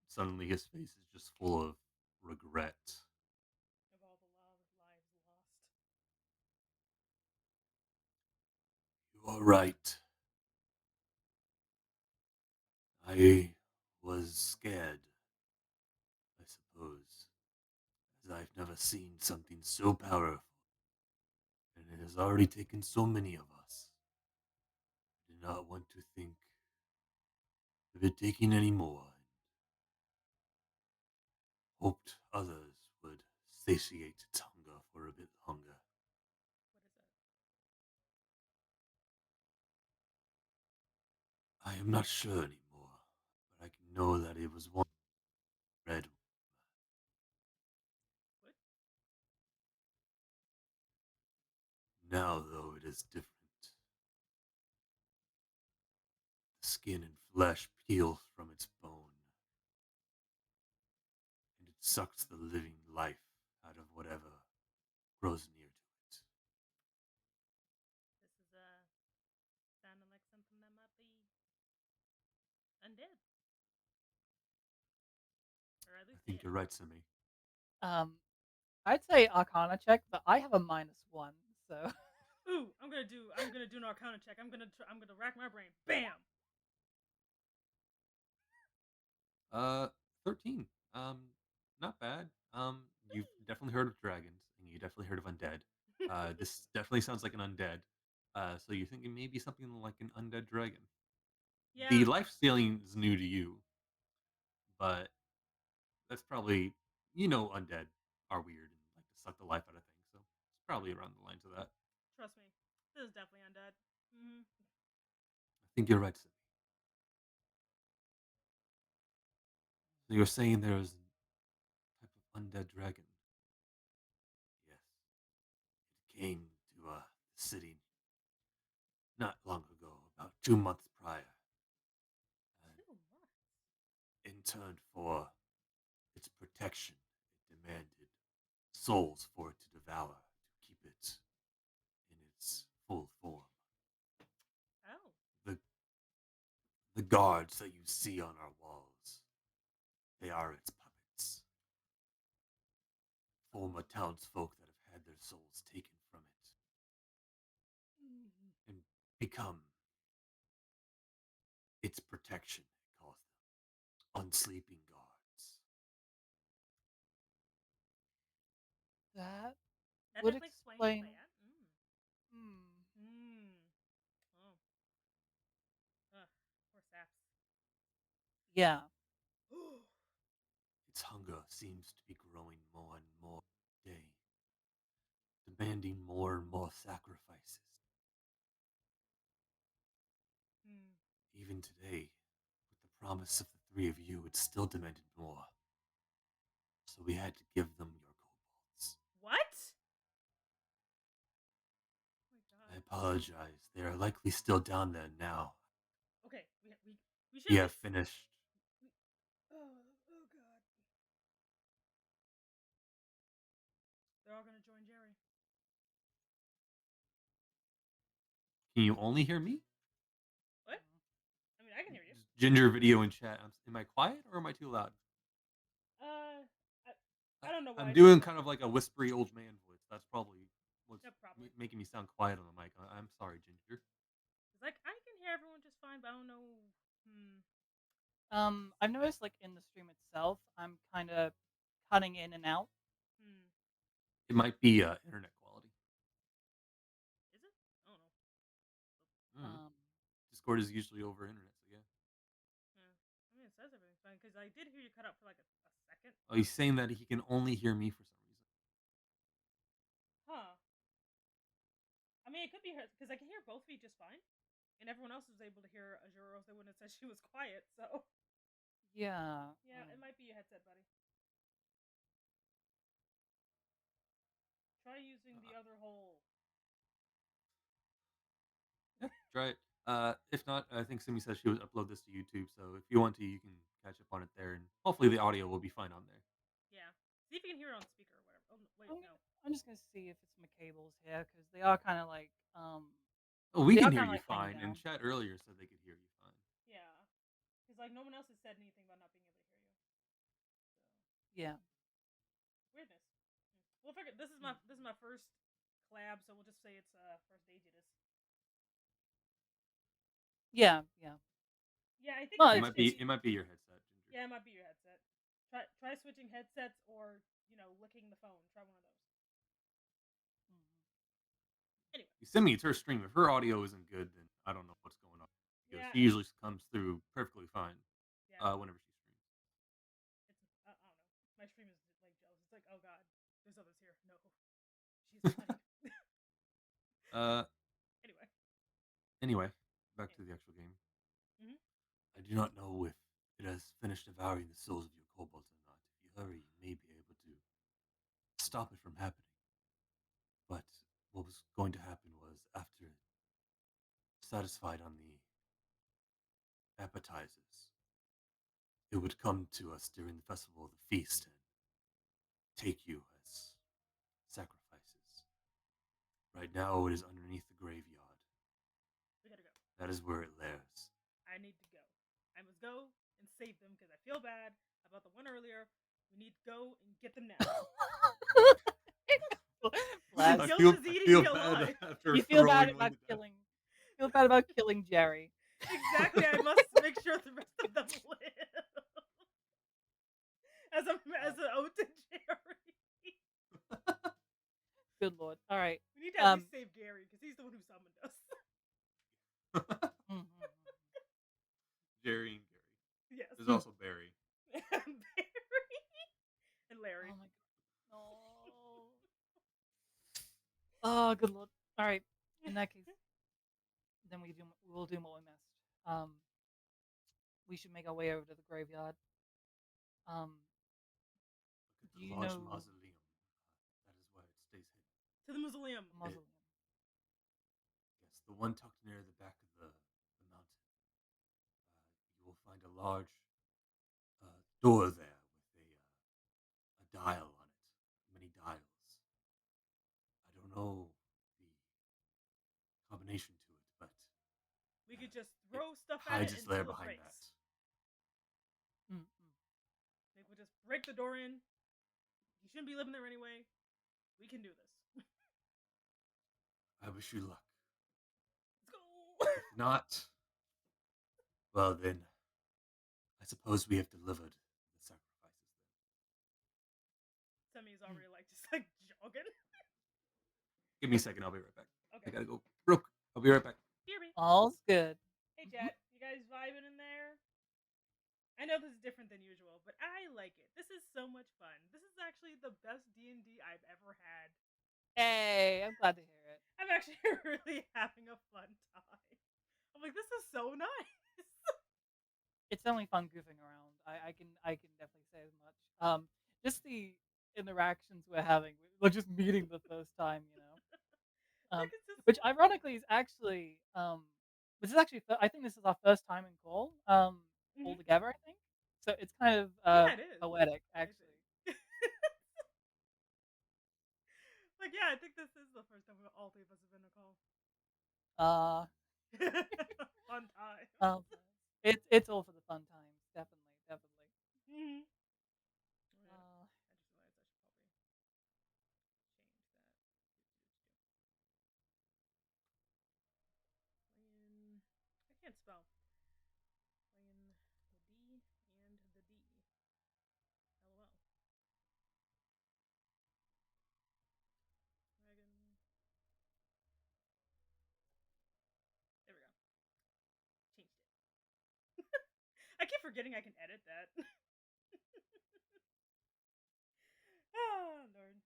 Suddenly, his face is just full of regret.
Of all the lives lost.
You are right. I was scared, I suppose, as I've never seen something so powerful, and it has already taken so many of us. I did not want to think of it taking any more, and hoped others would satiate its hunger for a bit longer.
What is it?
I am not sure anymore, but I can know that it was one red.
What?
Now, though, it is different. The skin and flesh peel from its bone, and it sucks the living life out of whatever grows near to it.
This is sounding like something that might be undead. Or at
I
least
think
dead.
you're right, Simi.
I'd say Arcana check, but I have a -1, so
Ooh, I'm gonna do an Arcana check. I'm gonna rack my brain. Bam.
13. Not bad. You've definitely heard of dragons, and you definitely heard of undead. This definitely sounds like an undead. So you're thinking maybe something like an undead dragon.
Yeah.
The life stealing is new to you, but that's probably undead are weird and like to suck the life out of things. So it's probably around the lines of that.
Trust me, this is definitely undead. Mm-hmm.
I think you're right, Simi. So you're saying there's a type of undead dragon.
Yes, it came to the city not long ago, about 2 months prior, and
2 months.
in turn for its protection, it demanded souls for it to devour to keep it in its full form.
Oh.
The the guards that you see on our walls, they are its puppets. Former townsfolk that have had their souls taken from it and become its protection, it calls them. Unsleeping guards.
that
That
would
definitely explains
explain.
that.
Hmm.
Oh. Poor saps.
Yeah.
Its hunger seems to be growing more and more day, demanding more and more sacrifices.
Hmm.
Even today, with the promise of the three of you, it still demanded more. So we had to give them your kobolds.
What? Oh my
I
god.
apologize. They are likely still down there now.
Okay, we should
We
at
have
least.
finished.
Oh god. They're all gonna join Jerry.
Can you only hear me?
What? I mean, I can hear you.
Ginger video in chat. Am I quiet or am I too loud?
Uh, I don't know why.
I'm doing kind of like a whispery old man voice. That's probably what's
Yeah, probably.
making me sound quiet on the mic. I'm sorry, Ginger.
It's like I can hear everyone just fine, but I don't know. Hmm.
I've noticed like in the stream itself, I'm kind of cutting in and out.
Hmm.
It might be internet quality.
Is it? I don't know.
Um,
Discord is usually over internet, so yeah.
Yeah. I mean, it says everything's fine because I did hear you cut out for like a second.
Oh, he's saying that he can only hear me for some reason.
Huh. I mean, it could be her because I can hear both of you just fine, and everyone else was able to hear Azura, else they wouldn't have said she was quiet. So
yeah.
yeah, it might be your headset, buddy. Try using the other hole.
Yeah, try it. If not, I think Simi says she would upload this to YouTube. So if you want to, you can catch up on it there, and hopefully the audio will be fine on there.
Yeah. See if you can hear it on speaker or whatever. Oh, wait, no.
I'm just gonna see if it's my cables here because they are kind of like
Oh, we
they
can
are
hear
kind of
you
like hanging
fine. And
down.
chat earlier said they could hear you fine.
Yeah. Because like no one else has said anything about not being able to hear you. So
Yeah.
weirdness. We'll figure. This is my first collab, so we'll just say it's first Aegis.
Yeah. Yeah.
Yeah, I think
Well,
It
it's
might be
actually.
it might be your headset, Ginger.
Yeah, it might be your headset. Try switching headsets or licking the phone. Try one of those. Anyway.
Simi, it's her stream. If her audio isn't good, then I don't know what's going on. Because
Yeah.
she usually comes through perfectly fine.
Yeah.
Whenever she streams.
It's I don't know. My stream is like jealous. It's like, oh god, there's others here. No, she's fine.
Uh,
Anyway.
Anyway, back to the actual game.
Mhm.
I do not know if it has finished devouring the souls of your kobolds or not. If you hurry, you may be able to stop it from happening. But what was going to happen was after it satisfied on the appetizers, it would come to us during the festival of the feast and take you as sacrifices. Right now, it is underneath the graveyard.
We gotta go.
That is where it lairs.
I need to go. I must go and save them because I feel bad about the one earlier. We need to go and get them now.
Bless.
I
Guilt is eating me alive.
after
You feel
throwing
bad
one
about
to death.
killing. Feel bad about killing Jerry.
Exactly. I must make sure the rest of them live. As an ode to Jerry.
Good lord. All right.
We need to at least save Gary because he's the one who summoned us.
Mhm.
Jerry and Gary.
Yes.
There's also Barry.
Barry and Larry.
Oh my god. Oh, good lord. All right. In that case, then we will do what we missed. We should make our way over to the graveyard.
Look at
Do
the
you
large
know
mausoleum. That is where it stays hidden.
To the mausoleum.
the mausoleum?
Yes, the one tucked near the back of the mountain. You will find a large door there with a dial on it. Many dials. I don't know the combination to it, but
We could just throw stuff at
hides
it
its lair
until it
behind
breaks.
that.
Like we'll just break the door in. He shouldn't be living there anyway. We can do this.
I wish you luck.
Let's go.
If not, well then, I suppose we have delivered the sacrifices then.
Semi's already like jogging.
Give me a second, I'll be right back.
Okay.
I gotta go real quick. I'll be right back.
Hear me.
All's good.
Hey, Jet. You guys vibing in there? I know this is different than usual, but I like it. This is so much fun. This is actually the best D&D I've ever had.
Hey, I'm glad to hear it.
I'm actually really having a fun time. I'm like, this is so nice.
It's only fun goofing around. I can definitely say as much. Just the interactions we're having, we're just meeting the first time, you know.
Like, it's just
Which ironically is actually this is actually I think this is our first time in call all
Mhm.
together. I think so. It's kind of
Yeah, it is.
poetic
I
actually.
think. Like, yeah, I think this is the first time all three of us have been a call.
Uh,
Fun time.
um, it's all for the fun times. Definitely, definitely.
Mhm. Oh, yeah.
Uh,
I just realized I should probably change that. Playing. I can't spell. Playing the D and the D. LOL. Dragon. There we go. Changed it. I keep forgetting I can edit that. Oh, Lord.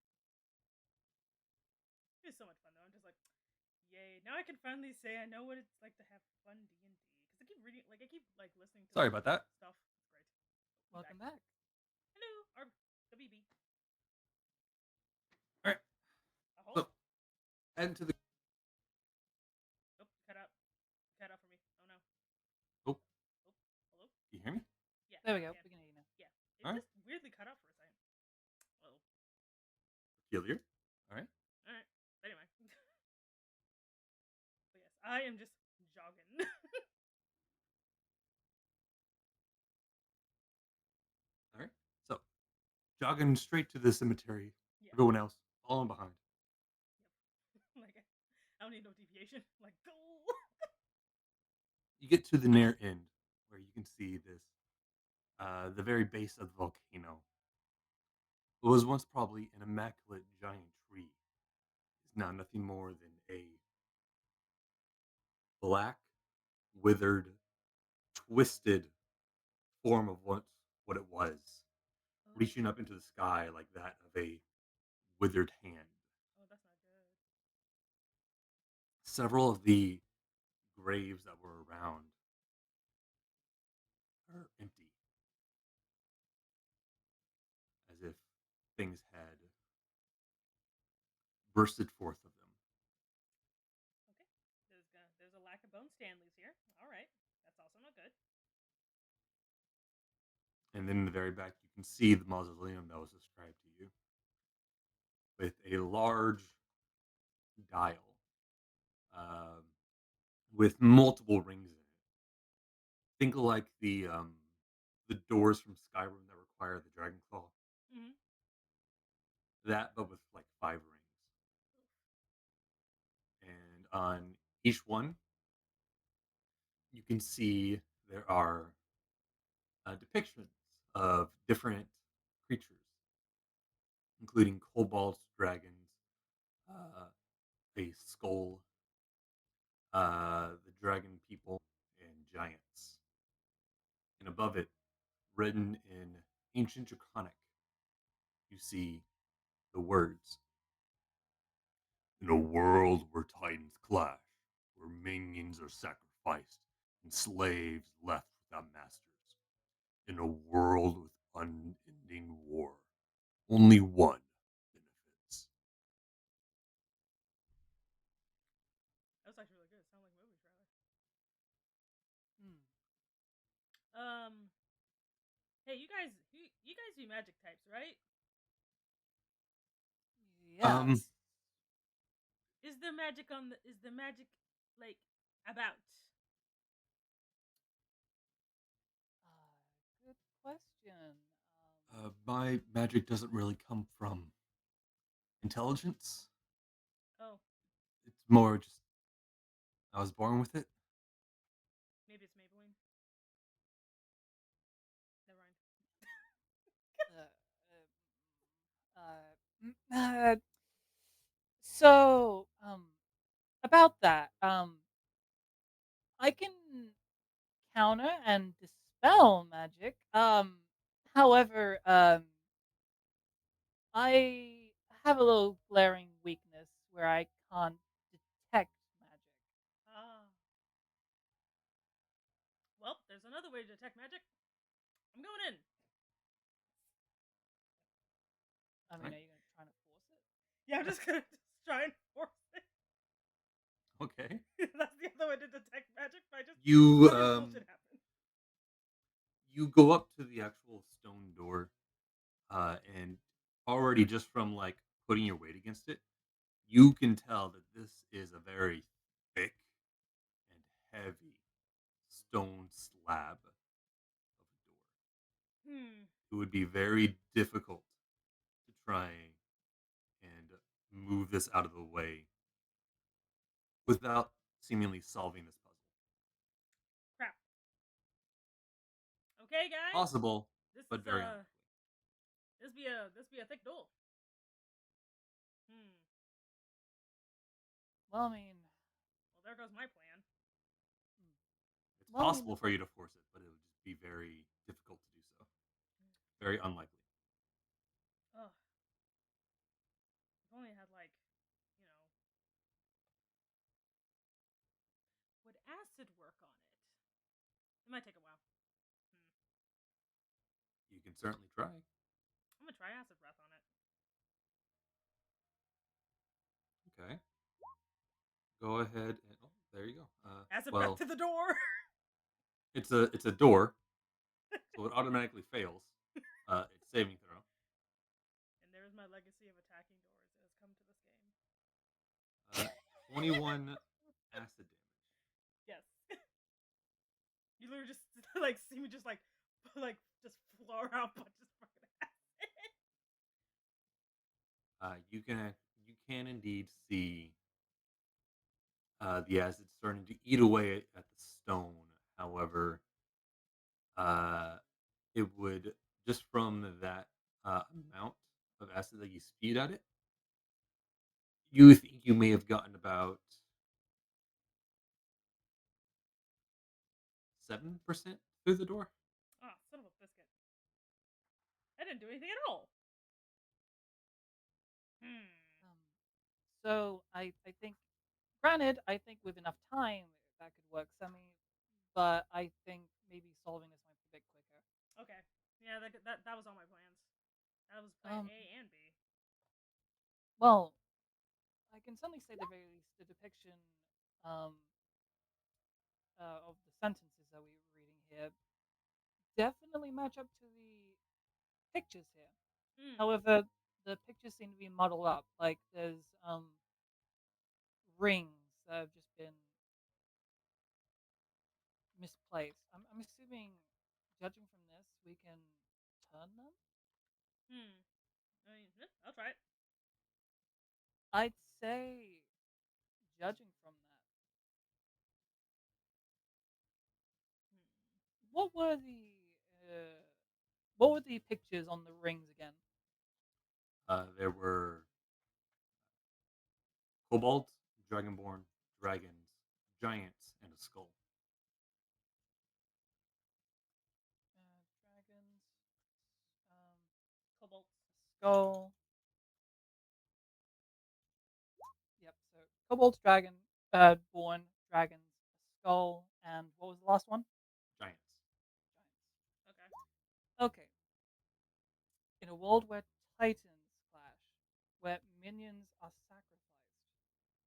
It was so much fun, though. I'm just like, yay. Now I can finally say I know what it's like to have fun D&D. Because I keep reading, like, I keep, like, listening to
Sorry about that.
stuff. It's great. You back.
welcome back.
Hello, our WB.
All right.
A hole?
So, and to the.
Oh, cut out. Cut out for me. Oh, no.
Oh,
Oh, hello?
can you hear me?
Yeah,
There we
I
go.
can.
We can hear you now.
Yeah. It
All right.
just weirdly cut out for a second. Oh,
Peculiar. All right.
alright. Anyway. But yes, I am just jogging.
All right. So, jogging straight to the cemetery.
Yeah.
Everyone else following behind.
Yep. Like, I don't need no deviation. Like, go.
You get to the near end where you can see this, the very base of the volcano. What was once probably an immaculate giant tree is now nothing more than a black, withered, twisted form of what it was,
Oh,
reaching up into the sky like that of a withered hand.
oh, that's not good.
Several of the graves that were around are empty, as if things had bursted forth of them.
Okay. There's a lack of bone Stanleys here. All right. That's also not good.
And then in the very back, you can see the mausoleum that was described to you with a large dial um, with multiple rings in it. Think like the doors from Skyrim that require the dragon claw.
Mm-hmm.
That, but with like 5 rings. And on each one, you can see there are depictions of different creatures, including kobolds, dragons, uh, a skull, the dragon people, and giants. And above it, written in ancient Draconic, you see the words: "In a world where titans clash, where minions are sacrificed, and slaves left without masters, in a world with unending war, only one benefits."
That was actually really good. It sounded like a movie trailer.
Hmm.
Hey, you guys do magic types, right?
Um,
Yes.
Is there magic on the? Is the magic like about?
Good question.
my magic doesn't really come from intelligence.
Oh,
It's more just I was born with it.
maybe it's Maybelline. Never mind.
Uh, so about that, I can counter and dispel spell magic. However, I have a little glaring weakness where I can't detect magic.
Ah. Well, there's another way to detect magic. I'm going in.
I mean,
Right.
are you gonna try to force it?
Yeah, I'm just gonna just try and force it.
Okay.
That's the other way to detect magic. By just
You
let this bullshit happen.
you go up to the actual stone door, and already just from like putting your weight against it, you can tell that this is a very thick and heavy stone slab of a door.
Hmm.
It would be very difficult to try and move this out of the way without seemingly solving this puzzle.
Crap. Okay, guys.
Possible,
This
but
is
very unlikely.
this be a thick duel. Hmm.
Well, I mean,
Well, there goes my plan.
hmm,
It's
well, I mean,
possible for you to force it, but it would just be very difficult to do so. Very unlikely.
Ugh. If only I had like, you know, would acid work on it? It might take a while. Hmm.
You can certainly try.
I'm gonna try acid breath on it.
Okay. Go ahead and there you go.
Acid breath
Well,
to the door.
it's a door, so it automatically fails. It's saving throw.
And there's my legacy of attacking doors. It has come to this game.
21 acid damage.
Yes. You literally just like see me just like just flow around punches fucking acid.
You can indeed see the acid starting to eat away at the stone. However, uh, it would just from that amount of acid that you spewed at it, you think you may have gotten about 7% through the door.
Ah, son of a biscuit. I didn't do anything at all. Hmm.
um, so I think, granted, I think with enough time that could work. So I mean, but I think maybe solving this might be a bit quicker.
Okay. Yeah, that was all my plans. That was plan
Um,
A and B.
well, I can certainly say the very least the depiction um, of the sentences that we were reading here definitely match up to the pictures here.
Hmm.
However, the pictures seem to be muddled up. Like there's rings that have just been misplaced. I'm assuming, judging from this, we can turn them.
Hmm. I mean, I'll try it.
I'd say, judging from that,
Hmm.
what were the uh, what were the pictures on the rings again?
There were kobolds, dragonborn, dragons, giants, and a skull.
Dragons, um,
Cobalt.
skull. Yep. So kobolds, dragon, born dragons, skull, and what was the last one?
Giants.
Okay.
Okay. In a world where titans clash, where minions are sacrificed,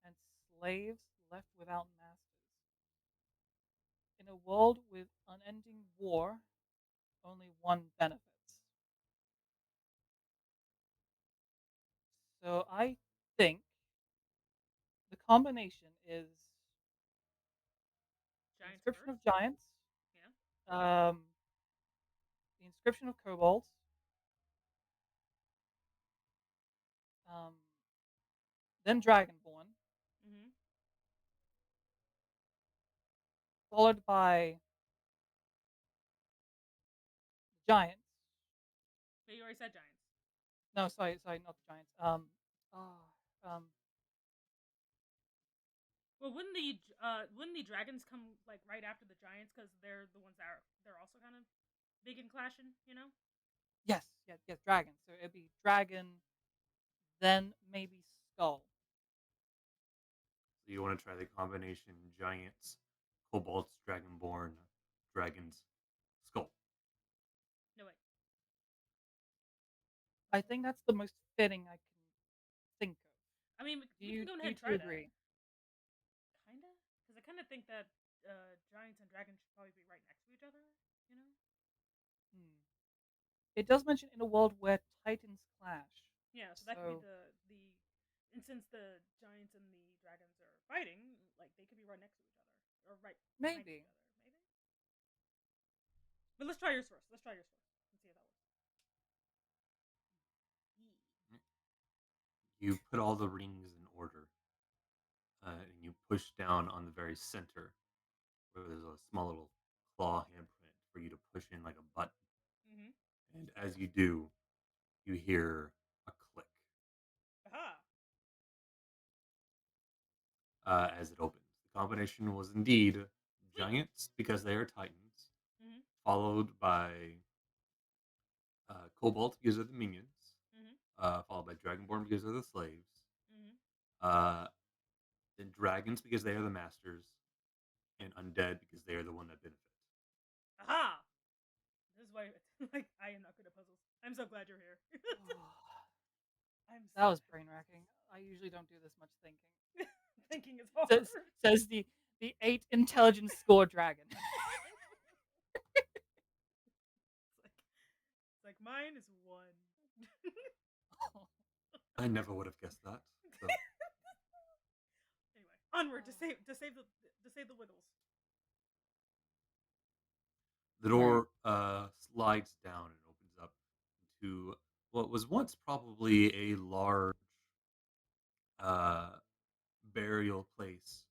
and slaves left without masters, in a world with unending war, only one benefits. So I think the combination is the
Giants
inscription
first.
of giants,
Yeah.
um, the inscription of kobolds, um, then dragonborn,
Mhm.
followed by giants.
But you already said giants.
No, sorry, not the giants. Ah, um,
Well, wouldn't the dragons come like right after the giants because they're the ones that they're also kind of big and clashing, you know?
Yes, yes, yes, dragon. So it'd be dragon, then maybe skull.
So you want to try the combination giants, kobolds, dragonborn, dragons, skull.
No way.
I think that's the most fitting I can think of.
I mean,
Do
we
you
can go
do
ahead
you
and
two
try that.
agree?
Kinda, because I kind of think that giants and dragons should probably be right next to each other. You know?
Hmm. It does mention in a world where titans clash.
Yeah. So that could be
So
the. And since the giants and the dragons are fighting, like they could be right next to each other or right behind each
maybe.
other, maybe. But let's try yours first. Let's try yours first and see if that works.
You put all the rings in order, and you push down on the very center where there's a small little claw handprint for you to push in like a button.
Mm-hmm.
And as you do, you hear a click
Aha.
as it opens. The combination was indeed
Sweet.
giants because they are titans,
Mm-hmm.
followed by kobolds because of the minions,
Mm-hmm.
followed by dragonborn because of the slaves,
Mm-hmm.
uh, then dragons because they are the masters, and undead because they are the one that benefit.
Aha. This is why, like, I am not good at puzzles. I'm so glad you're here. I'm so
That was brain racking. I usually don't do this much thinking.
thinking is hard.
Says the 8 intelligence score dragon.
It's like mine is one.
I never would have guessed that. So.
Anyway, onward to save the wiggles.
The door slides down and opens up to what was once probably a large uh, burial place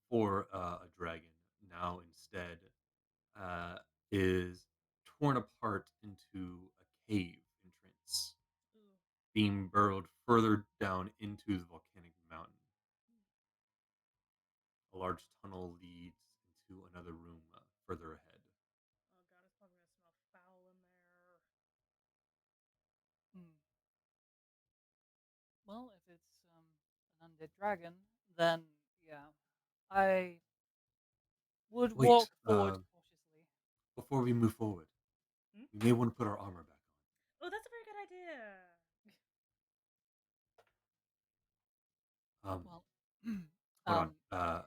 for a dragon. Now instead uh, is torn apart into a cave entrance,
Ooh.
being burrowed further down into the volcanic mountain. A large tunnel leads into another room further ahead.
Oh god, it's probably gonna smell foul in there.
Hmm. Well, if it's an undead dragon, then yeah, I would
Wait,
walk forward cautiously.
before we move forward,
Hmm?
we may want to put our armor back
Oh, that's a very good idea.
on.
Well,
Hold
um,
on.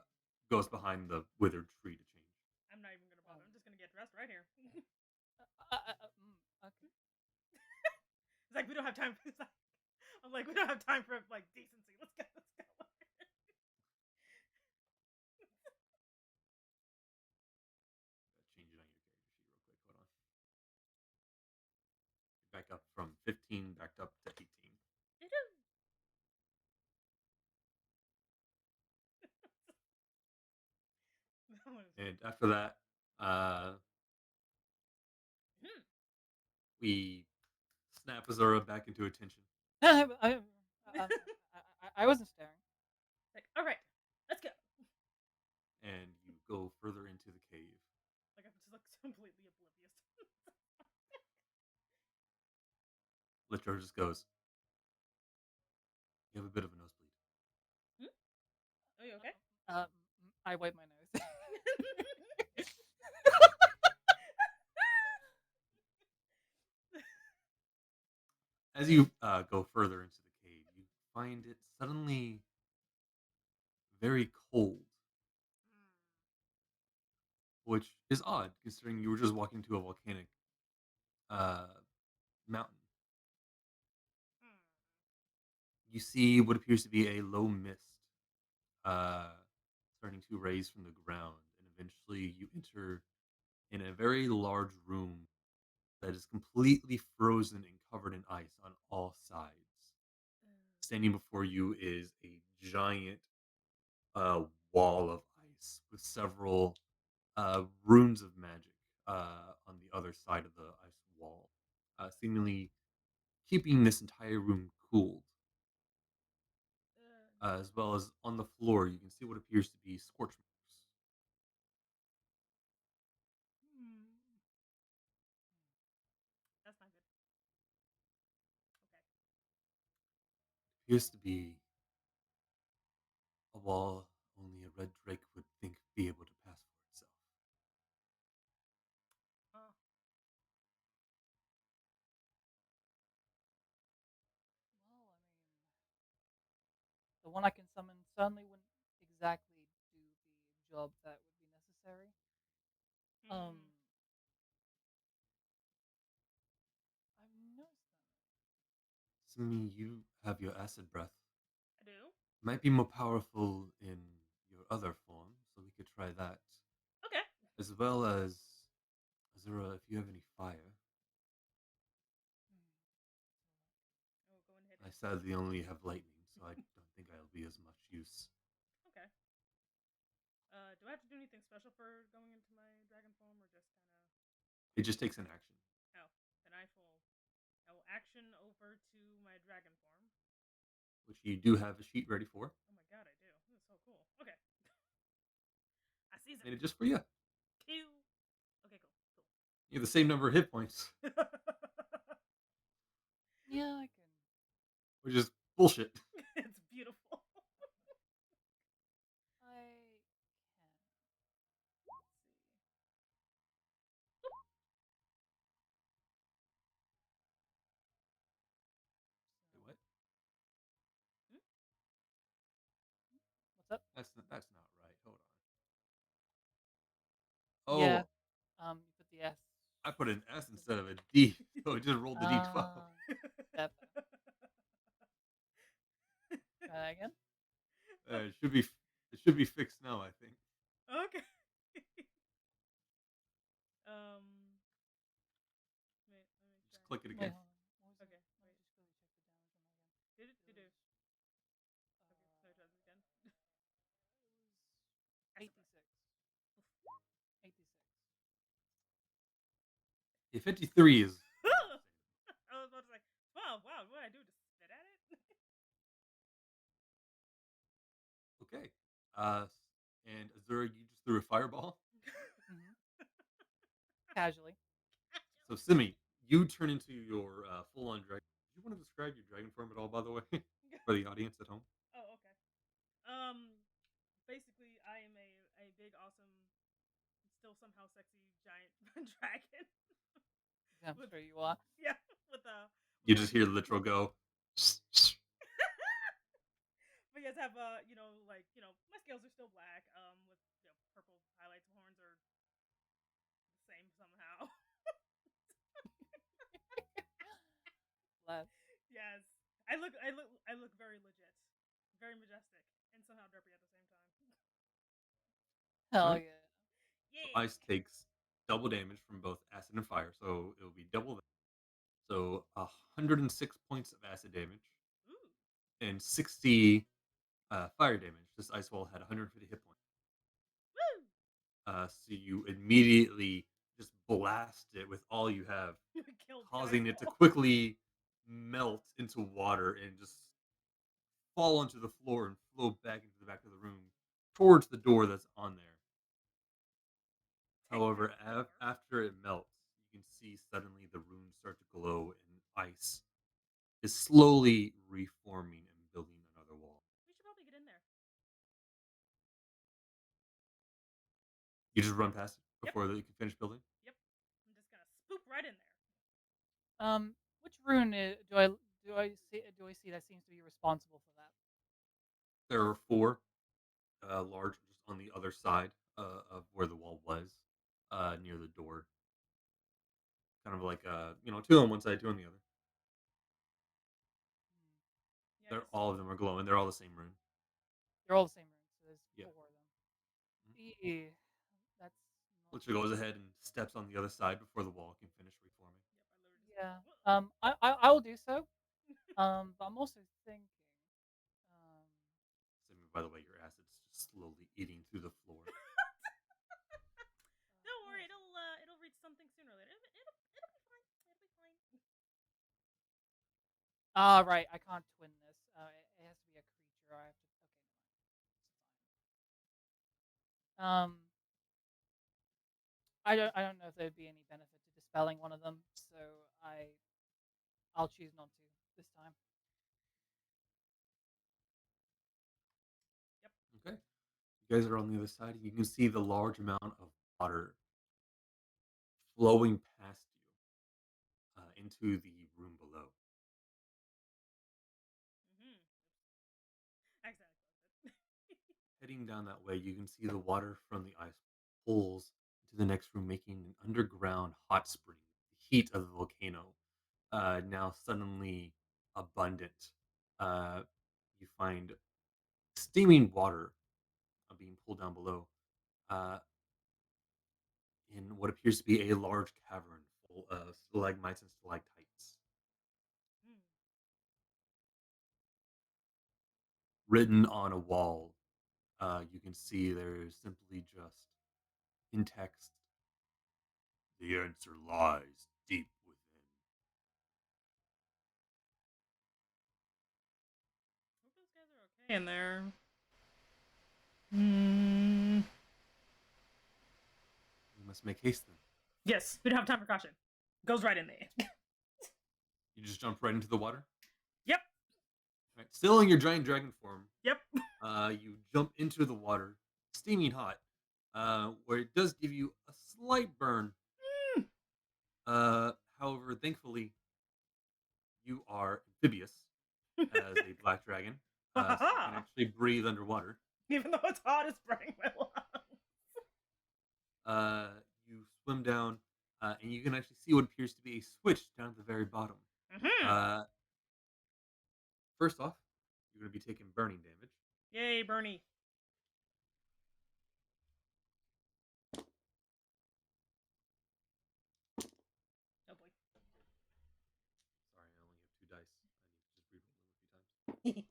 Goes behind the withered tree to change.
I'm not even gonna bother. I'm just gonna get dressed right here.
okay.
It's like we don't have time for this. I'm like, we don't have time for like decency. Let's go. Let's go.
Change it on your character sheet real quick. Hold on. Back up from 15, backed up to 18. And after that,
Hmm.
we snap Azura back into attention.
I wasn't staring.
Like, all right, let's go.
And you go further into the cave.
Like I'm just like completely oblivious.
Litro just goes, "You have a bit of a nosebleed."
Hmm? Are you okay?
I wipe my nose.
As you go further into the cave, you find it suddenly very cold, which is odd considering you were just walking to a volcanic uh, mountain. You see what appears to be a low mist uh, starting to raise from the ground, and eventually you enter in a very large room that is completely frozen and covered in ice on all sides. Standing before you is a giant wall of ice with several runes of magic on the other side of the ice wall, seemingly keeping this entire room cooled. as well as on the floor, you can see what appears to be scorch marks.
Hmm. That's not good. Okay.
Appears to be a wall only a red drake would think be able to pass for itself.
Uh,
Well, I mean, the one I can summon certainly wouldn't exactly do the job that would be necessary. Um,
mm,
I've noticed that.
Simi, you have your acid breath.
I do.
Might be more powerful in your other form, so we could try that.
Okay.
As well as Azura, if you have any fire.
Oh, go ahead
I
and.
sadly only have lightning, so I don't think I'll be as much use.
Okay. Do I have to do anything special for going into my dragon form, or just kind of?
It just takes an action,
Oh, then I will action over to my dragon form.
which you do have a sheet ready for.
Oh my god, I do. This is so cool. Okay. I see
Made
it.
it just for you.
Q. Okay, cool.
You have the same number of hit points,
Cool.
Yeah, I can.
which is bullshit.
It's beautiful.
I can.
Let's see.
Wait, what?
Hmm?
What's up?
That's not right. Hold
Yeah.
on. Oh,
You put the S.
I put an S instead of a D, so it just rolled the D12.
That Try that again.
It should be fixed now, I think.
Okay. um. Wait. Let me
Just
try.
click it
Wait,
again.
hold on. What was
Okay.
it? Let me
Wait.
just quickly check the damage on that again.
Did it?
It
Did it?
was,
Okay. Let me try this again.
it
Acid
was
breath.
86. 86.
Yeah, 53 is.
I was about to say, wow, wow, what did I do? Just spit at it?
Okay. And Azura, you just threw a fireball.
Mm-hmm. Casually.
So Simi, you turn into your full-on dragon. Do you want to describe your dragon form at all, by the way, for the audience at home?
Oh, okay. Um, basically, I am a big, awesome, still somehow sexy giant dragon.
I'm
with
sure you are.
yeah, with
You
like
just hear Litro go.
but yes, have like my scales are still black. With purple highlights. Horns are the same somehow.
Bless.
Yes, I look very legit, very majestic, and somehow derpy at the same time.
All
Hell
right.
yeah.
So
Yeah.
ice takes double damage from both acid and fire, so it'll be double that. So 106 points of acid damage
Ooh.
and 60 fire damage. This ice wall had 150 hit points.
Woo.
So you immediately just blast it with all you have,
Killed the
causing
ice
it to
wall.
quickly melt into water and just fall onto the floor and float back into the back of the room towards the door that's on there.
Take
However,
that door.
after it melts, you can see suddenly the runes start to glow and ice is slowly reforming and building another wall.
We should probably get in there.
You just run past it
Yep.
before you can finish building.
Yep. I'm just gonna spoop right in there.
Which rune do I see that seems to be responsible for that?
There are four large just on the other side of where the wall was, near the door. Kind of like two on one side, two on the other.
Yeah, I
They're
guess.
all of them are glowing. They're all the same rune.
They're all the same runes, so there's
Yeah.
4 of them.
Mhm.
Yeah, that's not.
Which goes ahead and steps on the other side before the wall can finish reforming.
Yep. I literally just.
Yeah.
Whoa.
I will do so. But I'm also thinking. Um,
Simi, by the way, your acid's just slowly eating through the floor.
Don't
where
worry,
is it?
it'll reach something sooner or later. It'll be fine. It'll be fine.
Ah, right. I can't twin this. It has to be a creature. I have to I don't know if there'd be any benefit to dispelling one of them, so I'll choose not to this time.
Okay. You guys are on the other side. You can see the large amount of water flowing past you into the room below.
Exactly.
Heading down that way, you can see the water from the ice pulls into the next room, making an underground hot spring. The heat of the volcano now suddenly abundant. You find steaming water being pulled down below uh, in what appears to be a large cavern full of stalagmites and stalactites. Written on a wall, you can see there's simply just in text, the answer lies deep within.
Hope those guys are okay in there. Hmm.
You must make haste then.
Yes, we don't have time for caution. Goes right in there.
You just jump right into the water?
Yep.
Right. Still in your giant dragon form,
Yep.
you jump into the water, steaming hot, where it does give you a slight burn. However, thankfully, you are amphibious as a black dragon, so you can actually breathe underwater.
Even though it's hot, it's burning my lungs.
You swim down, and you can actually see what appears to be a switch down at the very bottom. First off, you're going to be taking burning damage.
Yay, Bernie. Oh boy.
Sorry, I only have 2 dice. I need to just reroll them a few times.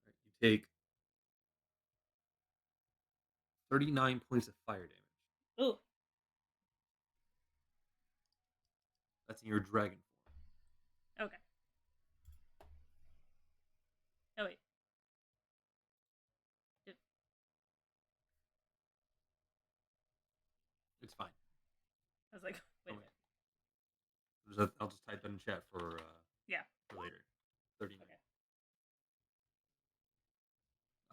All right, you take 39 points of fire damage.
Ooh.
That's in your dragon form.
Okay. Oh wait.
It's fine.
I was like, wait a minute.
I'll just type that in chat for
Yeah.
for later. 39.
Okay.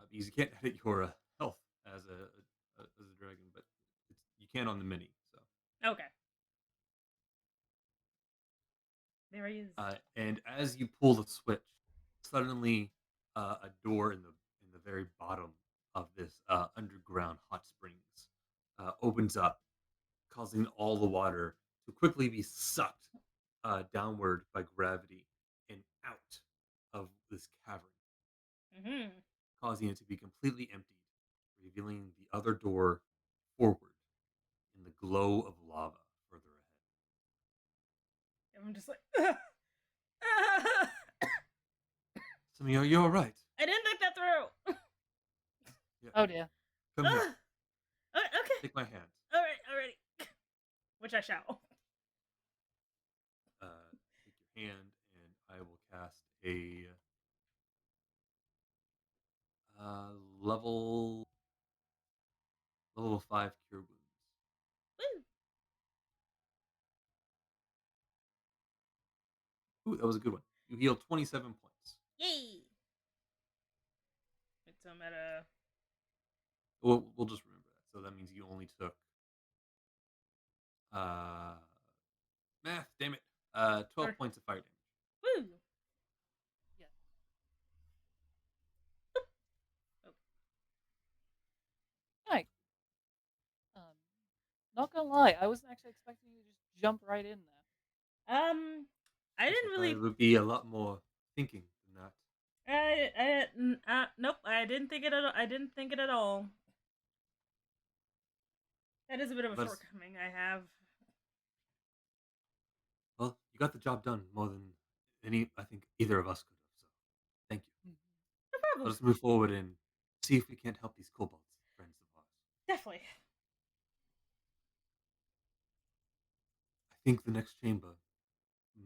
Because you can't edit your health as a dragon, but you can on the mini. So
Okay. There he is.
And as you pull the switch, suddenly a door in the very bottom of this underground hot springs opens up, causing all the water to quickly be sucked downward by gravity and out of this cavern, causing it to be completely emptied, revealing the other door forward in the glow of lava further ahead.
I'm just like,
Sammy, are you all right?
I didn't think that through.
Yeah.
Oh dear.
Come here.
Okay.
Take my hand.
All right. Alrighty. Which I shall.
Take your hand, and I will cast a level 5 cure wounds.
Woo.
Ooh, that was a good one. You heal 27 points.
Yay. Wait, so I'm at a.
We'll just remember that. So that means you only took math. Damn it. 12 points of fire damage.
Woo.
Yes.
Oh.
Hi. Not gonna lie, I wasn't actually expecting you to just jump right in there.
I didn't really.
It would be a lot more thinking than that.
Nope. I didn't think it at all. I didn't think it at all. That is a bit of a shortcoming I have.
Well, you got the job done more than I think either of us could have. So, thank you.
No problem.
Let's move forward and see if we can't help these kobolds, friends of ours.
Definitely.
I think the next chamber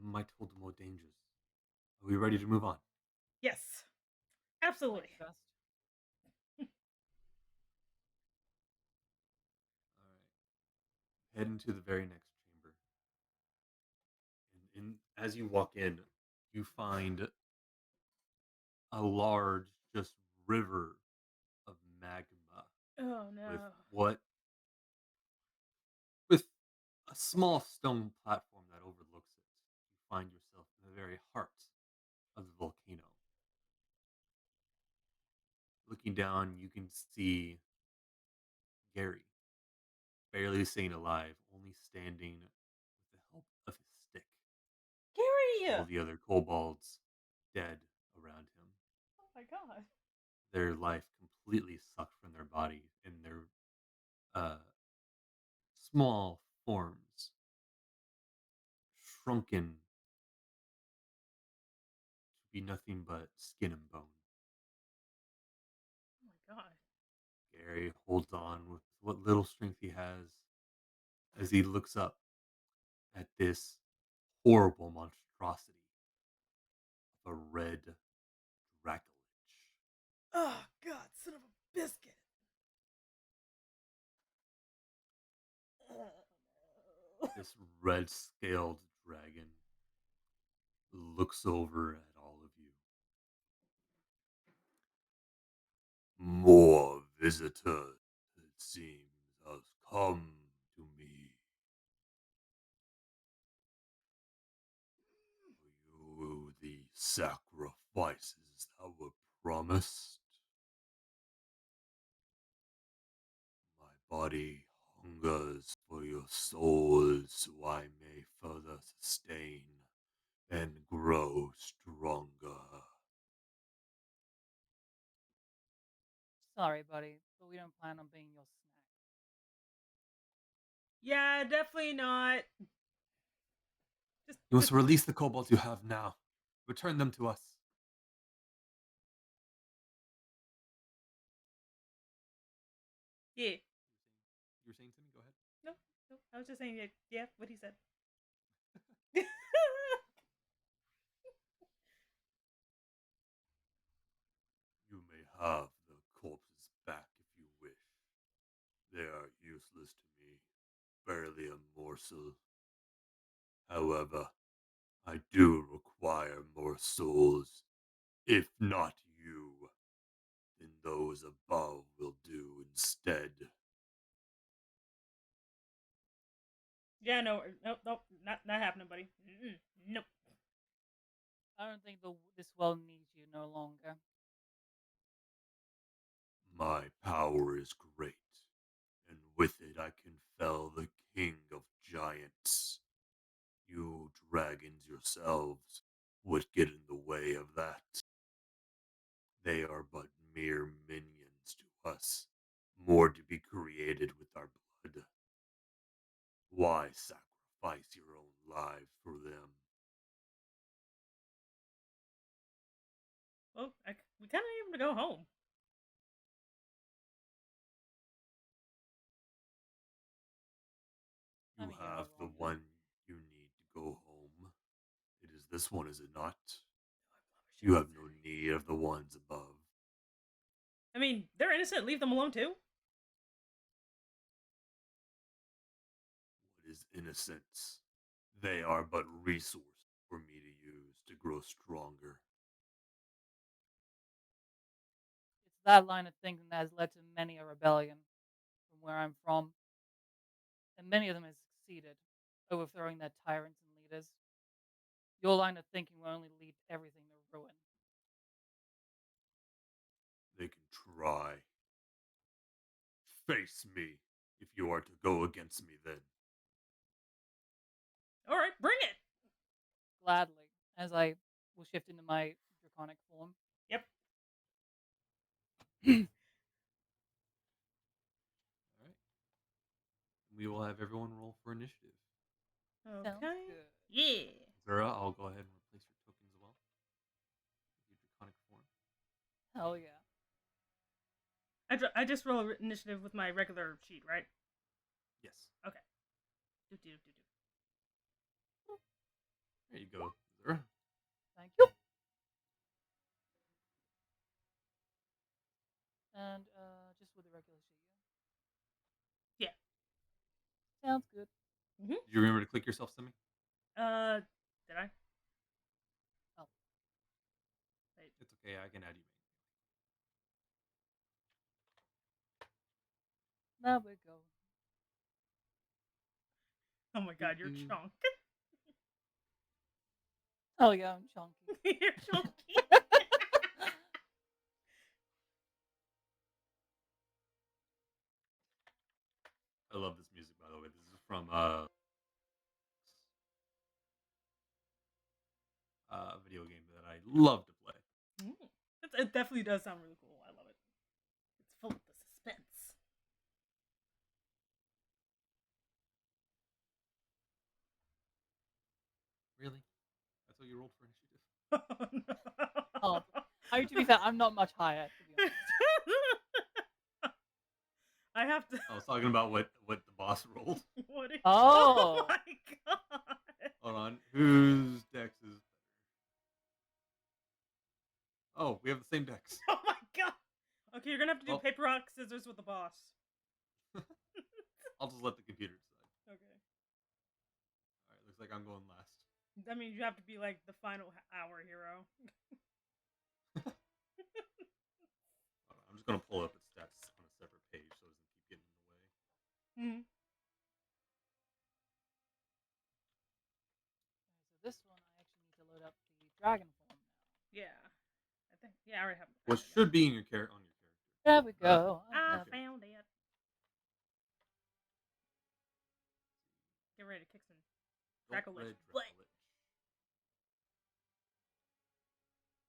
might hold more dangers. Are we ready to move on?
Yes. Absolutely.
Like best.
All right. Head into the very next chamber. And as you walk in, you find a large, just river of magma
Oh
with
no.
with a small stone platform that overlooks it. You find yourself in the very heart of the volcano. Looking down, you can see Gary, barely staying alive, only standing with the help of his stick.
Gary!
All the other kobolds dead around him.
Oh my god.
Their life completely sucked from their body, and their uh, small forms shrunken to be nothing but skin and bone.
Oh my god.
Gary holds on with what little strength he has as he looks up at this horrible monstrosity of a red dracolich.
Oh god, son of a biscuit. Oh, no.
This red scaled dragon looks over at all of you. More visitors, it seems, has come to me. Are you the sacrifices that were promised? My body hungers for your souls so I may further sustain and grow stronger.
Sorry, buddy, but we don't plan on being your snack.
Yeah, definitely not.
You must release the kobolds you have now. Return them to us.
Yeah.
You were saying something? Go ahead.
No, no. I was just saying, yeah, what he said.
You may have the corpses back if you wish. They are useless to me, barely a morsel. However, I do require more souls. If not you, then those above will do instead.
Yeah, no, nope, not happening, buddy. Nope.
I don't think this world needs you no longer.
My power is great, and with it I can fell the king of giants. You dragons yourselves would get in the way of that. They are but mere minions to us, more to be created with our blood. Why sacrifice your own lives for them?
Well, we kind of need him to go home.
I
You
mean, you're
have
not
the
wrong.
one you need to go home. It is this one, is it not? You have no need of the ones above.
I mean, they're innocent. Leave them alone too.
What is innocence? They are but resources for me to use to grow stronger.
It's that line of thinking that has led to many a rebellion from where I'm from, and many of them have succeeded, overthrowing their tyrants and leaders. Your line of thinking will only lead everything to ruin.
They can try. Face me if you are to go against me then.
All right, bring it.
Gladly, as I will shift into my draconic form.
Yep.
All right. We will have everyone roll for initiative.
Okay.
Sounds good.
Yeah.
Zara, I'll go ahead and replace your tokens as well. Your draconic form.
Hell yeah.
I just roll initiative with my regular sheet, right?
Yes.
Okay. Do.
There you go, Zara.
Thank you. And just with the regular shit,
Yeah.
Sounds good.
Did you remember to click yourself, Simi?
Did I?
Oh.
Wait.
It's okay. I can add you.
There we go.
Oh my god, you're
Mm.
chunk.
Oh yeah, I'm chunky.
You're chunky.
I love this music, by the way. This is from a video game that I love to play.
It definitely does sound really cool. I love it. It's full of the suspense.
Really? That's what you rolled for initiative?
Oh, to be fair, I'm not much higher, to be honest.
I have to.
I was talking about what the boss rolled.
What is...
Oh.
Oh my god.
Hold on. Whose dex is better? Oh, we have the same dex.
Oh my god. Okay, you're gonna have to do
Well-
paper, rock, scissors with the boss.
I'll just let the computer decide.
Okay.
Alright, looks like I'm going last.
That means you have to be like the final hour hero.
Hold on, I'm just gonna pull up its stats on a separate page so it doesn't keep getting in the way.
Hmm.
So this one, I actually need to load up the dragon form now.
Yeah. I think. Yeah, I already have it.
What should be in your on your character?
There we go.
I
Okay.
found it. Get ready to kick some Dracolich butt.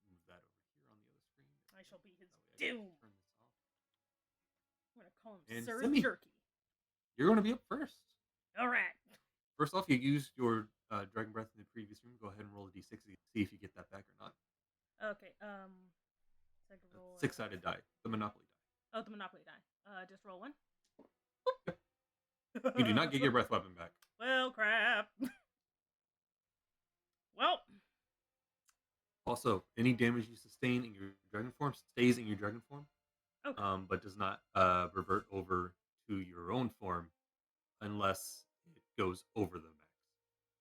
Move that over here on the other screen.
I shall be his
That way I can
doom.
turn this off.
I'm gonna call him
And
Sir
Simi.
Jerky.
You're gonna be up first.
All right.
First off, you used your Dragon Breath in the previous room. Go ahead and roll a d6 to see if you get that back or not.
Okay. Second roll.
Six-sided die, the Monopoly die.
Oh, the Monopoly die. Just roll one.
You do not get your breath weapon back.
Well, crap. Well.
Also, any damage you sustain in your dragon form stays in your dragon form,
Okay.
but does not revert over to your own form unless it goes over the max.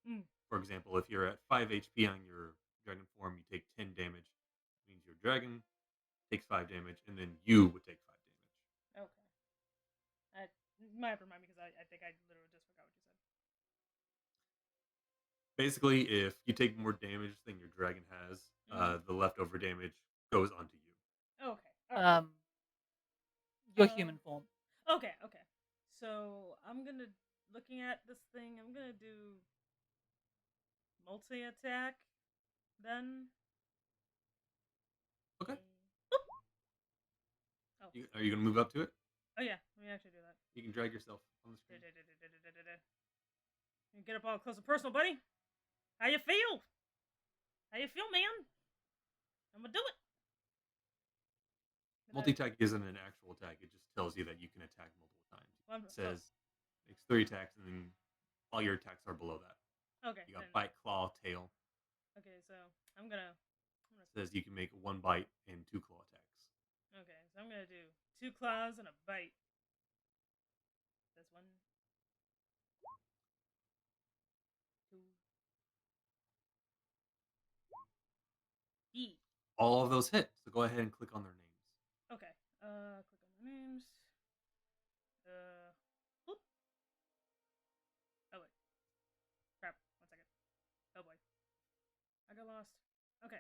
Mm.
For example, if you're at 5 HP on your dragon form, you take 10 damage. It means your dragon takes 5 damage, and then you would take 5 damage.
Okay. You might have to remind me because I think I literally just forgot what you said.
Basically, if you take more damage than your dragon has, the leftover damage goes onto you.
Okay. All right.
Your human form.
Okay. Okay. So I'm gonna looking at this thing. I'm gonna do multi attack. Then.
Okay.
Boop. Oh.
Are you going to move up to it?
Oh yeah. Let me actually do that.
You can drag yourself on the screen.
You get up all close and personal, buddy. How you feel? How you feel, man? I'm gonna do it.
Multi-attack isn't an actual attack. It just tells you that you can attack multiple times. It says makes 3 attacks, and then all your attacks are below that.
Okay.
You got bite, claw, tail.
Okay, so I'm gonna.
It says you can make 1 bite and 2 claw attacks.
Okay, so I'm gonna do 2 claws and a bite. This one. 2. E.
All of those hit. So go ahead and click on their names.
Okay. Click on the names. Whoop. Oh wait. Crap. 1 second. Oh boy. I got lost. Okay.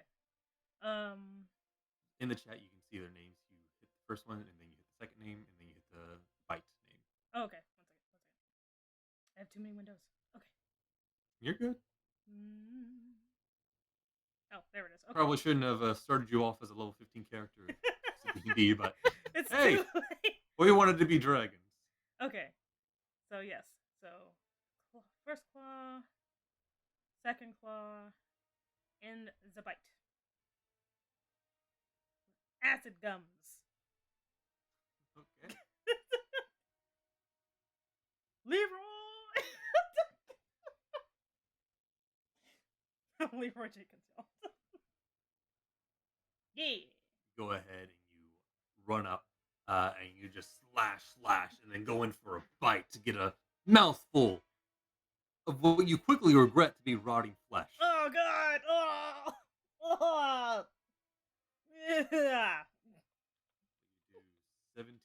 In the chat, you can see their names. You hit the first one, and then you hit the second name, and then you hit the bite name.
Oh, okay. 1 second. 1 second. I have too many windows. Okay.
You're good.
Oh, there it is. Okay.
Probably shouldn't have started you off as a level 15 character in D&D, but
It's
hey,
too late.
we wanted to be dragons.
Okay. So yes. So first claw, second claw, and the bite. Acid gums.
Okay.
Leroy. Leroy Jenkins, y'all. Yeah.
Go ahead and you run up and you just slash, and then go in for a bite to get a mouthful of what you quickly regret to be rotting flesh.
Oh god! Oh! Oh! Yeah.
You do 17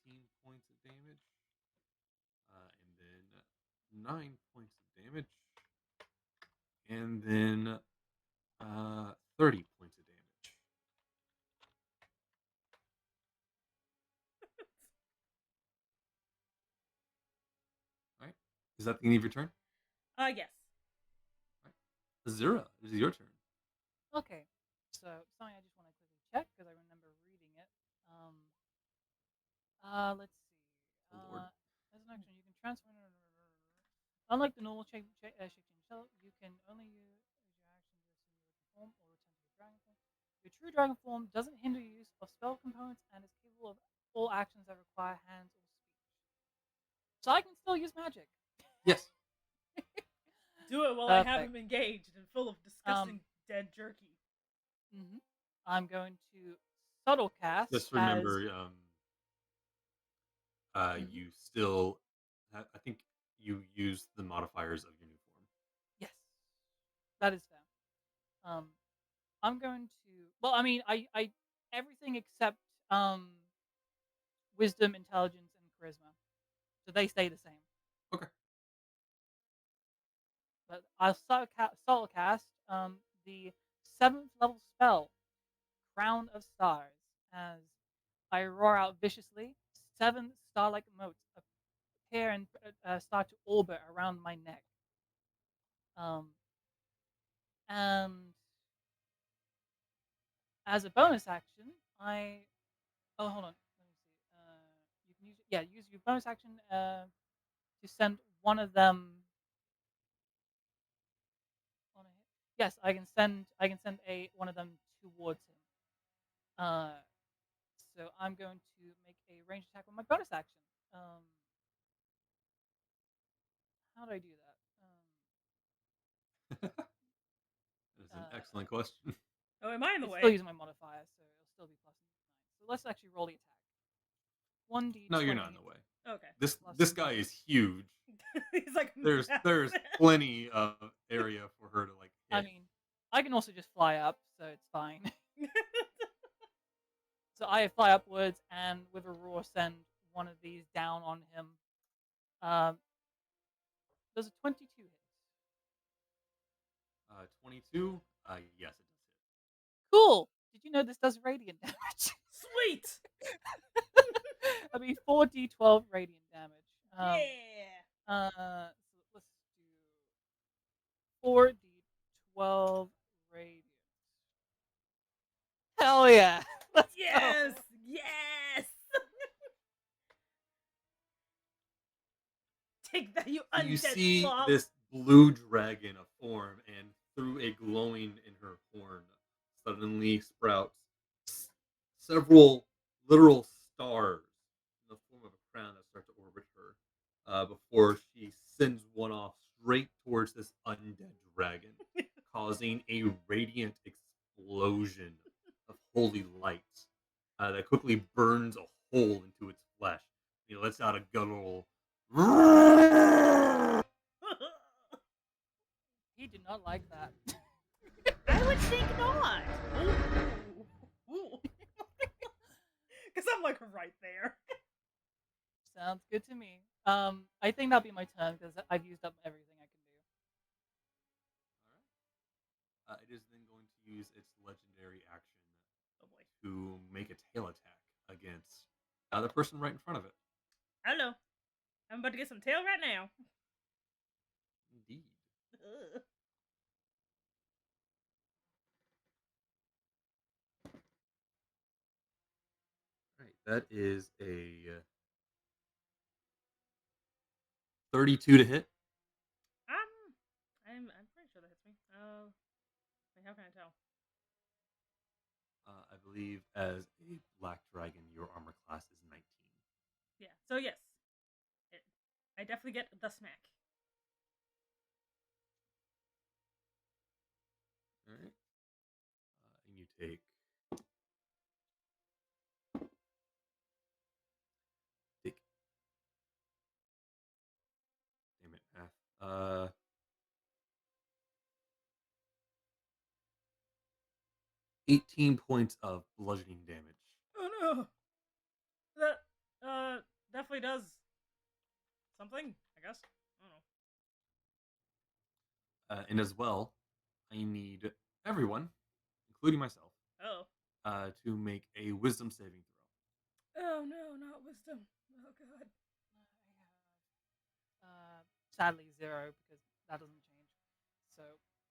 points of damage, and then 9 points of damage, and then 30 points of damage. All right. Is that the end of your turn?
Yes.
All right. Azura, it is your turn.
Okay, so something I just want to quickly check because I remember reading it. Let's see.
Oh, Lord.
As an action, you can transfer. Unlike the normal shape change spell, you can only use your action to assume your form or return to your dragon form. Your true dragon form doesn't hinder use of spell components and is capable of all actions that require hands or speech. So I can still use magic.
Yes.
Do it while I have him engaged and full of disgusting dead jerky.
I'm going to subtle cast.
Just remember, you still, I think you use the modifiers of your new form.
Yes, that is fair. I'm going to. Well, I mean, I everything except wisdom, intelligence, and charisma, so they stay the same.
Okay.
But I'll subtle cast the 7th level spell, Crown of Stars, as I roar out viciously. 7 star-like motes appear and start to orbit around my neck. And as a bonus action, oh, hold on. Let me see. You can use your bonus action to send one of them on a hit. Yes, I can send one of them towards him. So I'm going to make a ranged attack with my bonus action. How do I do that?
That is an excellent question.
Oh, am I in the way?
Still using my modifier, so it'll still be plus 9. So let's actually roll the attack. 1d20.
No, you're not in the way.
Okay.
This guy is huge.
He's like
There's
massive.
plenty of area for her to like hit.
I mean, I can also just fly up, so it's fine. So I fly upwards and with a roar send one of these down on him. Does a 22 hit?
22? Yes, it does hit.
Cool. Did you know this does radiant damage?
Sweet.
I mean, 4d12 radiant damage.
Yeah.
So let's do 4d12 radiant. Hell yeah! Let's
Yes.
go.
Yes. Take that, you undead
You see
slob.
this blue dragon of form, and through a glowing in her horn, suddenly sprouts several literal stars in the form of a crown that start to orbit her, before she sends one off straight towards this undead dragon, causing a radiant explosion of holy light that quickly burns a hole into its flesh. He lets out a guttural.
He did not like that.
I would think not. Because I'm like right there.
Sounds good to me. I think that'll be my turn because I've used up everything I can do.
Alright. It is then going to use its legendary action
Oh boy.
to make a tail attack against the person right in front of it.
Hello. I'm about to get some tail right now.
Indeed.
Ugh.
Alright, that is a 32 to hit.
I'm pretty sure that hits me. Wait, how can I tell?
I believe as a black dragon, your armor class is 19.
Yeah. So yes, I definitely get the smack.
Alright. And you take 18 points of bludgeoning damage.
Oh no! That definitely does something, I guess. I don't know.
And as well, I need everyone, including myself,
Oh.
to make a wisdom saving throw.
Oh no, not wisdom. Oh god.
I have sadly 0 because that doesn't change. So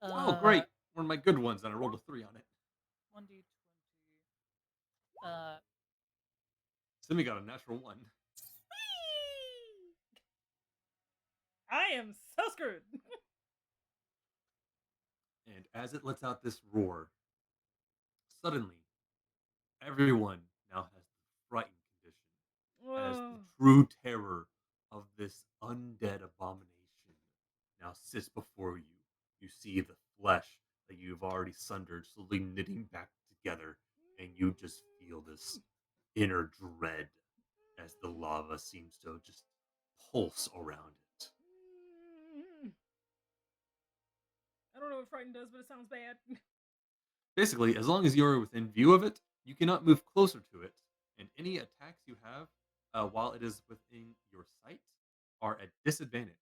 Oh, great! One of my good ones, and I rolled a 3 on it.
1d20.
Simi got a natural 1.
I am so screwed.
And as it lets out this roar, suddenly, everyone now has the frightened condition, as the true terror of this undead abomination now sits before you. You see the flesh that you've already sundered slowly knitting back together, and you just feel this inner dread as the lava seems to just pulse around it.
I don't know what frightened does, but it sounds bad.
Basically, as long as you're within view of it, you cannot move closer to it, and any attacks you have while it is within your sight are at disadvantage.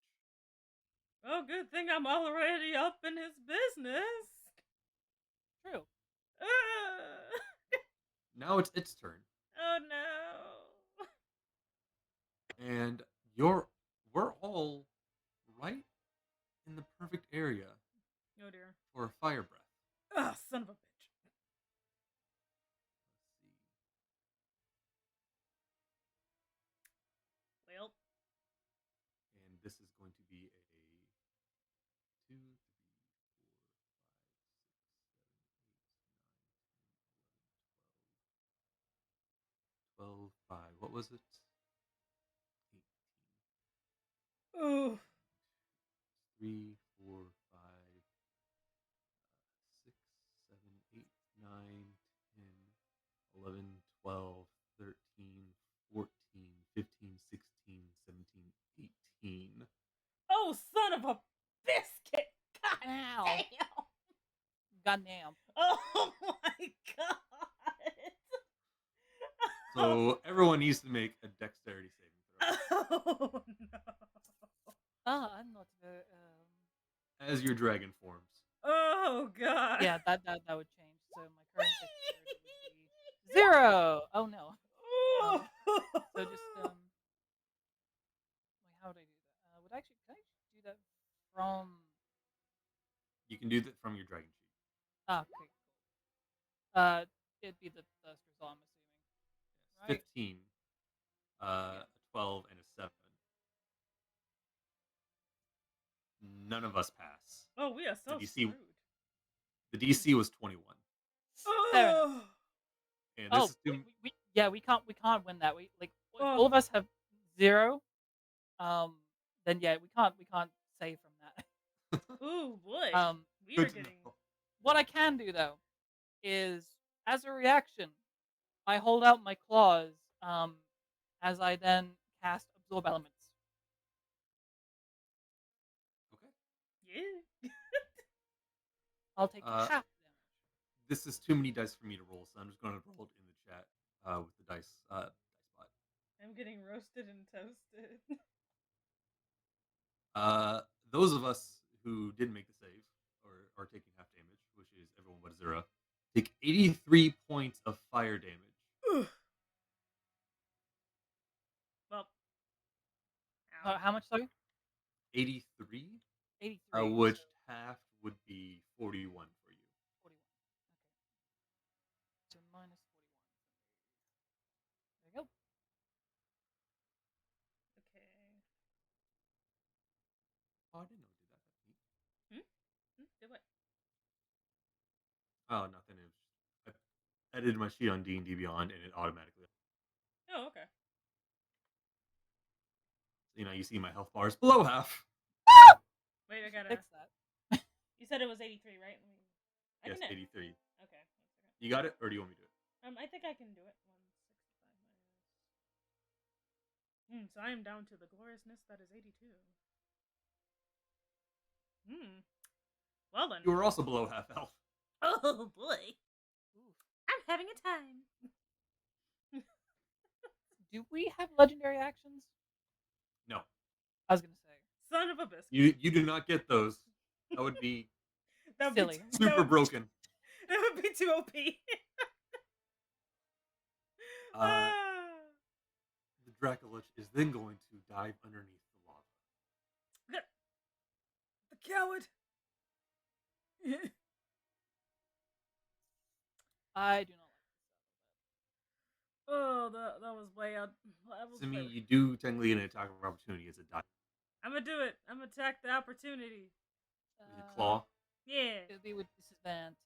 Oh, good thing I'm already up in his business.
True.
Now it's its turn,
Oh no.
and we're all right in the perfect area
Oh dear.
for a fire breath.
Ah, son of a bitch.
Let's see.
Well,
And this is going to be a 2, 3, 4, 5, 6, 7, 8, 9, 10, 11, 12, 5. What was it? 18.
ooh.
3, 4, 5, 6, 7, 8, 9, 10, 11, 12, 13, 14, 15, 16, 17, 18.
Oh, son of a biscuit. God
Ow.
damn.
Goddamn.
Oh my god.
So everyone needs to make a dexterity saving throw
Oh no.
I'm not very.
as your dragon forms.
Oh god.
Yeah, that would change. So my current dexterity would be 0. Oh no. So just wait, how would I do that? Can I do that from?
You can do that from your dragon sheet.
Okay, cool. It'd be the first result, I'm assuming. Right?
15, a 12, and a 7. None of us pass.
Oh, we are so
The DC
screwed.
The DC was 21.
Fair enough.
And
Oh,
this is
we can't win that. We if all of us have 0. Then yeah, we can't save from that.
Ooh boy. We are
good to
getting.
know.
What I can do though is, as a reaction, I hold out my claws. As I then cast absorb elements.
Okay.
Yeah.
I'll take half damage.
This is too many dice for me to roll, so I'm just going to roll it in the chat with the dice bot.
I'm getting roasted and toasted.
Those of us who didn't make the save or are taking half damage, which is everyone but Azura, take 83 points of fire damage.
Well.
How much, sorry?
83?
83.
Which half would be 41 for you.
41. Okay. So minus 41. There you go.
Okay.
Oh, I didn't know it did that. That's neat.
Do what?
Oh, nothing. I edited my sheet on D&D Beyond, and it automatically.
Oh, okay.
So, you see my health bar is below half.
Wait, I gotta
fix that.
You said it was 83, right?
Yes, 83.
Okay.
You got it, or do you want me to do it?
I think I can do it. 165 minus. So I am down to the gloriousness that is 82. Well then.
You were also below half health.
Oh boy.
Ooh.
having a time.
Do we have legendary actions?
No,
I was gonna say.
Son of a biscuit.
you do not get those. That would be
That would
Silly.
Be
super broken.
That would be too OP.
The Dracolich is then going to dive underneath the lava.
The coward.
I do not
Oh, that was way out. That was
To me,
way-
you do technically get an attack of opportunity as a dive.
I'm gonna do it. I'm gonna attack the opportunity.
like
Is it claw?
Yeah,
It would be with disadvantage.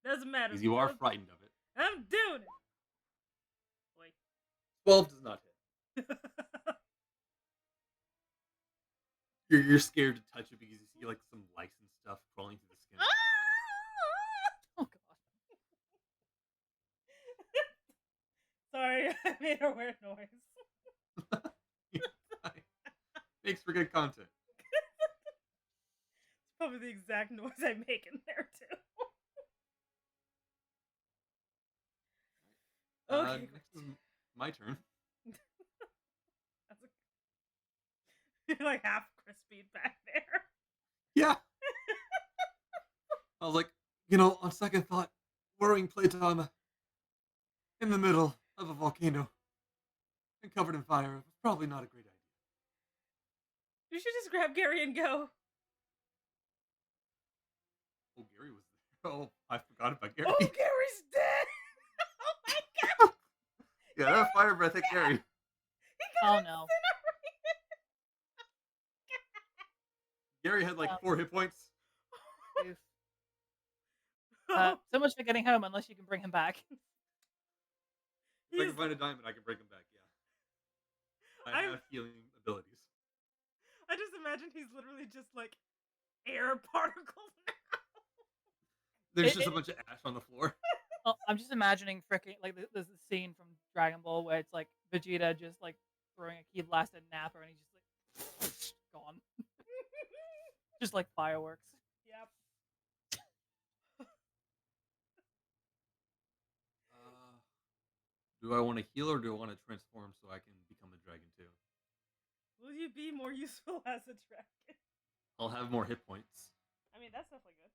doesn't matter.
Because you are
I'm-
frightened of it.
I'm doing it. Wait.
12 does not hit. You're scared to touch it because you see like some lice and stuff crawling through the skin.
Oh god.
Sorry, I made a weird noise.
Makes for good content.
It's probably the exact noise I make in there too. Okay,
Next is my turn.
That's You're like half crispy back there.
Yeah. I was like, on second thought, wearing playtime in the middle of a volcano and covered in fire was probably not a great idea.
You should just grab Gary and go.
Oh, Gary was there. Oh, I forgot about Gary.
Oh, Gary's dead. Oh my god.
Yeah, that fire breath hit Gary.
Oh no.
Gary had like 4 hit points.
Oof. So much for getting home, unless you can bring him back.
If I can find a diamond, I can break him back. Yeah, I
I'm-
have healing abilities.
I just imagine he's literally just like air particles now.
There's just a bunch of ash on the floor.
Oh, I'm just imagining freaking like there's the scene from Dragon Ball where it's like Vegeta just like throwing a key blast at Nappa and he's just like gone, just like fireworks.
Yep.
Do I want to heal or do I want to transform so I can become a dragon too?
Will you be more useful as a dragon?
I'll have more hit points.
I mean, that's definitely good.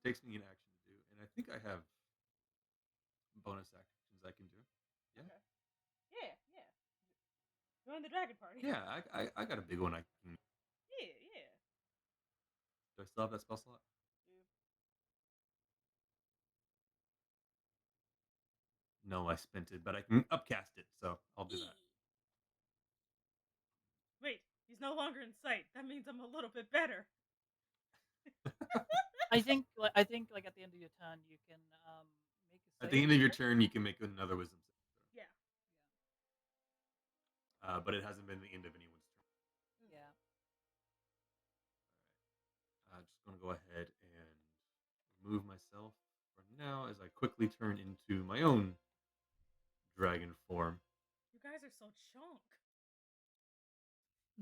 It takes me an action to do, and I think I have bonus actions I can do. Yeah,
Okay. Yeah. Join the dragon party.
yeah. I got a big one. I can.
Yeah.
Do I still have that spell slot? No, I spent it, but I can upcast it, so I'll do that.
Wait, he's no longer in sight. That means I'm a little bit better.
I think like at the end of your turn you can make a
At the end of your turn, you can make another wisdom save.
Yeah.
But it hasn't been the end of anyone's turn.
Yeah.
Just going to go ahead and remove myself for now as I quickly turn into my own dragon form.
You guys are so chunk.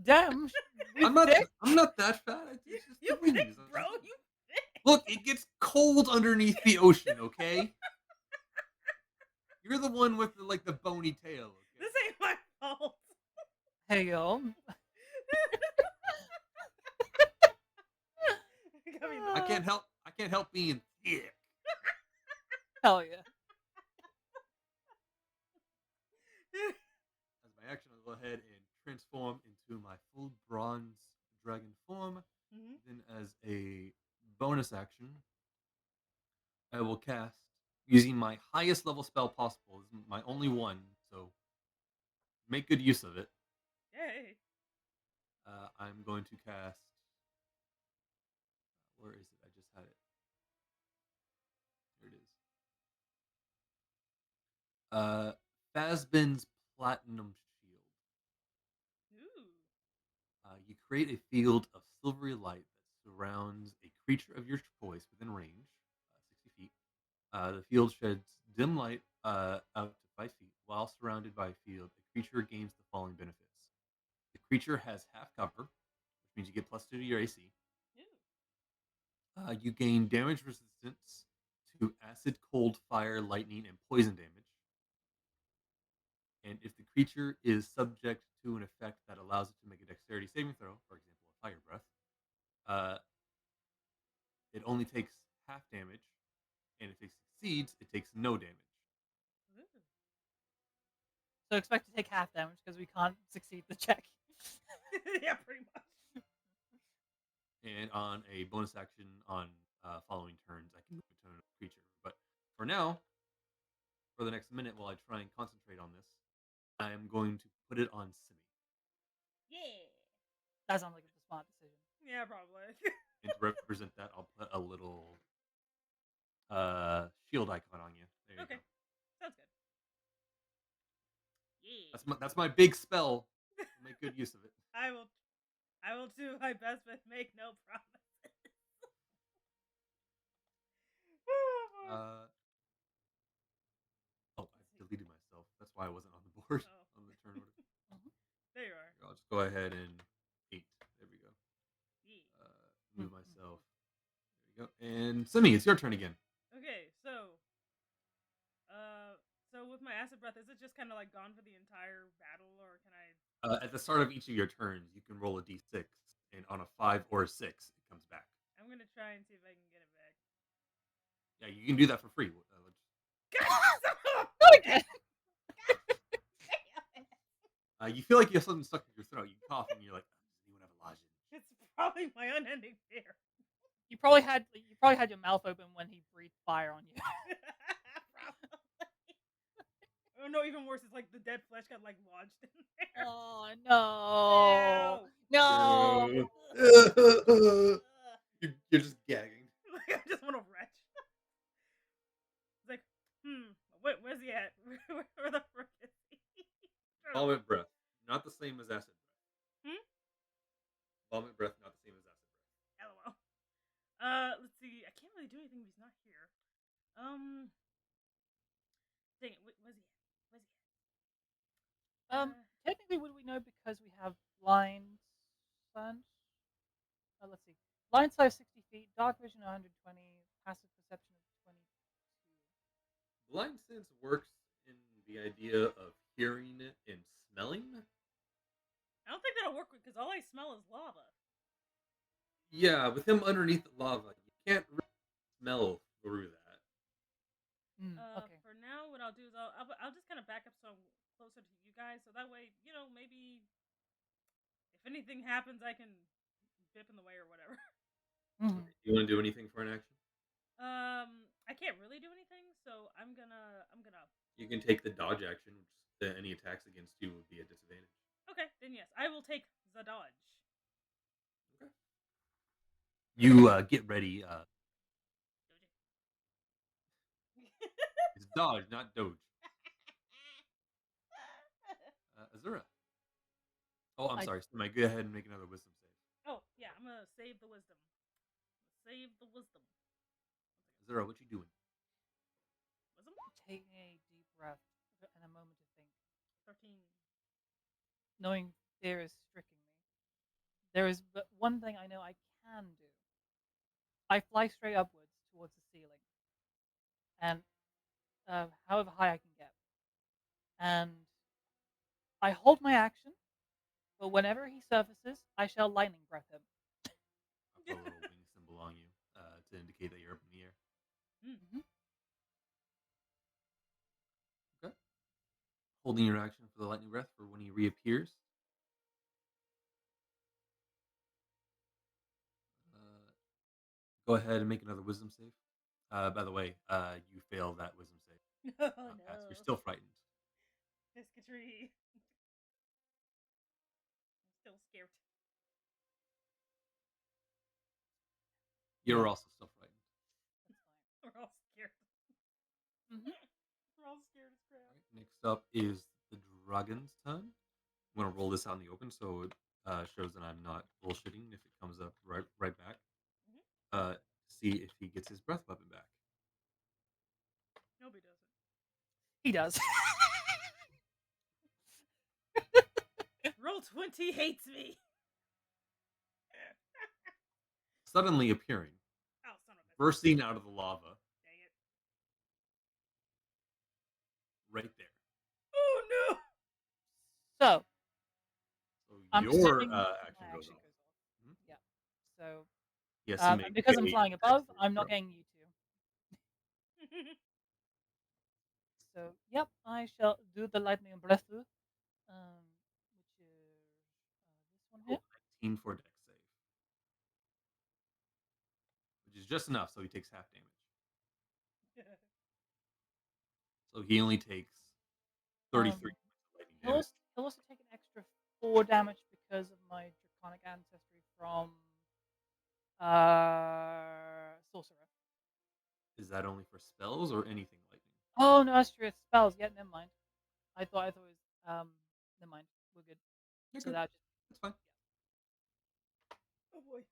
Damn.
I'm not that fat. It's just
You
the wings.
thick, bro. You thick.
Look, it gets cold underneath the ocean, okay? You're the one with the bony tail. Okay?
This ain't my fault.
Hey yo.
I mean,
I can't help being thick.
Hell yeah.
As my action, I'll go ahead and transform into my full bronze dragon form.
Mhm.
Then, as a bonus action, I will cast using my highest level spell possible. This is my only one, so make good use of it.
Yay.
I'm going to cast. Where is it? I just had it. Here it is. Phasbin's Platinum Shield.
Ooh.
You create a field of silvery light that surrounds a creature of your choice within range, 60 feet. The field sheds dim light out to 5 feet. While surrounded by a field, the creature gains the following benefits. The creature has half cover, which means you get +2 to your AC.
Ooh.
You gain damage resistance to acid, cold, fire, lightning, and poison damage. And if the creature is subject to an effect that allows it to make a dexterity saving throw, for example, a fire breath, uh, it only takes half damage, and if it succeeds, it takes no damage.
Ooh.
So expect to take half damage because we can't succeed the check.
Yeah, pretty much.
And on a bonus action on following turns, I can move it to another creature. But for now, for the next minute, while I try and concentrate on this, I am going to put it on Simi.
Yeah.
That sounds like a smart decision.
Yeah, probably.
And to represent that, I'll put a little shield icon on you. There you
Okay.
go.
Sounds good. Yeah.
That's my big spell. I'll make good use of it.
I will do my best, but make no promises.
Oh, I deleted myself. That's why I wasn't on the board
Oh.
on the turn order.
There you are.
I'll just go ahead and 8. There we go.
Yeah.
Move myself. There we go. And Simi, it's your turn again.
Okay, so with my acid breath, is it just kind of like gone for the entire battle, or can I?
At the start of each of your turns, you can roll a d6, and on a 5 or a 6, it comes back.
I'm gonna try and see if I can get it back.
Yeah, you can do that for free.
Not again.
You feel like you have something stuck in your throat. You cough, and you're like, does anyone have a lozenge?
It's probably my unending fear.
You probably had your mouth open when he breathed fire on you.
Probably. Oh no, even worse, it's like the dead flesh got like lodged in there.
Oh no!
Ew.
No!
You're just gagging.
Like, I just want to retch. It's like, where's he at? Where the frick is he?
Vomit breath, not the same as acid breath.
Hmm?
Vomit breath, not the same as acid breath.
LOL. Let's see. I can't really do anything if he's not here. Dang it. Where's he at?
Technically, would we know because we have blind sense? Let's see. Blind sight 60 feet, dark vision 120, passive perception of 22.
Blind sense works in the idea of hearing it and smelling.
I don't think that'll work because all I smell is lava.
Yeah, with him underneath the lava, you can't really smell through that.
Okay.
For now, what I'll do is I'll just kind of back up so I'm closer to you guys, so that way, maybe if anything happens, I can dip in the way or whatever.
Mhm.
You want to do anything for an action?
I can't really do anything, so I'm gonna.
You can take the dodge action, which any attacks against you would be a disadvantage.
Okay, then yes, I will take the dodge.
Okay. You get ready. It's dodge, not doge. Azura. Oh, I'm sorry. Simi, go ahead and make another wisdom save.
Oh yeah, I'm gonna save the wisdom. Save the wisdom.
Azura, what you doing?
Wisdom?
Taking a deep breath and a moment to think.
13.
Knowing fear is stricken me. There is but one thing I know I can do. I fly straight upwards towards the ceiling, and however high I can get, and I hold my action. But whenever he surfaces, I shall lightning breath him.
I'll put a little wing symbol on you to indicate that you're up in the air.
Mm-hmm.
Okay. Holding your action for the lightning breath for when he reappears. Go ahead and make another wisdom save. By the way, you fail that wisdom save.
Oh
Pass.
no.
You're still frightened.
Biscuitry. I'm still scared.
You're also still frightened.
We're all scared.
Mm-hmm.
We're all scared as crap.
Right, next up is the dragon's turn. I'm gonna roll this out in the open so it shows that I'm not bullshitting if it comes up right back. See if he gets his breath weapon back.
Nobody does it.
He does.
Roll 20 hates me.
Suddenly appearing,
Oh, son of a bitch.
bursting out of the lava,
Dang it.
right there.
Oh no!
So
So
I'm
your
presuming my
action goes
action
off.
goes off.
Mhm.
Yeah. So
He has to
and
make
because I'm
a
flying
dex
above,
saving
I'm not
throw.
getting you two. So yep, I shall do the lightning breath, which is this one here.
19 for dex save, which is just enough, so he takes half damage. So he only takes 33
Um,
points of lightning damage.
he'll also take an extra 4 damage because of my draconic ancestry from sorcerer.
Is that only for spells or anything lightning?
Oh no, that's true. It's spells. Yeah, never mind. I thought it was never mind. We're good.
Yeah,
So
good.
that just
That's fine.
Oh boy.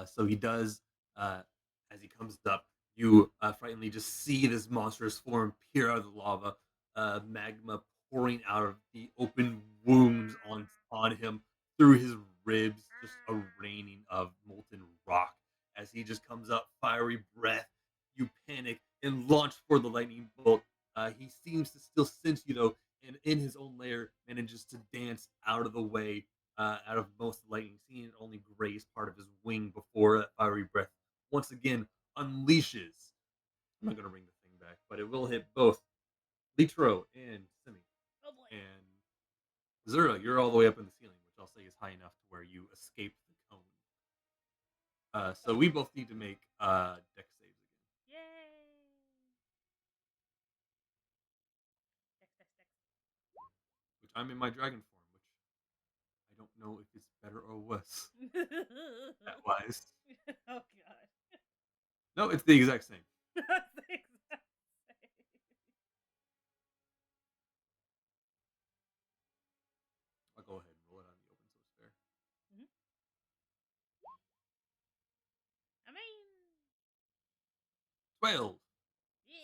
So he does, as he comes up, you frighteningly just see this monstrous form peer out of the lava, magma pouring out of the open wounds on him through his ribs, just a raining of molten rock. As he just comes up, fiery breath, you panic and launch for the lightning bolt. He seems to still sense you though, and in his own lair manages to dance out of the way out of most lightning, seeing it only graze part of his wing before that fiery breath once again unleashes. I'm not going to bring the thing back, but it will hit both Litro and Simi.
Oh boy.
And Zura, you're all the way up in the ceiling, which I'll say is high enough to where you escape the cone. So we both need to make dex saves again.
Yay! Dex.
Which I'm in my dragon form, which I don't know if it's better or worse. That wise.
Oh god.
No, it's the exact same.
That's the exact same.
I'll go ahead and roll it on the open so it's fair.
I mean,
12.
yeah.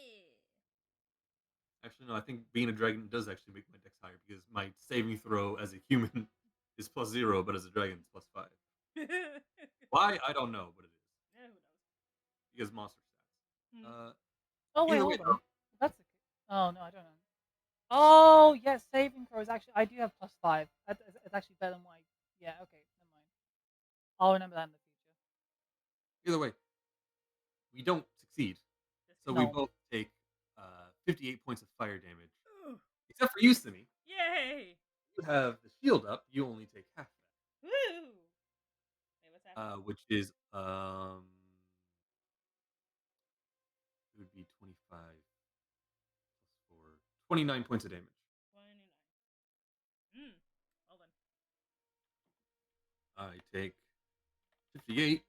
Actually, no, I think being a dragon does actually make my dex higher because my saving throw as a human is +0, but as a dragon it's +5. Why? I don't know, but it is.
Yeah, who knows?
Because monster
Hmm.
stats.
Oh wait,
Either way,
hold on. That's a, oh no, I don't know. Oh yes, saving throw is actually I do have +5. It's actually better than my yeah. Okay, never mind. I'll remember that in the future.
either way, we don't succeed. So we
No.
both take 58 points of fire damage.
Ooh.
Except for you, Simi.
Yay!
You have the shield up. You only take half
Woo! Wait, what's
that,
happening?
which is it would be 25 plus 4, 29 points of damage.
29. Well then.
I take 58,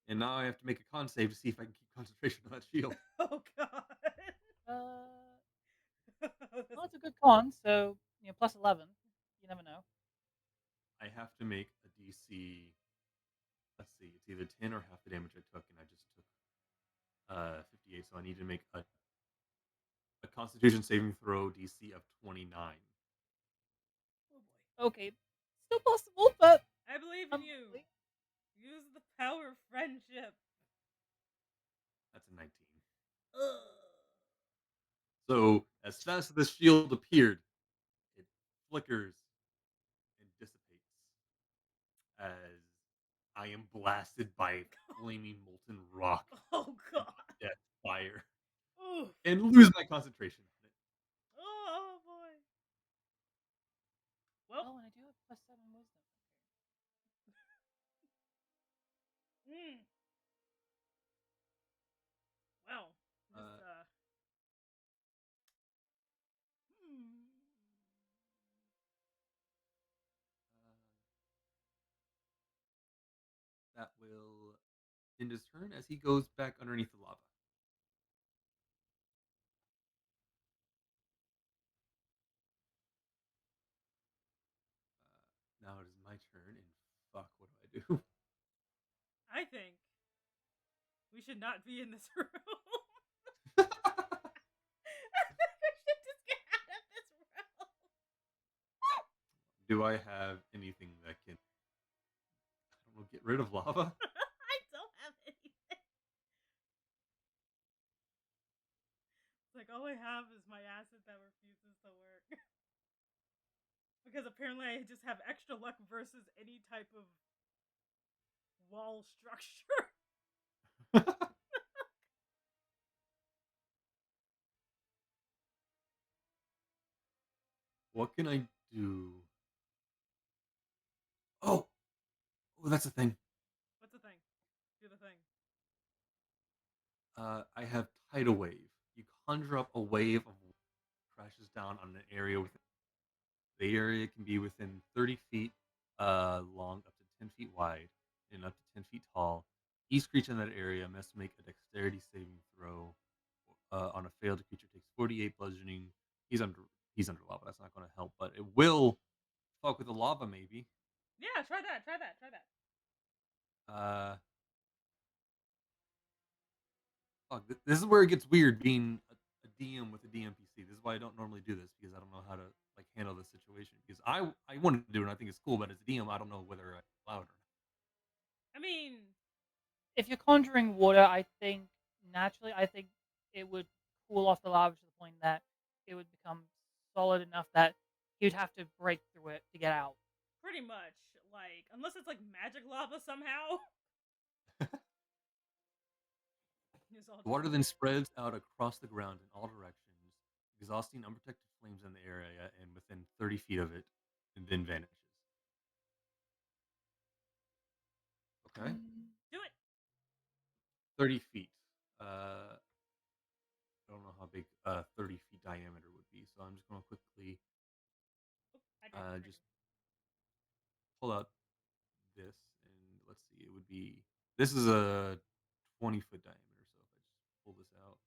and now I have to make a con save to see if I can keep concentration on that shield.
Oh god.
Well, it's a good con, so you know, +11. You never know.
I have to make a DC. Let's see, it's either 10 or half the damage I took, and I just took 58, so I need to make a Constitution saving throw DC of 29.
Oh boy.
Okay, still possible, but
I believe in you.
unlikely.
Use the power of friendship.
That's a 19.
Ugh.
So as fast as the shield appeared, it flickers and dissipates as I am blasted by flaming molten rock
Oh
and
god.
undeath fire,
Ooh.
and lose my concentration on it.
Oh boy. Well.
Oh, and I do have +7 wisdom.
Mm. Well. This Hmm.
That will end his turn as he goes back underneath the lava. Now it is my turn, and fuck, what do I do?
I think we should not be in this room. I think we should just get out of this room.
Do I have anything that can, I don't know, get rid of lava?
I don't have anything. like, all I have is my acid that refuses to work. Because apparently I just have extra luck versus any type of wall structure.
What can I do? Oh, oh, that's a thing.
What's the thing? Do the thing.
I have tidal wave. You conjure up a wave of water crashes down on an area within. The area can be within 30 feet long, up to 10 feet wide, and up to 10 feet tall. Each creature in that area must make a dexterity saving throw. On a failed, the creature takes 48 bludgeoning. He's under he's under lava. That's not going to help, but it will fuck with the lava maybe.
Yeah, try that. Try that. Try that.
Uh, Fuck, this is where it gets weird being a DM with a DMPC. This is why I don't normally do this because I don't know how to like handle this situation. Because I wanted to do it and I think it's cool, but as a DM, I don't know whether I allow it or
I mean,
If you're conjuring water, I think naturally, I think it would cool off the lava to the point that it would become solid enough that he'd have to break through it to get out.
pretty much. Like, unless it's like magic lava somehow. It's all
not. The water then
just
spreads out across the ground in all directions, exhausting unprotected flames in the area and within 30 feet of it, and then vanishes. Okay,
do it.
30 feet. I don't know how big 30 feet diameter would be, so I'm just going to quickly
Oop, I dropped the
just
trigger.
pull out this, and let's see, it would be this is a 20-foot diameter. So if I just pull this out,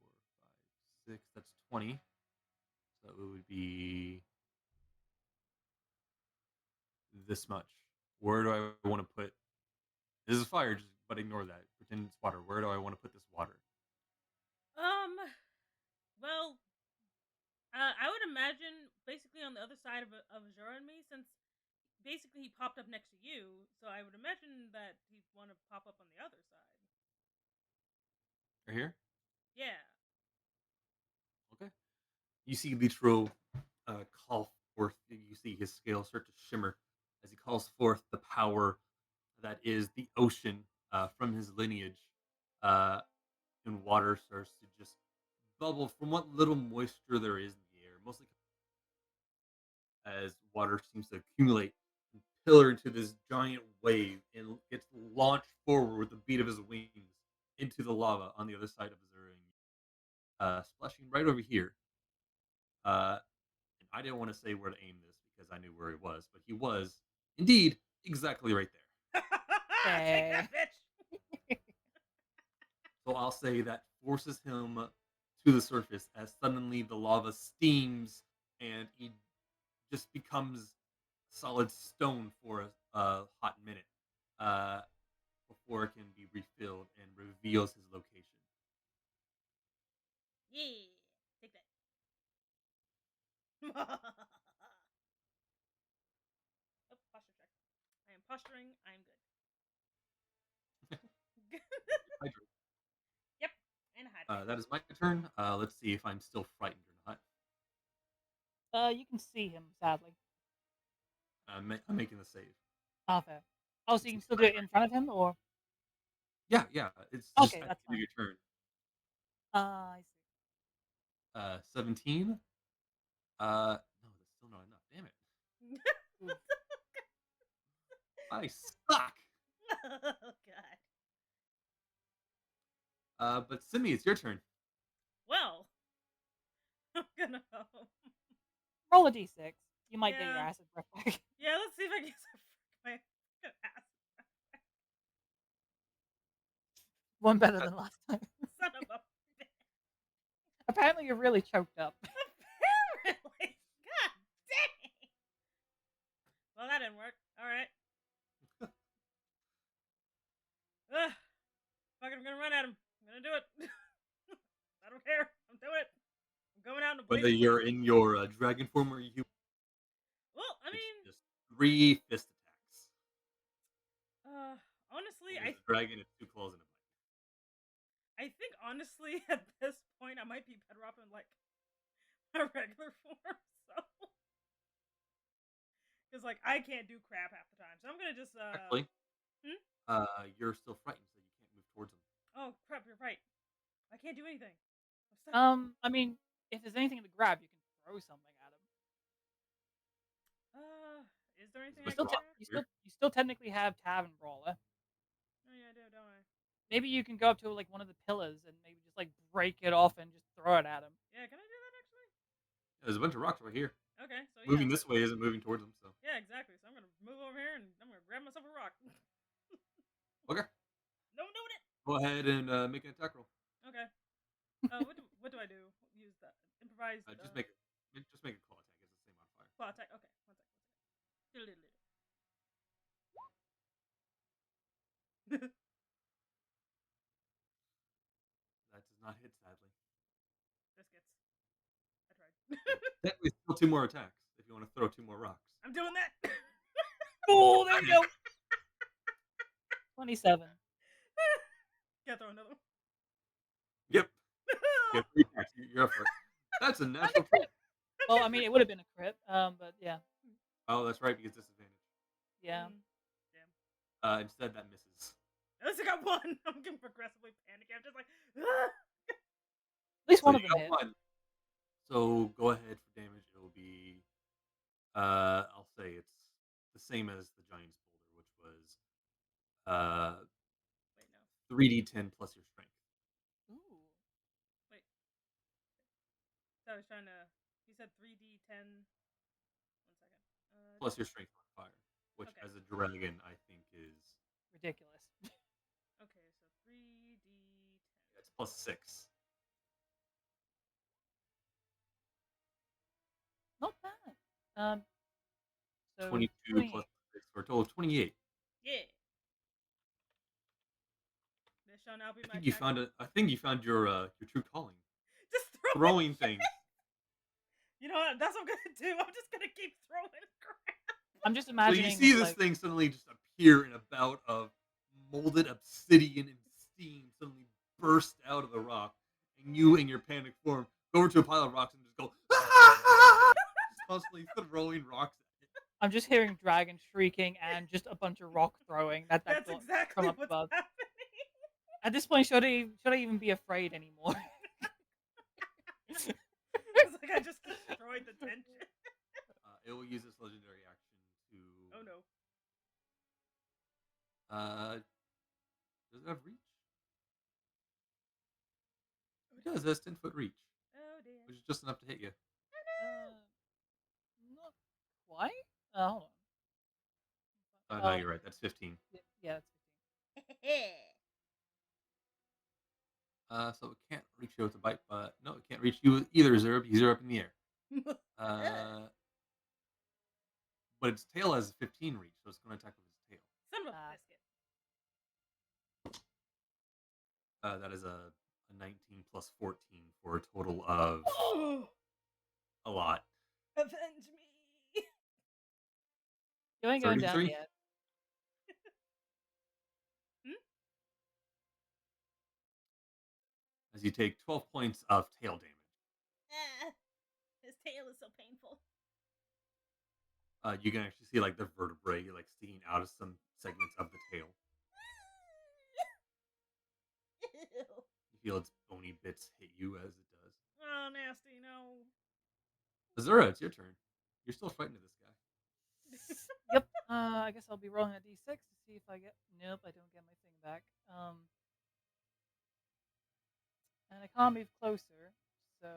4, 5, 6, that's 20. So it would be this much. Where do I want to put? This is fire, just but ignore that. Pretend it's water. Where do I want to put this water?
Well, I would imagine basically on the other side of Azura and me, since basically he popped up next to you, so I would imagine that he'd want to pop up on the other side.
Right here.
Yeah.
Okay. You see Litro call forth. You see his scales start to shimmer as he calls forth the power that is the ocean from his lineage. Uh, and water starts to just bubble from what little moisture there is in the air, mostly as water seems to accumulate and pillar into this giant wave and gets launched forward with the beat of his wings into the lava on the other side of Azura, splashing right over here. And I didn't want to say where to aim this because I knew where he was, but he was indeed exactly right there.
Take that, bitch.
So I'll say that forces him to the surface as suddenly the lava steams and he just becomes solid stone for a hot minute before it can be refilled and reveals his location.
Yeah. Take that. Oh, posture check. I am posturing. I'm good.
Hydrate.
Yep. And hydrate.
That is my turn. Let's see if I'm still frightened or
You can see him, sadly.
not. I'm making the save.
Oh, fair. Oh, so you can still do it in front of him, or
Yeah, yeah. It's just
okay,
at
that's
the end of
fine.
your turn.
I see.
17. No, that's still not enough. Damn it.
Oof.
I suck.
Oh god.
But Simi, it's your turn.
Well, I'm gonna.
Roll a d6. You might get your
Yeah.
acid breath back.
Yeah, let's see if I can my ass.
One better than last time.
Son of a bitch.
Apparently, you're really choked up.
Apparently. God dang. Well, that didn't work. All right. Fuck it, I'm gonna run at him. I'm gonna do it. I don't care. I'm doing it. I'm going out in a blaze.
Whether you're in your dragon form or you,
Well, I
it's
mean,
just 3 fist attacks.
honestly,
Because the dragon is 2 claws in a bite.
I think honestly at this point I might be better off in like a regular form. So because like I can't do crap half the time, so I'm gonna just
Actually,
Hmm?
you're still frightened, so you can't move towards them.
Oh crap, you're right. I can't do anything. I'm stuck.
I mean, if there's anything to grab, you can throw something at him.
Is there anything
Mr.
I can
Rock
grab?
You still technically have Tavern Brawler.
Oh yeah, I do, don't I?
Maybe you can go up to like one of the pillars and maybe just like break it off and just throw it at him.
Yeah, can I do that actually?
There's a bunch of rocks right here.
Okay, so
Moving
yeah.
this way isn't moving towards them, so.
Yeah, exactly. So I'm gonna move over here and I'm gonna grab myself a rock.
Okay.
No, doing it.
Go ahead and make an attack roll.
Okay. What do I do? Use that improvised.
Just make a claw attack. It's the same modifier.
Claw attack. Okay, one second.
That does not hit, sadly.
Biscuits. I tried.
Technically, still 2 more attacks if you want to throw 2 more rocks.
I'm doing that.
Oh, there you go. 27.
Can't throw another one.
Yep. Get 3 attacks. You're up for it. That's a natural crit.
Well, I mean, it would have been a crit, but yeah.
Oh, that's right, because disadvantage.
Yeah.
Damn.
Instead, that misses.
At least I got one. I'm getting progressively panicky. I'm just like,
At least one
So
of
you
them
got
hit.
one. So go ahead for damage. It will be, I'll say it's the same as the Giant's Boulder, which was
Wait, no.
3d10 plus your strength.
Ooh.
Wait. So I was trying to. You said 3d10. 1 second.
Plus your strength modifier, which
Okay.
as a dragon, I think is.
Ridiculous.
Okay, so 3d10.
It's plus 6.
Not bad. So
22
28.
plus 6 for a total of 28.
Yeah. This shall now be
I
my
think you
tactic.
found it. I think you found your true calling.
Just throw
Throwing things.
You know what? That's what I'm gonna do. I'm just gonna keep throwing crap.
I'm just
So
imagining.
you see this
like,
thing suddenly just appear in a bout of molded obsidian and steam suddenly burst out of the rock, and you, in your panic form, go over to a pile of rocks and just go, just constantly throwing rocks at it.
I'm just hearing dragon shrieking and just a bunch of rock throwing. That's
Exactly
from up
what's
above.
happening.
At this point, should I even be afraid anymore?
It's like I just destroyed the tension.
It will use its legendary action to.
Oh no.
Does it have reach? It does. It has 10-foot reach,
Oh dear.
which is just enough to hit you.
Not quite. Hold on.
No, you're right. That's 15.
Yeah, that's 15.
So it can't reach you with a bite, but no, it can't reach you either, Zerub. He's up in the air. But its tail has 15 reach, so it's going to attack with its tail.
Son of a biscuit.
That is a 19 plus 14 for a total of a lot.
Avenge me.
You ain't going down
33?
yet.
As you take 12 points of tail damage.
His tail is so painful.
You can actually see like the vertebrae like sticking out of some segments of the tail. You feel its bony bits hit you as it does.
Oh, nasty, no.
Azura, it's your turn. You're still frightened of this guy.
Yep. I guess I'll be rolling a d6 to see if I get. Nope, I don't get my thing back. And I can't move closer, so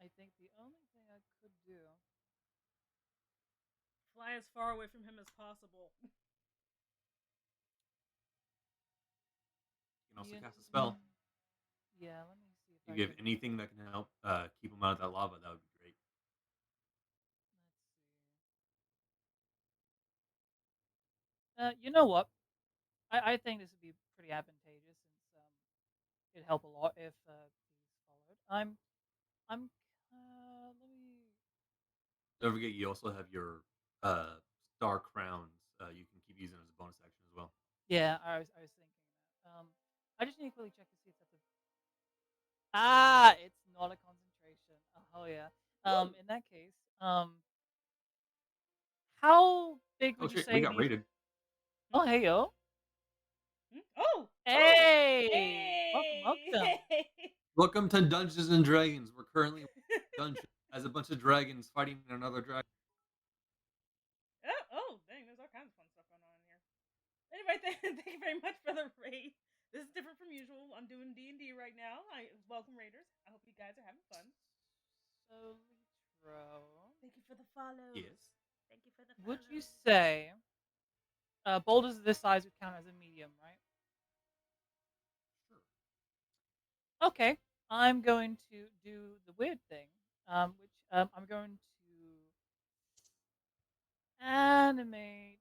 I think the only thing I could do.
Fly as far away from him as possible.
You can also cast a spell.
Yeah, let me see if
You
I
give
can.
anything that can help keep him out of that lava, that would be great.
Let's see. You know what? I think this would be pretty advantageous since it'd help a lot if these followed. I'm. Let me.
Don't forget, you also have your star crowns. You can keep using as a bonus action as well.
Yeah, I was thinking that. I just need to quickly check to see if that's a. Ah, it's not a concentration. Oh yeah. In that case, how big
Oh
would you
shit, we
say
got
these?
raided.
Oh hey yo.
Oh!
Hey, welcome, welcome.
Welcome to Dungeons and Dragons. We're currently dungeon as a bunch of dragons fighting another dragon.
Oh, dang, there's all kinds of fun stuff going on in here. Anyway, thank you very much for the raid. This is different from usual. I'm doing D&D right now. Welcome, Raiders. I hope you guys are having fun.
So Litro,
Thank you for the follow.
Yes.
Thank you for the
would you
follow.
say boulders of this size would count as a medium, right?
Sure.
Okay, I'm going to do the weird thing, which I'm going to animate.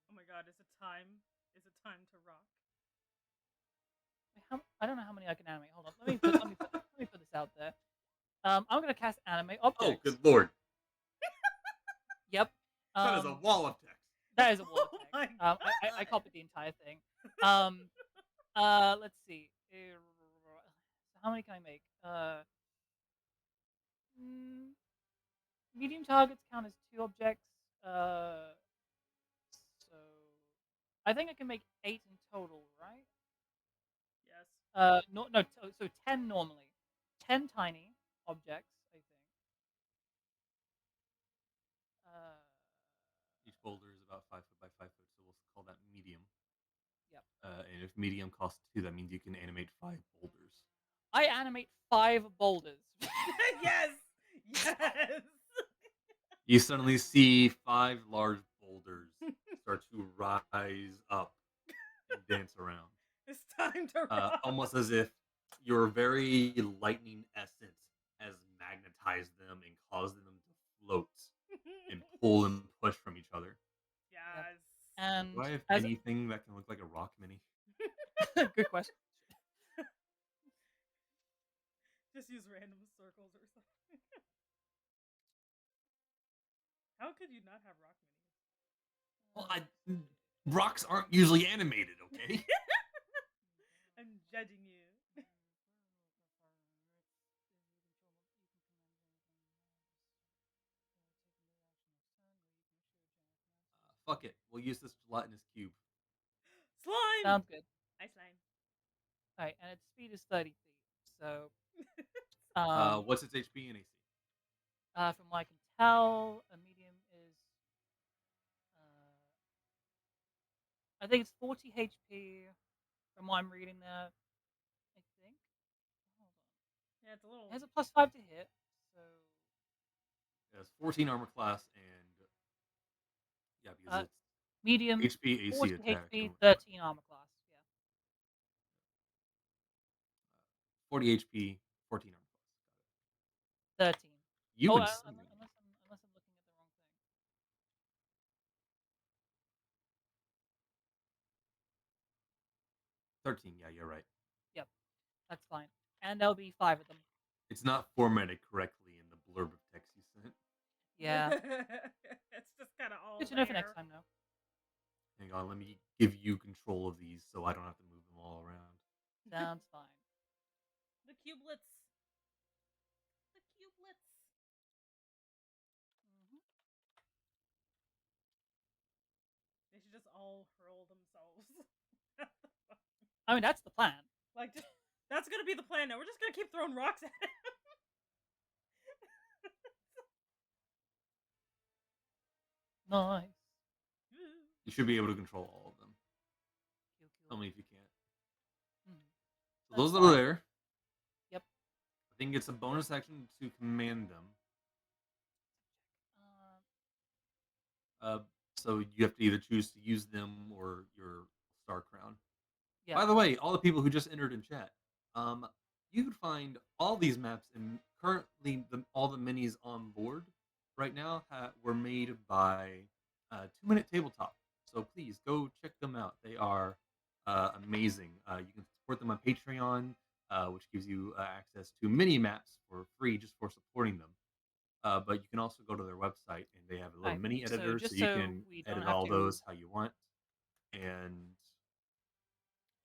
Oh my god, is it time? Is it time to rock?
I don't know how many I can animate. Hold on, let me put this out there. I'm gonna cast animate objects.
Oh, good lord.
Yep.
That is a wall of text.
That is a wall
Oh
of
my
text.
god.
I copied the entire thing. Let's see. So how many can I make? Mm, medium targets count as 2 objects. So I think I can make 8 in total, right?
Yes.
No, so 10 normally. 10 tiny objects, I think.
Each boulder is about 5 foot by 5 foot, so we'll call that medium.
Yep.
And if medium costs 2, that means you can animate 5 boulders.
I animate 5 boulders.
Yes. Yes.
You suddenly see 5 large boulders start to rise up and dance around.
It's time to rock.
Almost as if your very lightning essence has magnetized them and caused them to float and pull and push from each other.
Yes.
And
Do I have
as
anything that can look like a rock mini?
good question.
Just use random circles or something. How could you not have rock minis?
Well, rocks aren't usually animated, okay?
I'm judging you.
Fuck it. We'll use this gelatinous cube.
Slime.
Sounds good.
Hi, slime.
All right, and its speed is 30 feet. So,
What's its HP and AC?
from what I can tell, a medium is, I think it's 40 HP. From what I'm reading there, I think. Hold on.
Yeah, it's a little.
It has a +5 to hit. So,
It has 14 armor class and yeah, because it's
medium,
HP, AC,
40
attack.
HP,
and
13 armor class. Yeah.
40 HP, 14 armor class.
13.
You
Oh,
insane.
unless I'm looking at the wrong thing.
13, yeah, you're right.
Yep, that's fine. And there'll be 5 of them.
It's not formatted correctly in the blurb of text you sent.
Yeah.
It's just kind of all.
Good to know for next time, though.
Hang on, let me give you control of these so I don't have to move them all around.
Sounds fine.
The cubelets. The cubelets.
Mm-hmm.
They should just all hurl themselves.
I mean, that's the plan.
Like, just that's gonna be the plan now. We're just gonna keep throwing rocks at him.
Nice.
You should be able to control all of them.
Cool, cool.
Tell me if you can't. So
That's
those that are
fine.
there.
Yep.
I think it's a bonus action to command them. So you have to either choose to use them or your star crown.
Yeah.
By the way, all the people who just entered in chat, you can find all these maps and currently all the minis on board right now were made by 2 Minute Tabletop. So please go check them out. They are amazing. You can support them on Patreon, which gives you access to mini maps for free just for supporting them. But you can also go to their website and they have a little
Right,
mini
so
editor, so
just
you
so
can
we don't
edit
have
all
to-
those how you want. And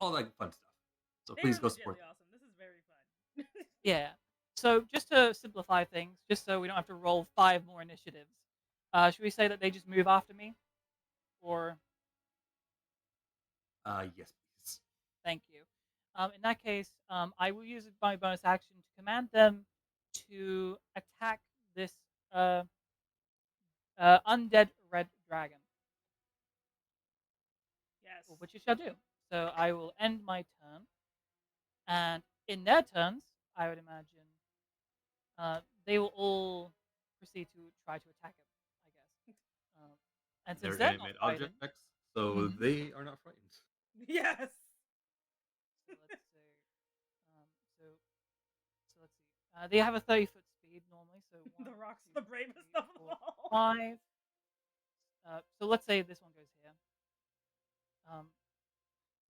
all that fun stuff. So
They
please
are
go support
legitly
them.
awesome. This is very fun.
Yeah. So just to simplify things, just so we don't have to roll 5 more initiatives, should we say that they just move after me? Or
Yes, please.
thank you. In that case, I will use my bonus action to command them to attack this uh, undead red dragon,
Yes.
which you shall do. So I will end my turn, and in their turns, I would imagine they will all proceed to try to attack him, I guess. And since
They're
they're not
animate
fighting,
object effects, so
Mhm.
they are not frightened.
Yes.
so let's say, um, so so let's see. They have a 30-foot speed normally, so one,
The rock's
two,
the bravest
three,
of them
four,
all.
5. So let's say this one goes here. Um,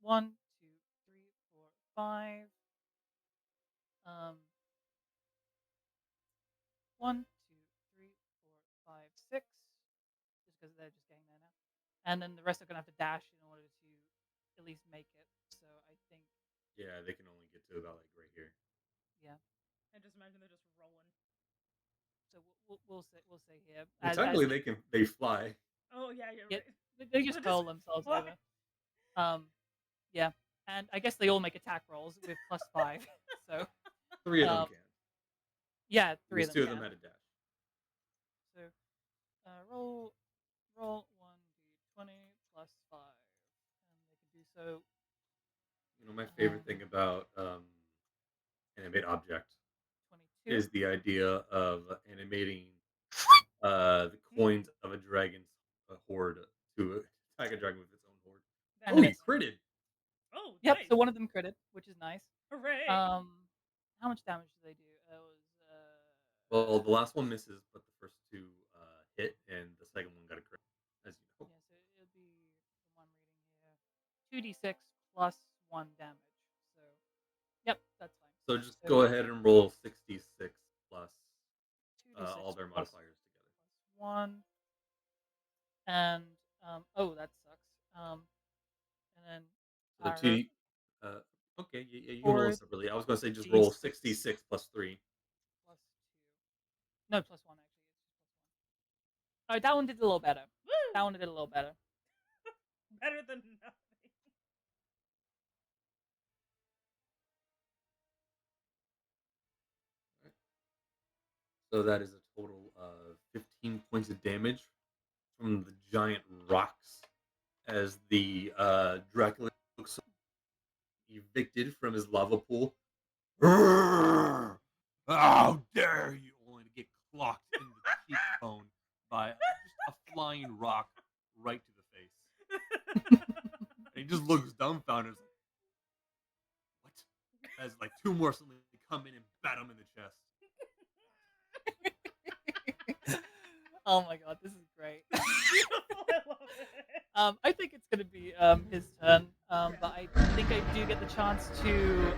1, 2, 3, 4, 5. Um, 1, 2, 3, 4, 5, 6. Just because they're just getting there now, and then the rest are gonna have to dash in order to at least make it. So I think,
Yeah, they can only get to about like right here.
yeah.
I just imagine they're just rolling.
So we'll say here
I mean,
as
technically, they fly.
Oh yeah, you're
get
right.
they just
They're
hurl themselves
fly.
over. Yeah, and I guess they all make attack rolls with +5. So
3 of them
um,
can.
yeah, 3 of
Because
them
2 of them
can.
had a dash.
So roll 1d20 +5, and they can do so.
You know, my favorite thing about animate object
22.
is the idea of animating the coins of a dragon's horde to attack a dragon with its own horde.
That
And a
Oh, you
miss.
is.
critted!
Oh,
Yep.
nice.
So one of them critted, which is nice.
Hooray.
How much damage do they do? It was
Well, the last one misses, but the first 2 hit, and the second one got a crit, as you know.
yeah. So it'll be the one reading here, 2d6 plus 1 damage. So yep, that's fine.
So just
So
go ahead and roll 66 plus
2d6
all their
plus
modifiers together.
1, and oh, that sucks. And then
So the
our
2, okay, yeah, you can roll it
4
separately. I was going to say just roll
d6
66 plus 3.
plus 2. No, plus 1 actually. It's just plus 1. Oh, that one did a little better.
Woo!
That one did a little better.
Better than nothing.
So that is a total of 15 points of damage from the giant rocks as the Dracula looks evicted from his lava pool. How dare you only to get clocked in the cheekbone by just a flying rock right to the face. And he just looks dumbfounded. Like, what? As like 2 more suddenly come in and bat him in the chest.
Oh my god, this is great.
Beautiful. I love it.
I think it's gonna be his turn. But I think I do get the chance to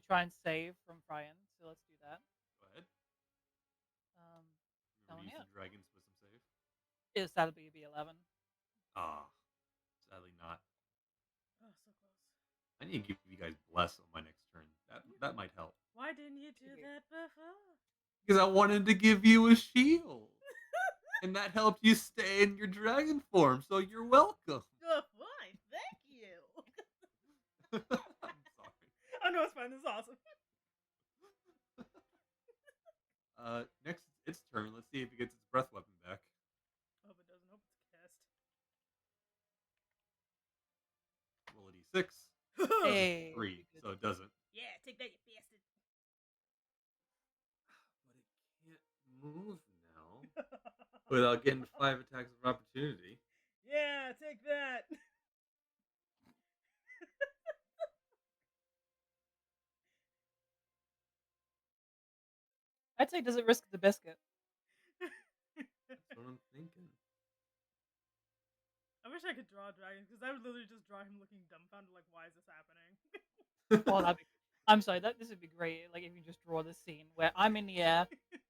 try and save from Brian. So let's do that.
Go ahead.
Um,
Remember to use
yeah.
the dragon's wisdom save?
That'll be 11.
Ah, sadly not.
Oh, so close.
I need to give you guys bless on my next turn. That might help.
Why didn't you do
Okay.
that before?
Because I wanted to give you a shield. And that helped you stay in your dragon form, so you're welcome.
Good point. Thank you.
I'm sorry.
Oh no, it's fine. This is awesome.
Next, its turn. Let's see if it gets its breath weapon back.
Hope it doesn't. Hope it's cast.
Roll a d6.
Hey.
3, so it doesn't.
Yeah, take that, you bastard.
But it can't move now without getting 5 attacks of opportunity.
Yeah, take that.
I'd say, does it risk the biscuit?
That's what I'm thinking.
I wish I could draw a dragon because I would literally just draw him looking dumbfounded, like, why is this happening?
Oh, I'm sorry. This would be great. Like if you just draw this scene where I'm in the air,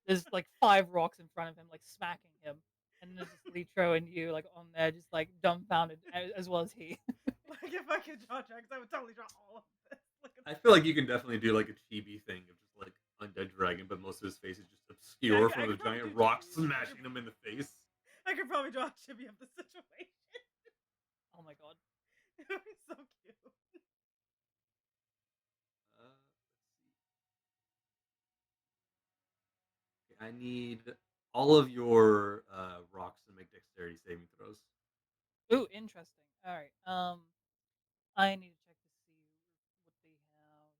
there's like 5 rocks in front of him, like smacking him, and then there's just Litro and you like on there, just like dumbfounded as well as he.
Like if I could draw dragons, I would totally draw all of this. Look at
I feel like you can definitely do like a chibi thing of just like undead dragon, but most of his face is just obscure
I
from the
could probably
giant
do
rock
chibi.
smashing him in the face.
I could probably draw a chibi of the situation.
Oh my god.
It would be so cute.
Okay, I need all of your rocks to make dexterity saving throws.
Ooh, interesting. All right. I need to check to see what they have.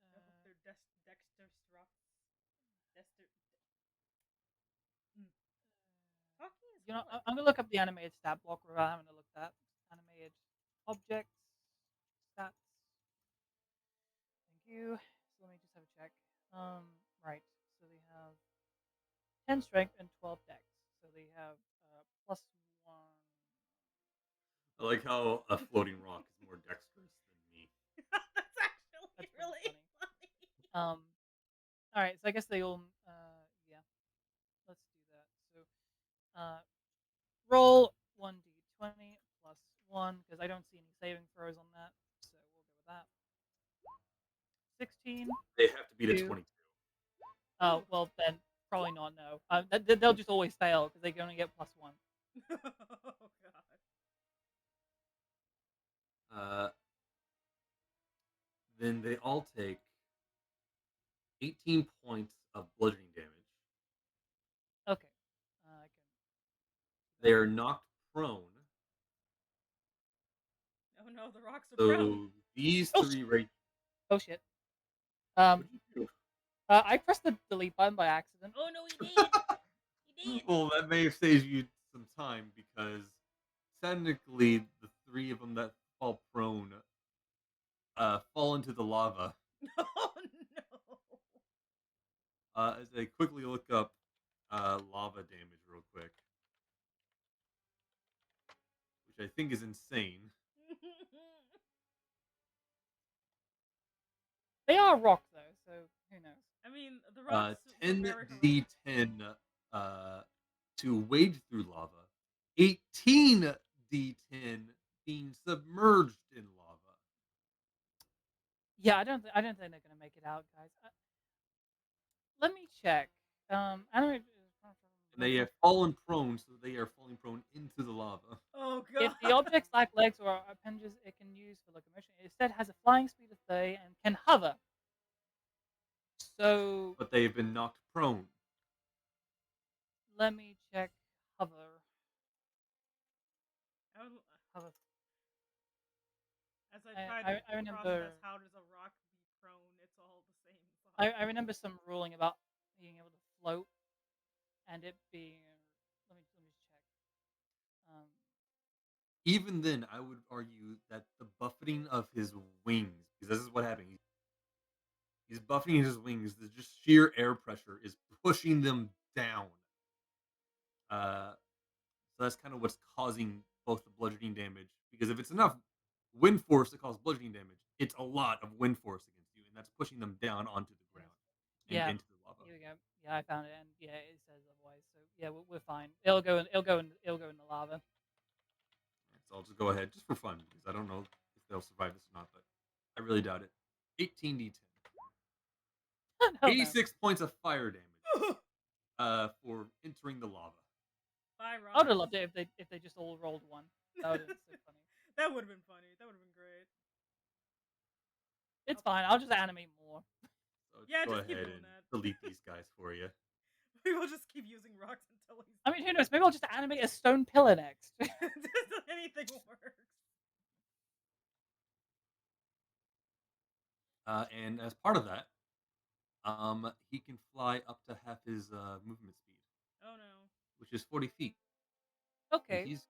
I hope they're Dexter Struts. Dexter. Mm. Hockey is
You know,
fun.
I'm gonna look up the animated stat block without having to look at animated objects stats. Thank you. So let me just have a check. Right. So they have 10 strength and 12 dex. So they have plus one.
I like how a floating rock is more dexterous than me.
That's actually
That's pretty
really funny.
All right. So I guess they all. Yeah. Let's do that. So, roll 1d20 plus one because I don't see any saving throws on that. So we'll go with that. 16.
They have to beat a
Two.
22.
Oh well, then probably not. No. They'll just always fail because they can only get plus one.
Oh god.
Then they all take 18 points of bludgeoning damage.
Okay. I can.
They are knocked prone.
Oh no, the rocks are
So
prone.
these
Oh,
three right.
Oh shit.
What'd you do?
I pressed the delete button by accident.
Oh no, he did. He did.
Well, that may have saved you some time because technically the three of them that fall prone fall into the lava.
Oh no.
As I quickly look up lava damage real quick, which I think is insane.
They are rock though, so who knows?
I mean, the rocks were
10
very horrific.
d10 to wade through lava, 18 d10 being submerged in lava.
Yeah, I don't think they're gonna make it out, guys. Let me check. Anime.
And they have fallen prone, so they are falling prone into the lava.
Oh god.
If the objects lack legs or appendages it can use for locomotion, it instead has a flying speed of 30 and can hover. So
But they have been knocked prone.
let me check hover. Hover.
As I
I-
tried
I-
to
I remember-
process how does a rock be prone, it's all the same. So
I remember some ruling about being able to float and it being. Let me just check.
Even then, I would argue that the buffeting of his wings, because this is what happened. He's buffeting his wings. The just sheer air pressure is pushing them down. So that's kind of what's causing both the bludgeoning damage. Because if it's enough wind force to cause bludgeoning damage, it's a lot of wind force against you, and that's pushing them down onto the ground and
Yeah.
into the lava.
Here we go. Yeah, I found it, and yeah, it says otherwise. So yeah, we're fine. It'll go in. It'll go in the lava.
So I'll just go ahead, just for fun, because I don't know if they'll survive this or not, but I really doubt it. 18d10.
Oh, no.
86 points of fire damage for entering the lava.
bye,
I would
rocks.
have loved it if they just all rolled one. That would have been so funny.
That would have been funny. That would have been great.
It's fine. I'll just animate more.
So
Yeah,
go
just keep
ahead
doing
and
that.
delete these guys for you.
We will just keep using rocks until he's.
I mean, who knows? Maybe I'll just animate a stone pillar next.
Anything works.
And as part of that, he can fly up to half his movement speed,
Oh no.
which is 40 feet.
Okay.
He's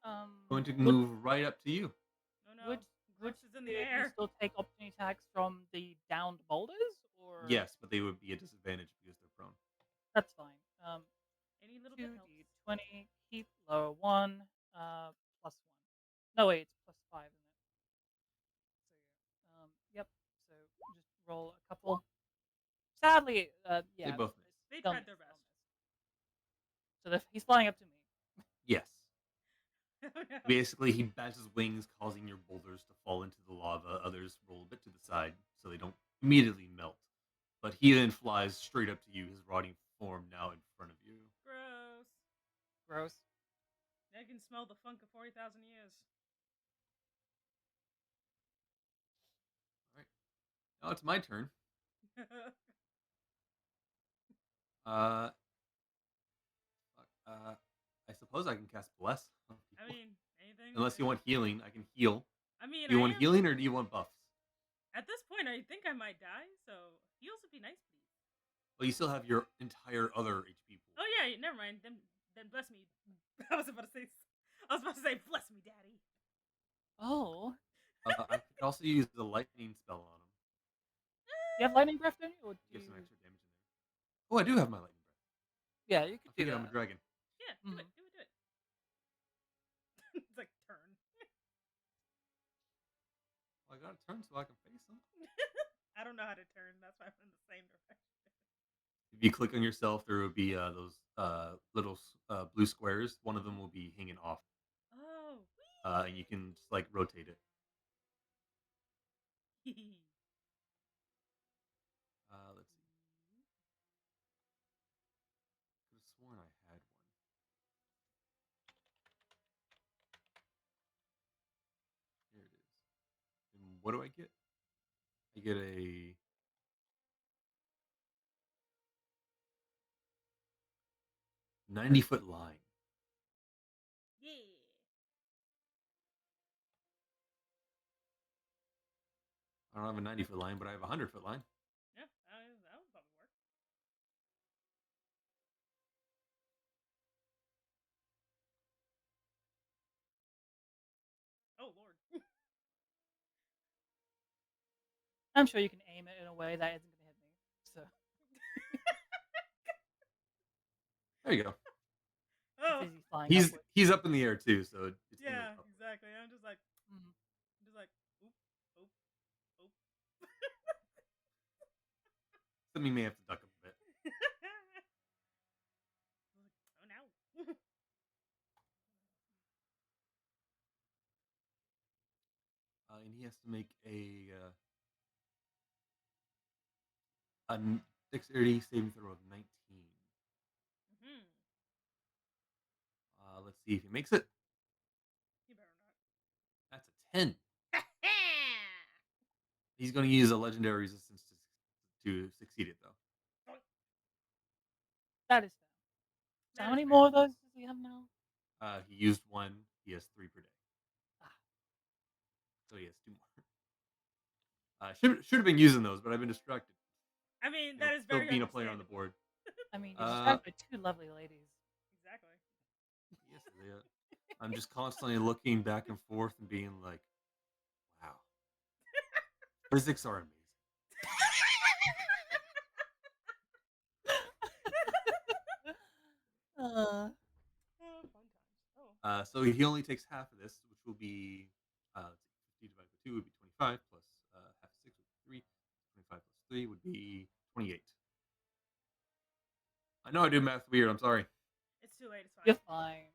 going to
would
move right up to you.
Oh no.
would
Brooks is in the
you
air.
still take opportunity attacks from the downed boulders, or
Yes, but they would be a disadvantage because they're prone.
That's fine.
Any little bit helps.
2d20, keep lower 1, plus 1. No, wait, it's plus 5, isn't it? So, yeah. Yep. So, just roll a couple. Sadly, yeah.
They both miss.
They
they'll
tried
miss,
their
they'll
best.
miss. So he's flying up to me.
Yes.
Oh, no.
Basically, he bats his wings, causing your boulders to fall into the lava. Others roll a bit to the side so they don't immediately melt. But he then flies straight up to you, his rotting form now in front of you.
Gross.
Gross.
I can smell the funk of 40,000 years.
All right. Now it's my turn. Uh, I suppose I can cast Bless on
I
people.
mean, anything.
Unless you want healing, I can heal.
I mean,
Do you
I
want
am-
healing or do you want buffs?
At this point, I think I might die, so heals would be nice, please.
Well, you still have your entire other HP pool.
Oh yeah, never mind. Then bless me. I was about to say, bless me, daddy.
Oh.
I could also use the lightning spell on him.
You have lightning breath, don't you? Or do
Get
you...
some extra damage in there. Oh, I do have my lightning breath.
Yeah, you could
I
do
forget
that.
I'm a dragon.
Yeah, do it. It's like turn.
Well, I got to turn so I can face him.
I don't know how to turn. That's why I'm in the same direction.
If you click on yourself, there will be those little blue squares. One of them will be hanging off,
Oh.
and you can just like rotate it. Let's see. Could have sworn I had one. Here it is. And what do I get? I get a 90-foot line.
Yeah.
I don't have a 90-foot line, but I have a 100-foot line.
Yeah, that would probably work. Oh lord.
I'm sure you can aim it in a way that isn't going to hit me. So
There you go.
Oh.
he's flying
He's
upwards.
he's up in the air too, so it's
Yeah,
up.
exactly. I'm just like,
Mhm.
oop, oop, oop.
Something may have to duck a bit.
Oh no.
And he has to make a dexterity saving throw of 19.
Mhm.
Let's see if he makes it.
You better not.
That's a 10. He's going to use a legendary resistance to succeed it, though.
That is fair. So
That
how
is
many
fair.
more of those does he have now?
He used one. He has 3 per day.
Ah.
So he has 2 more. Should have been using those, but I've been distracted.
I mean,
You
that
know,
is
still
very
being a player on the
understandable.
board.
I mean, you're distracted by two lovely ladies.
Exactly.
Yes, I'm just constantly looking back and forth and being like, wow. Physics are amazing.
Uh,
Oh, fun times. Oh.
So he only takes half of this, which will be 50 divided by 2 would be 25, plus half of 6 would be 3. 25 plus 3 would be 28. I know I do math weird. I'm sorry.
It's too late. It's fine.
you're fine.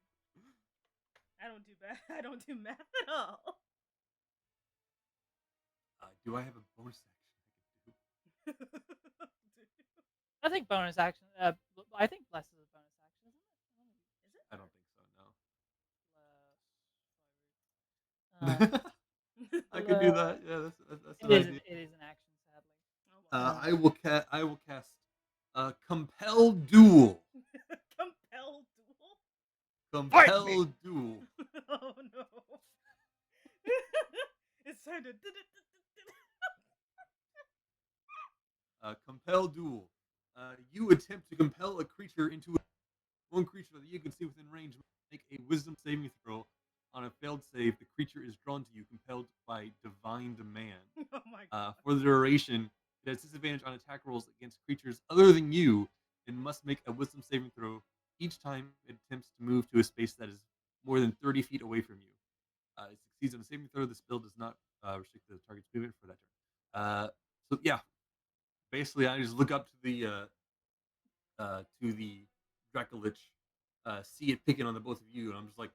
I don't do bad. I don't do math at all.
Do I have a bonus action I can do?
I think bonus action. I think bless is a bonus action, isn't it?
Is it?
I don't think so. No.
Bless.
I could do that. Yeah, that's an
It is.
idea.
It is an action, sadly.
Oh,
I will cast compel duel.
Compel duel.
Compel duel.
Oh no. It's time to.
Compel duel. You attempt to compel a creature into one creature that you can see within range. Make a wisdom saving throw. On a failed save, the creature is drawn to you, compelled by divine demand.
Oh my god.
For the duration, it has disadvantage on attack rolls against creatures other than you, and must make a wisdom saving throw each time it attempts to move to a space that is more than 30 feet away from you. It succeeds on a saving throw. The spell does not restrict the target's movement for that turn. So yeah, basically, I just look up to the Dracolich see it picking on the both of you, and I'm just like,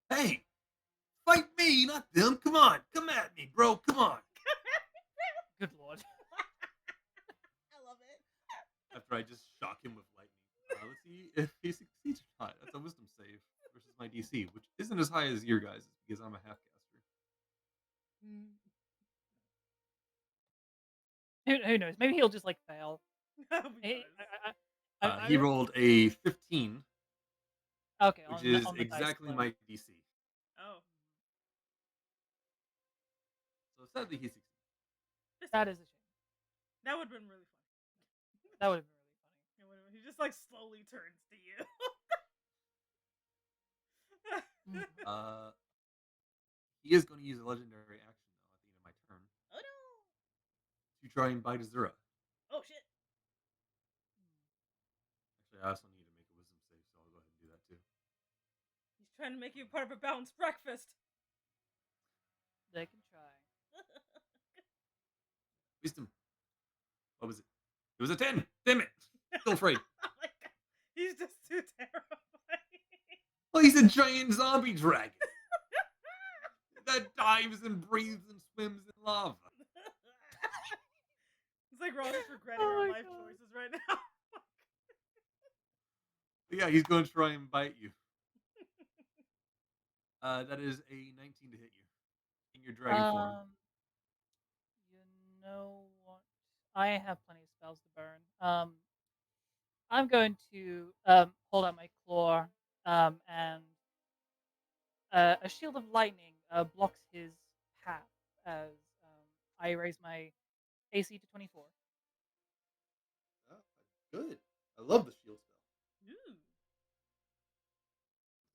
hey, fight me, not them. Come on, come at me, bro. Come on.
Good lord.
I love it.
After I just shock him with lightning. Let's see if he succeeds or not. That's a wisdom save versus my DC, which isn't as high as your guys' because I'm a half caster.
Who knows? Maybe he'll just like fail.
Because
He rolled a 15,
Okay,
which
on
is
the dice
exactly
alone.
my DC.
oh,
So sadly, he succeeds.
That is a shame.
that would have been really funny.
That would have been really funny.
He just like slowly turns to you.
He is going to use a legendary action though at the end of my turn
Oh no!
to try and bite Azura.
Oh shit!
Actually, I also need to make a wisdom save, so I'll go ahead and do that too.
He's trying to make you part of a balanced breakfast.
They can try.
Wisdom. What was it? It was a 10. Damn it! Still afraid.
Oh my god, he's just too terrifying.
Well, he's a giant zombie dragon that dives and breathes and swims in lava.
It's like we're all just regretting
Oh
our
my
life
God.
choices right now.
But yeah, he's going to try and bite you. That is a 19 to hit you in your dragon form.
You know what? I have plenty of spells to burn. I'm going to hold out my claw, and a shield of lightning blocks his path as I raise my AC to 24.
Oh, good. I love the shield spell.
Ooh.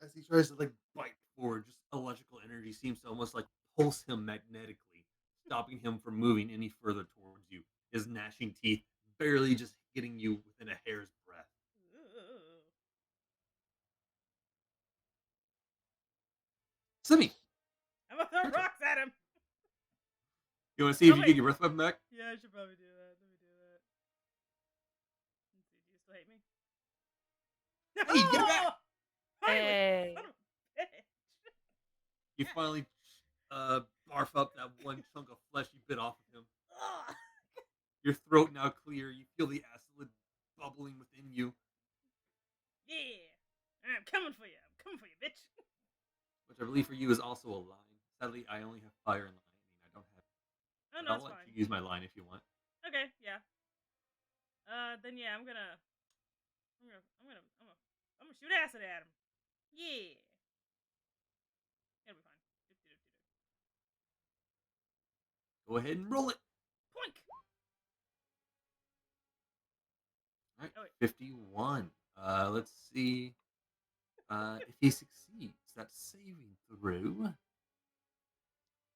As he tries to like bite forward, just electrical energy seems to almost like pulse him magnetically, stopping him from moving any further towards you. His gnashing teeth barely just getting you within a hair's breadth.
Ooh.
Simi,
I'm gonna throw
Your turn.
rocks at him.
you want to see if
Oh,
you
wait.
get your breath weapon back?
Yeah, I should probably do that. Let me do that. Let's see, do you still hate me?
Hey, get it back!
Finally,
Hey.
son of a bitch.
You finally barf up that one chunk of flesh you bit off of him.
Ugh.
Your throat now clear. You feel the acid bubbling within you,
Yeah. I'm coming for you. I'm coming for you, bitch.
which I believe for you is also a line. Sadly, I only have fire and lightning. I don't have.
Oh
But
no,
I'll
it's
let
fine.
you use my line if you want.
Okay, yeah. Then yeah, I'm gonna shoot acid at him. Yeah. It'll be fine.
Go ahead and roll it.
Poink.
All right,
Oh, wait.
51. Let's see if he succeeds. That's saving throw.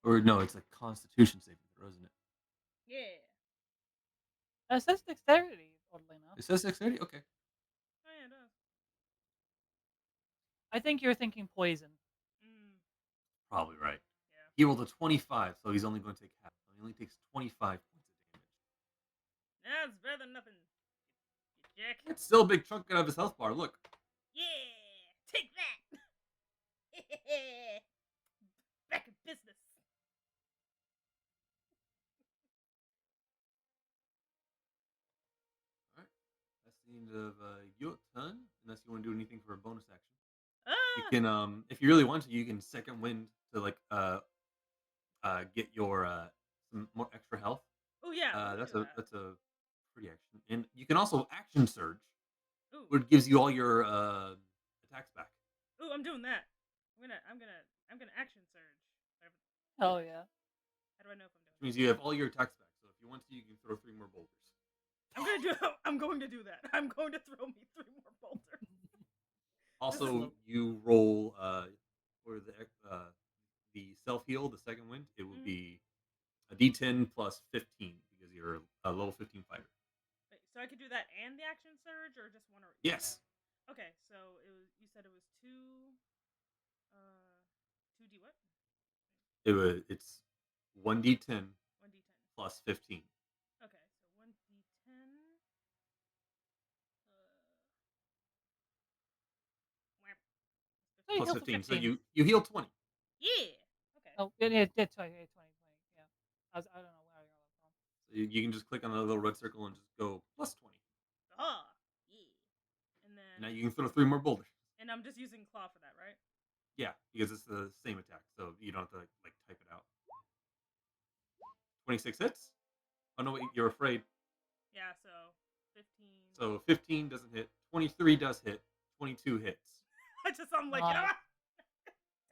Or no, it's a Constitution saving throw, isn't it?
Yeah.
It says dexterity, oddly enough.
It says dexterity. Okay.
Oh yeah, it does.
I think you're thinking poison.
Probably right.
Yeah.
He rolled a 25, so he's only going to take half. So he only takes 25 points of damage.
That's better than nothing. You jack.
It's still a big chunk out of his health bar. Look.
Yeah. Take that. Back in business.
All right. That's the end of your turn, unless you want to do anything for a bonus action. You can, if you really want to, you can second wind to like get your some more extra health.
Oh yeah.
That's a pretty action, and you can also action surge,
Ooh.
which gives you all your attacks back.
Ooh, I'm doing that. I'm gonna action surge.
Hell yeah.
How do I know if I'm doing
Which means you have all your attacks back. So if you want to, you can throw 3 more boulders.
I'm going to do that. I'm going to throw me 3 more boulders.
Also, you roll for the self heal, the second wind. It will be a D10 plus 15 because you're a level 15 fighter.
Wait, so I could do that and the action surge, or just one or
Yes.
Okay, so you said it was 2 2d what?
It's 1d10
1d10
plus 15.
Okay, so 1d10.
So you
plus
heal for
15. So
15.
you heal 20.
Yeah. Okay.
Oh, yeah, 20, yeah, 20, 20. Yeah. I don't know where I got that from.
So you can just click on the little red circle and just go plus 20.
Ah. Yeah. And
And now
then
you can throw 3 more boulders.
and I'm just using claw for that, right?
Yeah, because it's the same attack, so you don't have to like type it out. 26 hits. Oh no, wait, you're afraid.
Yeah. So 15.
So 15 doesn't hit. 23 does hit. 22 hits.
I'm like, you know
Nice.
what?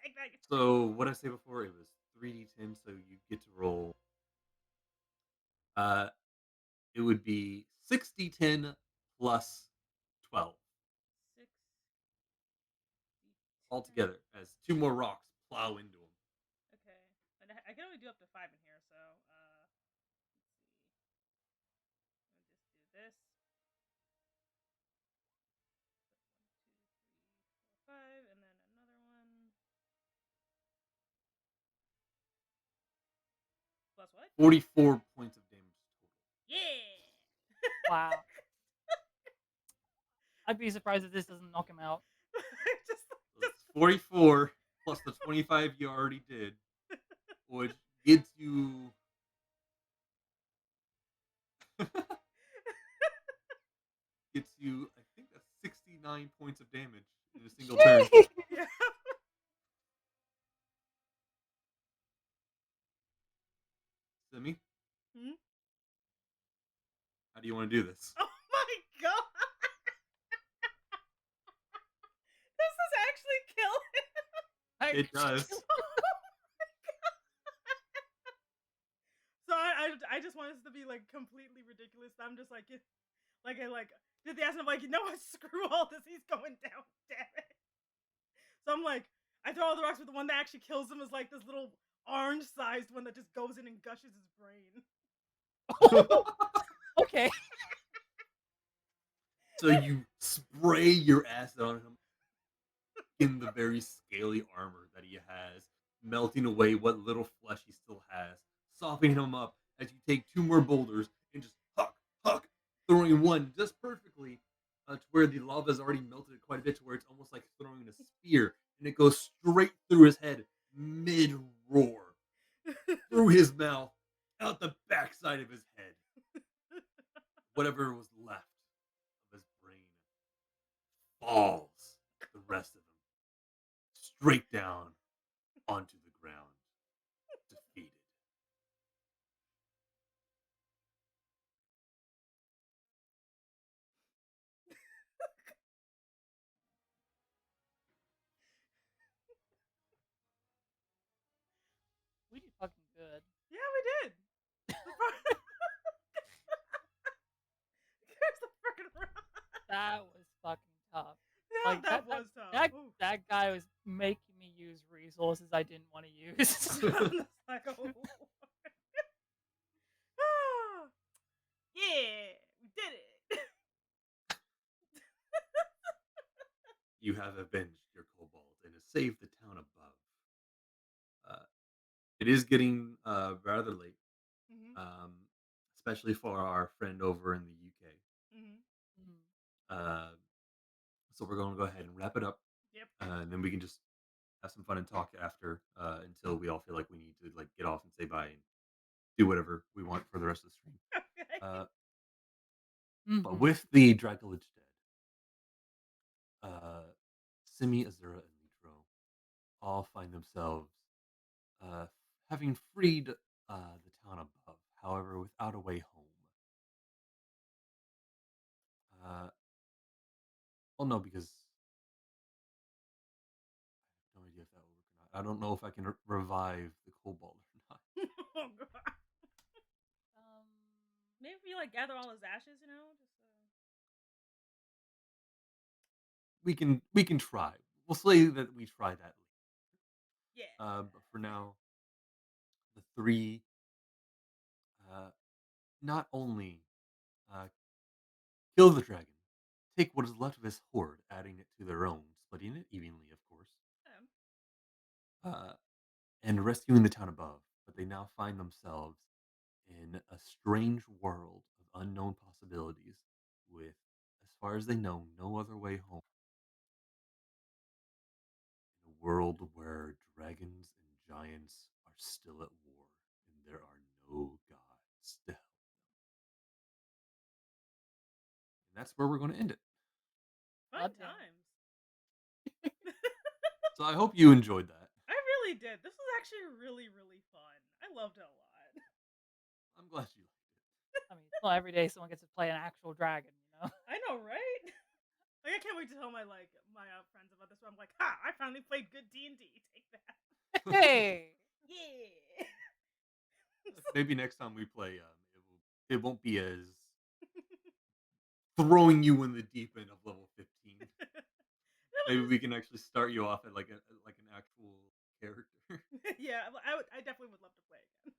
Take that.
So what I say before, it was 3d10, so you get to roll. Uh, it would be 6d10 plus 12
6
altogether, as 2 more rocks plow into him.
Okay. And I can only do up to 5 in here, so let's see. I'll just do this. 5, and then another one. Plus what?
44 points of damage total.
Yeah.
Wow. I'd be surprised if this doesn't knock him out.
just,
So it's 44 plus the 25 you already did, which gets you. Gets you, I think that's 69 points of damage in a single turn.
Jeez.
yeah.
Simi,
Hmm?
how do you want to do this?
Oh my god. Does this actually kill him?
It does.
So I just want this to be like completely ridiculous. I'm just like I did the ass and I'm like, you know what, screw all this, he's going down, damn it. So I'm like, I throw all the rocks, but the one that actually kills him is like this little orange sized one that just goes in and gushes his brain.
Okay.
So you spray your acid on him in the very scaly armor that he has, melting away what little flesh he still has, softening him up as you take 2 more boulders and just huck, throwing one just perfectly to where the lava has already melted it quite a bit to where it's almost like throwing a spear, and it goes straight through his head mid roar, through his mouth, out the backside of his head. Whatever was left of his brain falls, the rest of him straight down onto the ground, defeated.
We did fucking good.
Yeah, we did. Here's the freaking rock.
That was fucking tough.
Yeah,
Like
that was tough.
that,
Ooh.
that guy was making me use resources I didn't want to use.
I'm just like, oh Lord. Ah, yeah, we did it.
You have avenged your kobold and have saved the town above. It is getting rather late,
Mhm.
um, especially for our friend over in the UK.
Mhm.
Mm.
Uh, so we're going to go ahead and wrap it up,
Yep.
and then we can just have some fun and talk after until we all feel like we need to like get off and say bye and do whatever we want for the rest of the stream.
Okay.
But
Mhm.
with the Draculage dead, Simi, Azura, and Litro all find themselves uh, having freed the town above, however, without a way home. Well, no, because I have no idea if that will work or not. I don't know if I can revive the kobold or not.
Oh god.
Um,
Maybe we like gather all his ashes, you know? Just
We can try. We'll say that we try that
yeah.
later. But for now, the three not only uh, kill the dragon, take what is left of his horde, adding it to their own, splitting it evenly, of course, uh, and rescuing the town above. But they now find themselves in a strange world of unknown possibilities, with, as far as they know, no other way home. world where dragons and giants are still at war and there are no gods to help. And that's where we're going to end it.
Fun
God damn.
times.
So I hope you enjoyed that.
I really did. This was actually really, really fun. I loved it a lot.
I'm glad you liked it.
I mean, it's not every day someone gets to play an actual dragon, you know?
I know, right? Like, I can't wait to tell my friends about this. Where I'm like, ha! I finally played good D&D. Take that.
Hey!
Yeah.
Maybe next time we play, it won't be as throwing you in the deep end of level 15. Maybe we can actually start you off at like an actual character.
Yeah, I definitely would love to play again.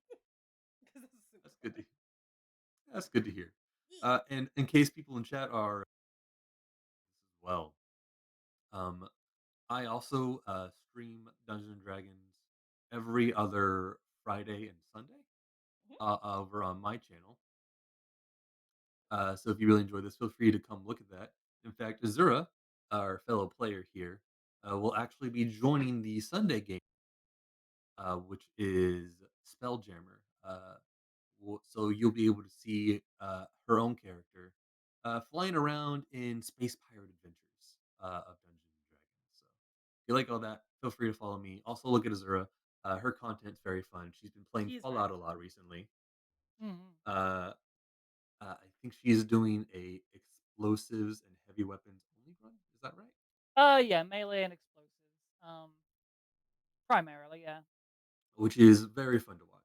Because this is super
That's good to
fun.
That's good to hear.
Yeah.
And in case people in chat are as well, I also stream Dungeons and Dragons every other Friday and Sunday over on my channel. So if you really enjoy this, feel free to come look at that. In fact, Azura, our fellow player here, will actually be joining the Sunday game, which is Spelljammer. So you'll be able to see her own character flying around in Space Pirate Adventures of Dungeons and Dragons. So if you like all that, feel free to follow me. Also, look at Azura. Her content's very fun. She's been playing
She is
Fallout a
very
lot
fun.
recently.
Mhm.
I think she's doing a explosives and heavy weapons only run. Is that right?
Yeah, melee and explosives. Primarily, yeah.
Which is very fun to watch.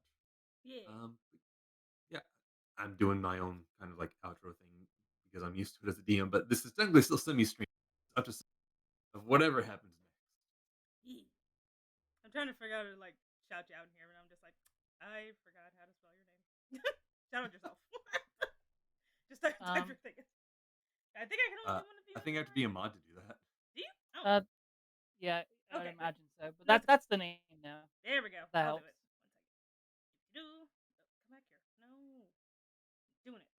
Yeah.
Yeah, I'm doing my own kind of like outro thing because I'm used to it as a DM, but this is technically still semi-stream. Up to of whatever happens next.
Yeah. I'm trying to figure out how to like shout you out in here, and I'm just like, I forgot how to spell your name. Shout out yourself. Just type your thing. I think I can only do one of you.
I think I have to be a mod to do that.
Do you? Oh.
Yeah, I
Okay,
would
good.
imagine so. But
No,
that's the name now.
There we go.
That
I'll
helps.
do it. 1 second. Do. Oh, come back here. No. Doing it.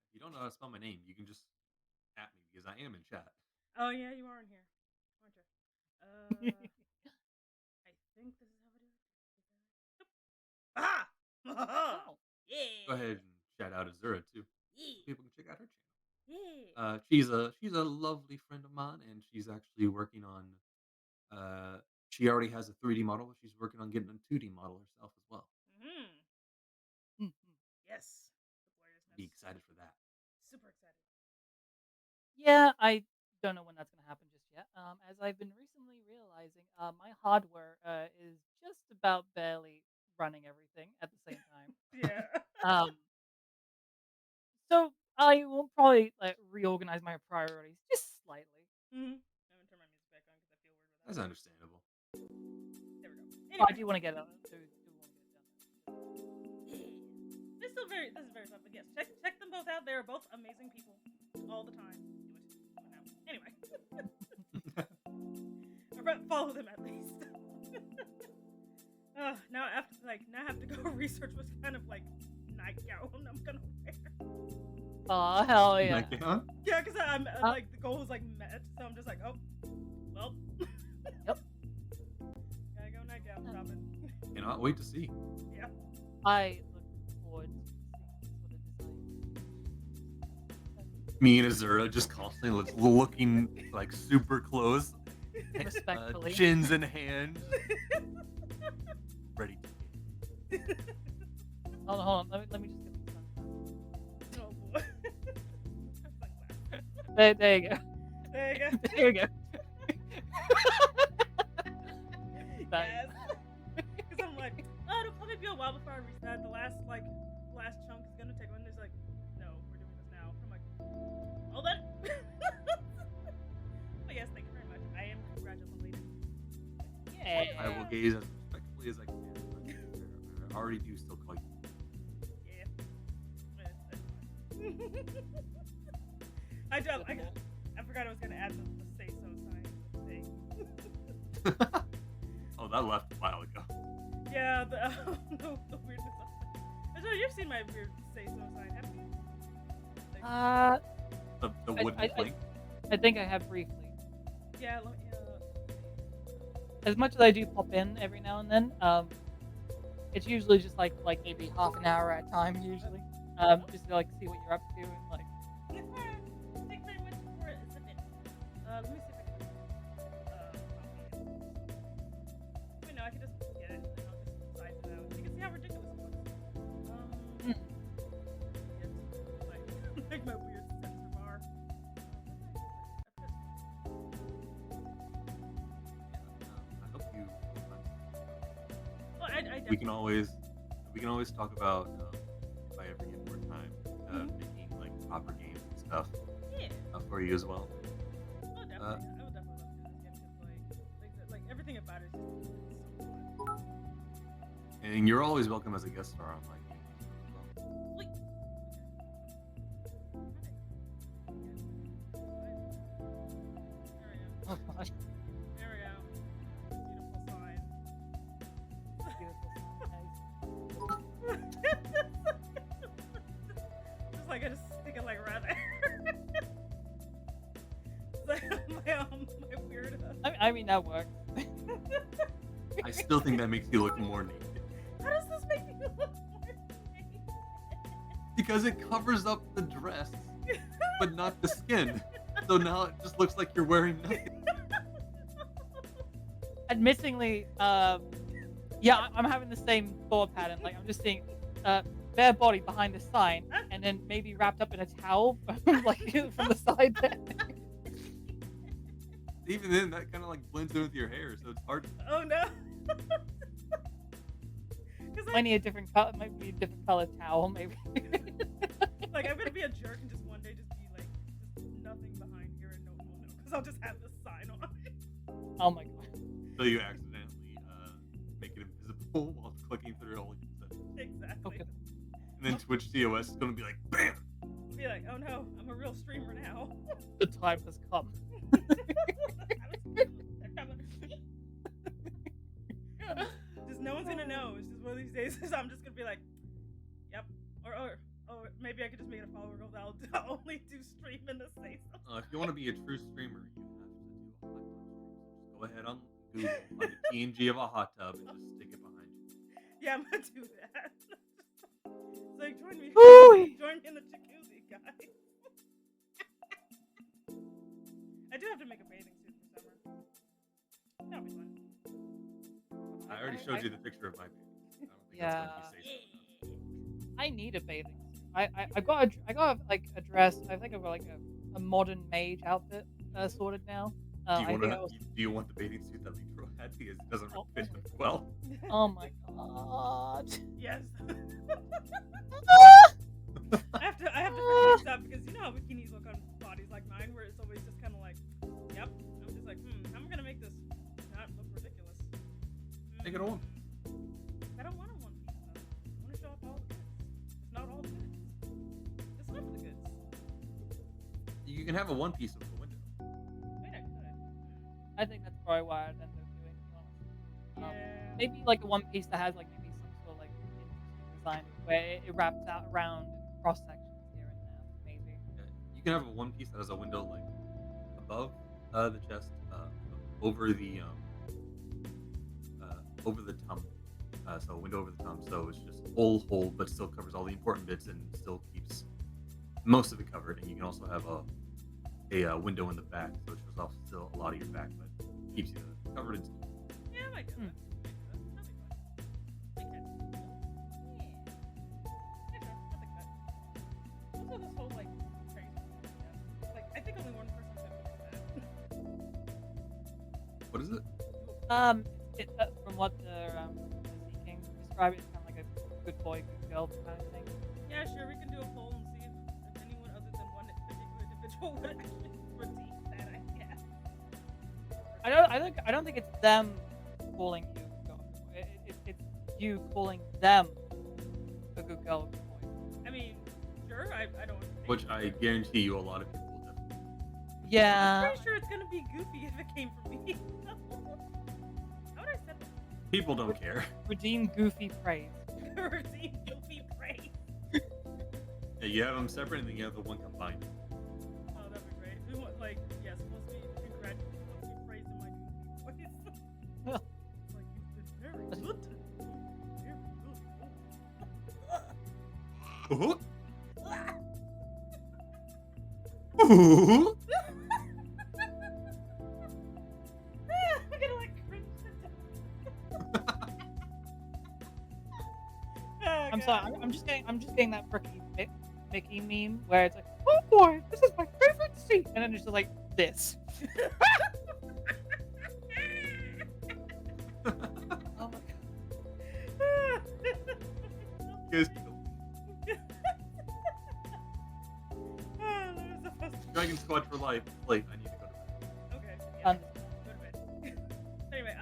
If you don't know how to spell my name, you can just at me because I am in chat.
Oh yeah, you are in here, aren't you? I think this is how I do it. Ah!
Oh.
Yeah.
Go ahead and shout out Azura too.
Yeah.
People can check out her channel.
Yeah.
She's a lovely friend of mine, and she's actually working on. She already has a 3D model. But she's working on getting a 2D model herself as well.
Mm-hmm.
Mhm.
Yes. The
Be
gloriousness.
excited for that.
Super excited.
Yeah, I don't know when that's going to happen just yet. As I've been recently realizing, my hardware is just about barely running everything at the same time.
Yeah.
So I will probably like reorganize my priorities just slightly.
Mm-hmm. I'm gonna turn my music back on because I feel weird
That's
without it.
understandable.
There we go.
But I
Anyway.
do want to get it.
Yeah. This is very fun, but yes, check them both out. They're both amazing people all the time. Do it. But no. Anyway. Or follow them at least. Now I have to go research what's kind of like nightgown I'm gonna wear.
Oh hell yeah!
Nightgown?
Yeah, because I'm like the goal is like met, so I'm just like, oh, well.
Yep.
Gotta go nightgown shopping.
Cannot wait to see.
Yeah.
I look forward to seeing what it designs.
Me and Azura just constantly looking like super close,
Respectfully.
chins in hand, ready to hit.
Hold on. Let me just get this done.
Oh boy.
There you go.
There you go.
There you go.
Yes. Because I'm like, oh, it'll probably be a while before I reset. The last chunk is gonna take one. There's like, no, we're doing this now. I'm like, well then. But yes, thank you very much. I am congratulated.
Yeah.
I will gaze as respectfully as I can. I already do still call you.
Yeah. I forgot I was gonna add the say so sign to the thing.
Oh, that left a while ago.
Yeah, the weirdness of it. So you've seen my weird say so sign, haven't you? Like,
The wooden plank.
I think I have briefly.
yeah,
as much as I do pop in every now and then, it's usually just like maybe half an hour at a time usually. Just to like see what you're up to and like.
Thanks very much for submitting. Let me see if I can. Wait, no, I can just get it and I'll just size it out. You can see how ridiculous it looks.
Hmm.
It's like my weird sensor bar.
I hope you.
Well, I
We can always talk about if I ever get more time making like proper games and stuff
yeah.
for you as well.
Oh, definitely. I would definitely love to do this game because like everything about it is so fun.
And you're always welcome as a guest star on my game as well.
Wait.
Oh gosh.
There we go. Beautiful sign. Just like I just stick it like right there. It's like my weird.
I mean that works.
I still think that makes you look more naked
How does this make me look more naked?
because it covers up the dress, but not the skin. So now it just looks like you're wearing nothing.
Admittingly, yeah, I'm having the same thought pattern. Like I'm just seeing bare body behind the sign, and then maybe wrapped up in a towel, like from the side there.
Even then, that kind of like blends in with your hair, so it's hard.
Oh no.
Might need a different color. Might be a different colored towel, maybe.
Like I'm gonna be a jerk and just one day just be like just nothing behind here and no one will know because I'll just have this sign on.
Oh my god.
So you accidentally make it invisible while clicking through all your settings.
Exactly.
Okay.
And then Twitch TOS is gonna be like, BAM!
Be like, oh no, I'm a real streamer now.
The time has come.
Just no one's gonna know. It's just one of these days. I'm just gonna be like, yep. Or maybe I could just make it a follower rule that I'll only do stream in the States.
If you want to be a true streamer, you have to do a hot tub stream. So just go ahead on Google, find a PNG of a hot tub, and just stick it behind you.
Yeah, I'm gonna do that. It's like join me.
Ooh.
Join me in the jacuzzi, guys. I do have to make a bathing suit for summer. That'll be fun.
I already showed you the picture of my baby. I don't think
Yeah.
that's going to be safe.
I need a bathing suit. I got like a dress. I think I've got like a modern mage outfit sorted now.
Do you want the bathing suit that Litro had because it doesn't really fit him well?
Oh my god.
Yes. I have to figure this out because you know how bikinis look on bodies like mine, where it's always just kind of like, yep. I'm just like, how am I gonna make this not look ridiculous?
Make it a one.
I don't want a one piece though. I want to show off all the goods. It's not all the goods. It's some of the goods.
You can have a one piece with the window.
Wait, I could.
I think that's probably what I'd end up doing. To be honest.
Yeah.
Maybe like a one piece that has like maybe some sort of like interesting design where it wraps out around cross sections here and there. Maybe.
Yeah, you can have a one piece that has a window like above the chest, over the tum. So a window over the tum. So it's just full hole, but still covers all the important bits and still keeps most of it covered. And you can also have a window in the back, so it shows off still a lot of your back, but keeps you covered in.
Yeah, I might do that. That'd be fun. Yeah. Okay, that's a cut. Also, this whole like crazy stuff. Like, I think only one person's gonna do that.
What is it?
From what the King described, it's kind of like a good boy, good girl kind of thing.
Yeah, sure. We can do a poll and see if anyone other than one particular individual would actually critique that idea.
I don't think it's them calling you good boy. It's you calling them a good girl, good boy.
I mean, sure. I don't.
Which I guarantee you a lot of people will definitely.
Yeah.
I'm pretty sure it's gonna be goofy if it came from me. How would I set
People don't care.
Redeem goofy praise.
the redeem goofy praise?
Yeah, you have them separate and then you have the one combined.
Oh, that'd be great. We want like yes, supposed to be praise in my goofy voice. It's like you've been very good to me. Very good.
Ooh. Ooh.
I'm gonna like cringe.
I'm sorry. I'm just getting that freaking Mickey meme where it's like, oh boy, this is my favorite seat, and then it's just like this. Oh my god.
You guys keep Dragon Squad for life. Late. I need to go to bed.
Okay. Yeah. Go to bed. Anyway,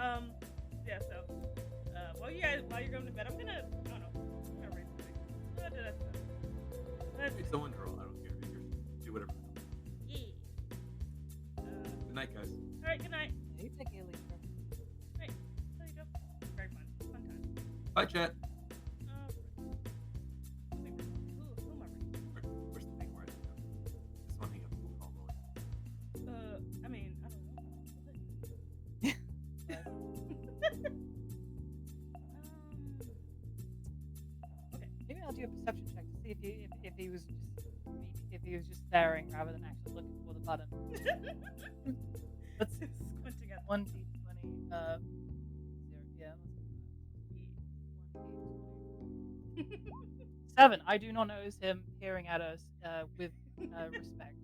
yeah. So, while you're going to bed, I'm gonna raise the thing.
Hey, someone draw. I don't care. Do whatever.
Yeah.
Good night, guys.
All right. Good night.
You take it, Lisa.
Right. There you go. Very fun. Fun time.
Bye, chat.
Who am I reading?
Where's the thing where I think of? This one thing of we'll call Roy.
I mean, I don't know. Okay.
Maybe I'll do a perception check to see if he was just staring rather than actually looking for the button. Let's see.
Squinting at
1d20. 0. Yeah. 1d20. 7. I do not notice him peering at us with respect.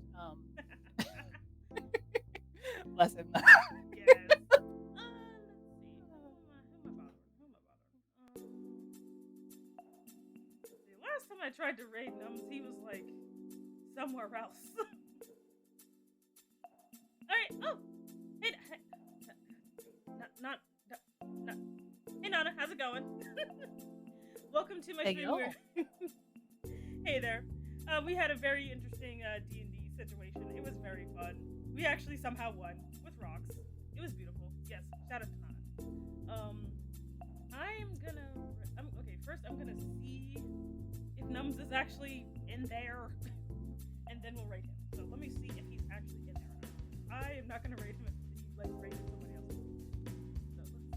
Bless him.
Yes. Let's see. Who am I bothering? Last time I tried to raid Nums, he was like somewhere else. Alright. Oh! Hey, not. Hey, Nana, how's it going? Welcome to my
Hey,
stream.
yo.
Hey there. We had a very interesting D&D situation. It was very fun. We actually somehow won with rocks. It was beautiful. Yes, shout out to Nana. Okay, first I'm gonna see if Nums is actually in there, and then we'll raid him. So let me see if he's actually in there or not. I am not gonna raid him if he like raided somebody else. So let's see.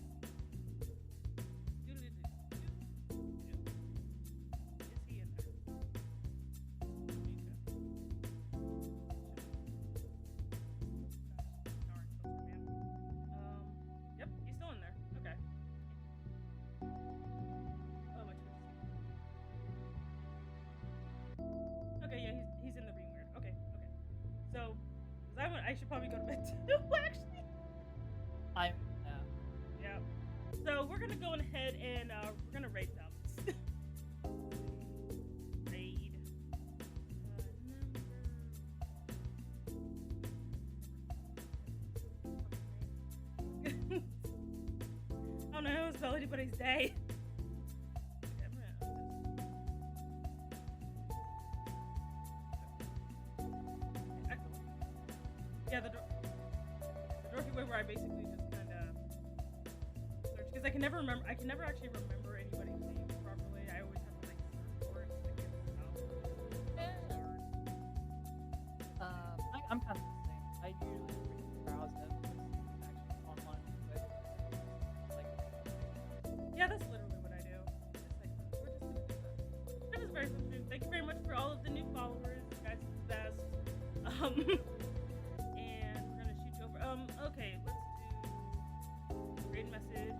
Is he in there? Darn poster man. Yep, he's still in there. Okay. Oh, my Twitch. Okay, yeah, he's in the being weird. Okay. So, I should probably go to bed too, actually. Yeah. So we're gonna go ahead and we're gonna raid them. Raid. Number. Oh no, it's spell anybody's day. Okay, I'm gonna excellent. Yeah, the dorky way where I basically just kind of search because I can never actually remember anybody's name properly. I always have to like search for it to get it out.
I'm kind of the same. I usually browse them actually online, but like
Yeah, that's literally what I do. It's like we're just gonna do that. That was very fun. Thank you very much for all of the new followers. You guys are the best. And we're gonna shoot you over. Okay, let's do raid message.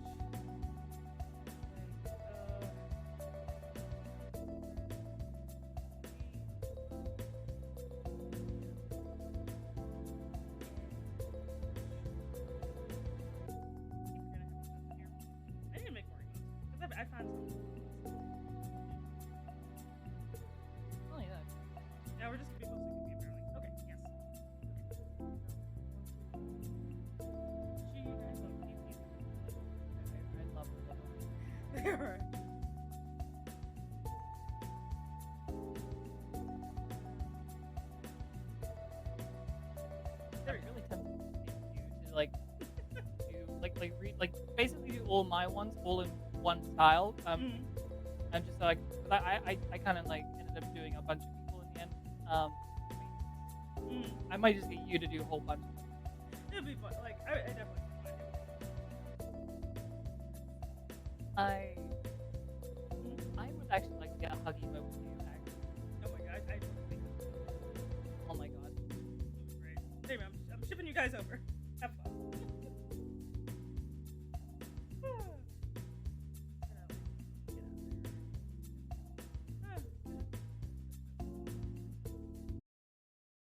I need to make more emotes because I found some.
oh yeah.
Yeah, we're just gonna be mostly goofy apparently. Okay, yes. Okay. She guys love PvP.
I love it.
Alright.
They're really tempted you to like read basically do all my ones all in one style. I'm just like I kind of like ended up doing a bunch of people in the end. I might just get you to do a whole bunch of them.
It'll be fun. Like I definitely find it.
I would actually like to get a huggy moment with you, actually.
Oh my god, I
Oh my god.
great. Anyway, I'm shipping you guys over. Have fun.